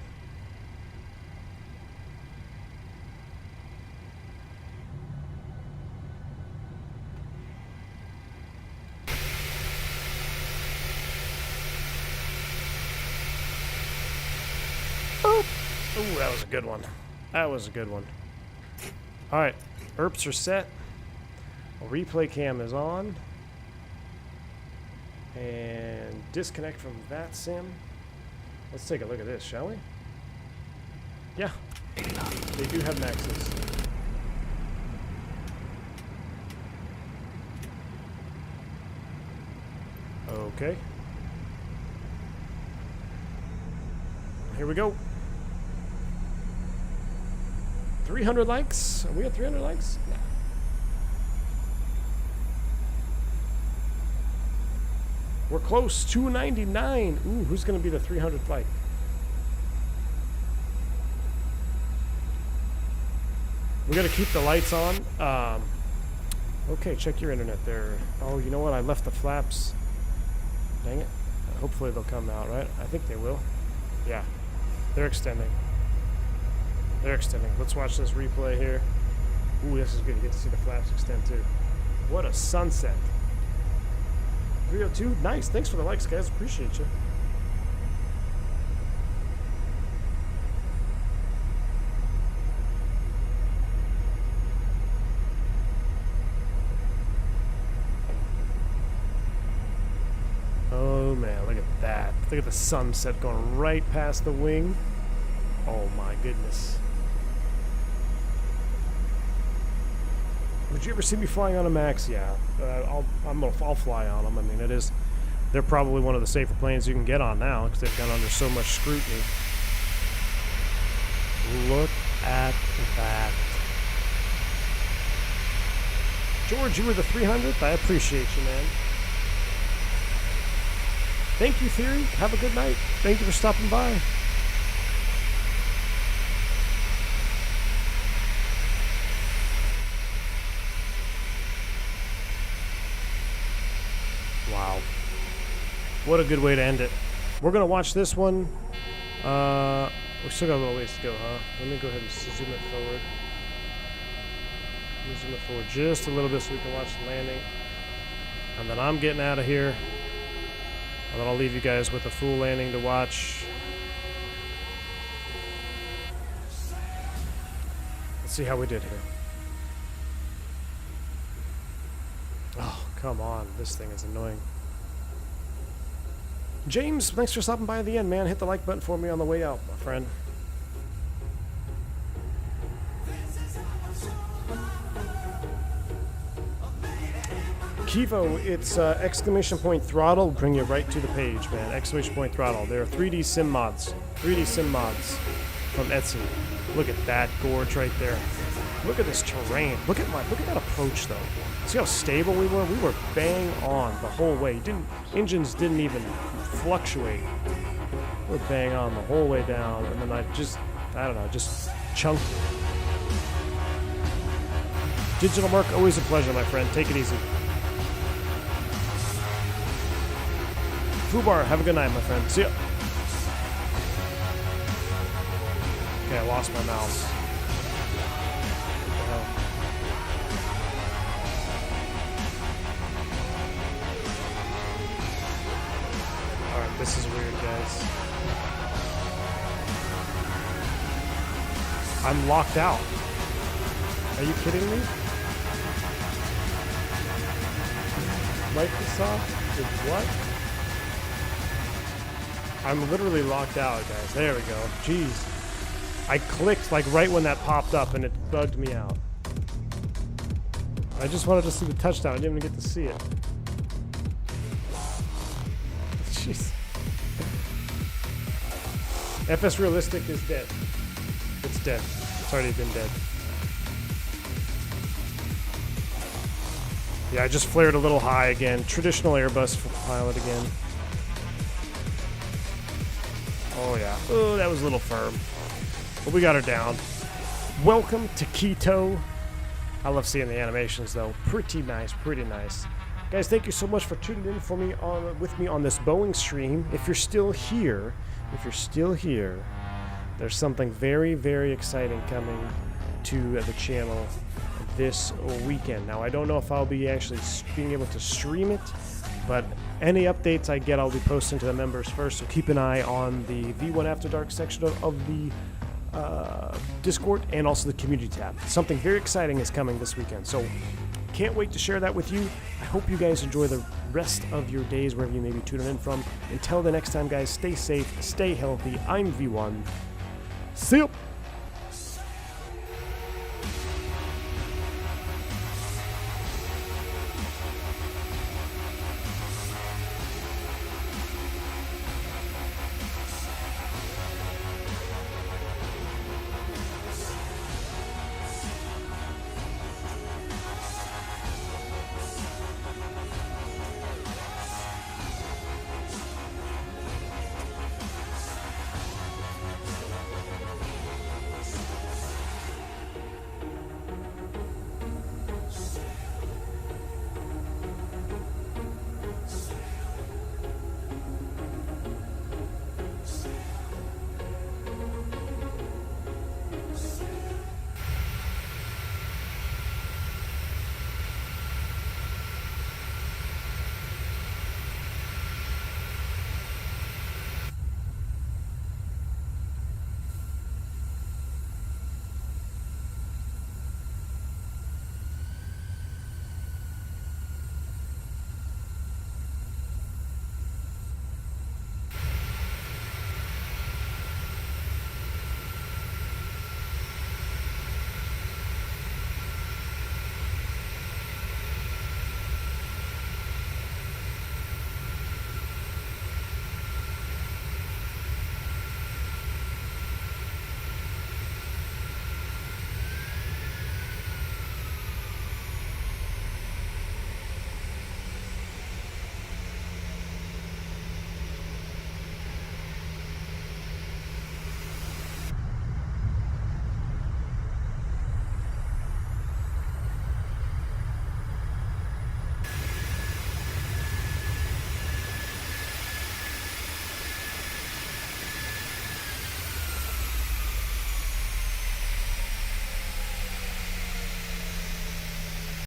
Ooh, that was a good one. That was a good one. Alright, ERPs are set. Replay cam is on. And disconnect from that sim. Let's take a look at this, shall we? Yeah, they do have maxes. Okay. Here we go. 300 likes? Are we at 300 likes? Nah. We're close, 299. Ooh, who's going to be the 300 flight? We got to keep the lights on. Okay, check your internet there. Oh, you know what? I left the flaps. Dang it. Hopefully they'll come out, right? I think they will. Yeah. They're extending. They're extending. Let's watch this replay here. Ooh, this is good. You get to see the flaps extend too. What a sunset. 302. Nice. Thanks for the likes, guys. Appreciate you. Oh man, look at that. Look at the sunset going right past the wing. Oh my goodness. Would you ever see me flying on a Max? Yeah, I'll fly on them. I mean, they're probably one of the safer planes you can get on now because they've gone under so much scrutiny. Look at that. George, you were the 300th? I appreciate you, man. Thank you, Theory. Have a good night. Thank you for stopping by. Wow. What a good way to end it. We're going to watch this one. We still got a little ways to go, huh? Let me go ahead and zoom it forward. Let me zoom it forward just a little bit so we can watch the landing. And then I'm getting out of here. And then I'll leave you guys with a full landing to watch. Let's see how we did here. Oh, come on. This thing is annoying. James, thanks for stopping by at the end, man. Hit the like button for me on the way out, my friend. Kivo, it's exclamation point throttle. Bring you right to the page, man. Exclamation point throttle. There are 3D sim mods. 3D sim mods from Etsy. Look at that gorge right there. Look at this terrain. Look at that approach though. See how stable we were? We were bang on the whole way. Engines didn't even fluctuate. We were bang on the whole way down, and then I don't know, just chunked it. Digital Mark, always a pleasure, my friend. Take it easy. Fubar, have a good night, my friend. See ya. Okay, I lost my mouse. What the hell? Alright, this is weird, guys. I'm locked out. Are you kidding me? Microsoft did what? I'm literally locked out, guys. There we go. Jeez. I clicked like right when that popped up and it bugged me out. I just wanted to see the touchdown. I didn't even get to see it. Jeez. FS Realistic is dead. It's dead. It's already been dead. Yeah, I just flared a little high again. Traditional Airbus pilot again. Oh, yeah. Oh, that was a little firm. But we got her down. Welcome to Quito. I love seeing the animations, though. Pretty nice, pretty nice. Guys, thank you so much for tuning in with me on this Boeing stream. If you're still here, there's something very, very exciting coming to the channel this weekend. Now, I don't know if I'll be actually being able to stream it, but any updates I get, I'll be posting to the members first, so keep an eye on the V1 After Dark section of the Discord and also the community tab. Something very exciting is coming this weekend, so can't wait to share that with you. I hope you guys enjoy the rest of your days wherever you may be tuning in from. Until the next time, guys, stay safe, stay healthy. I'm V1. See ya!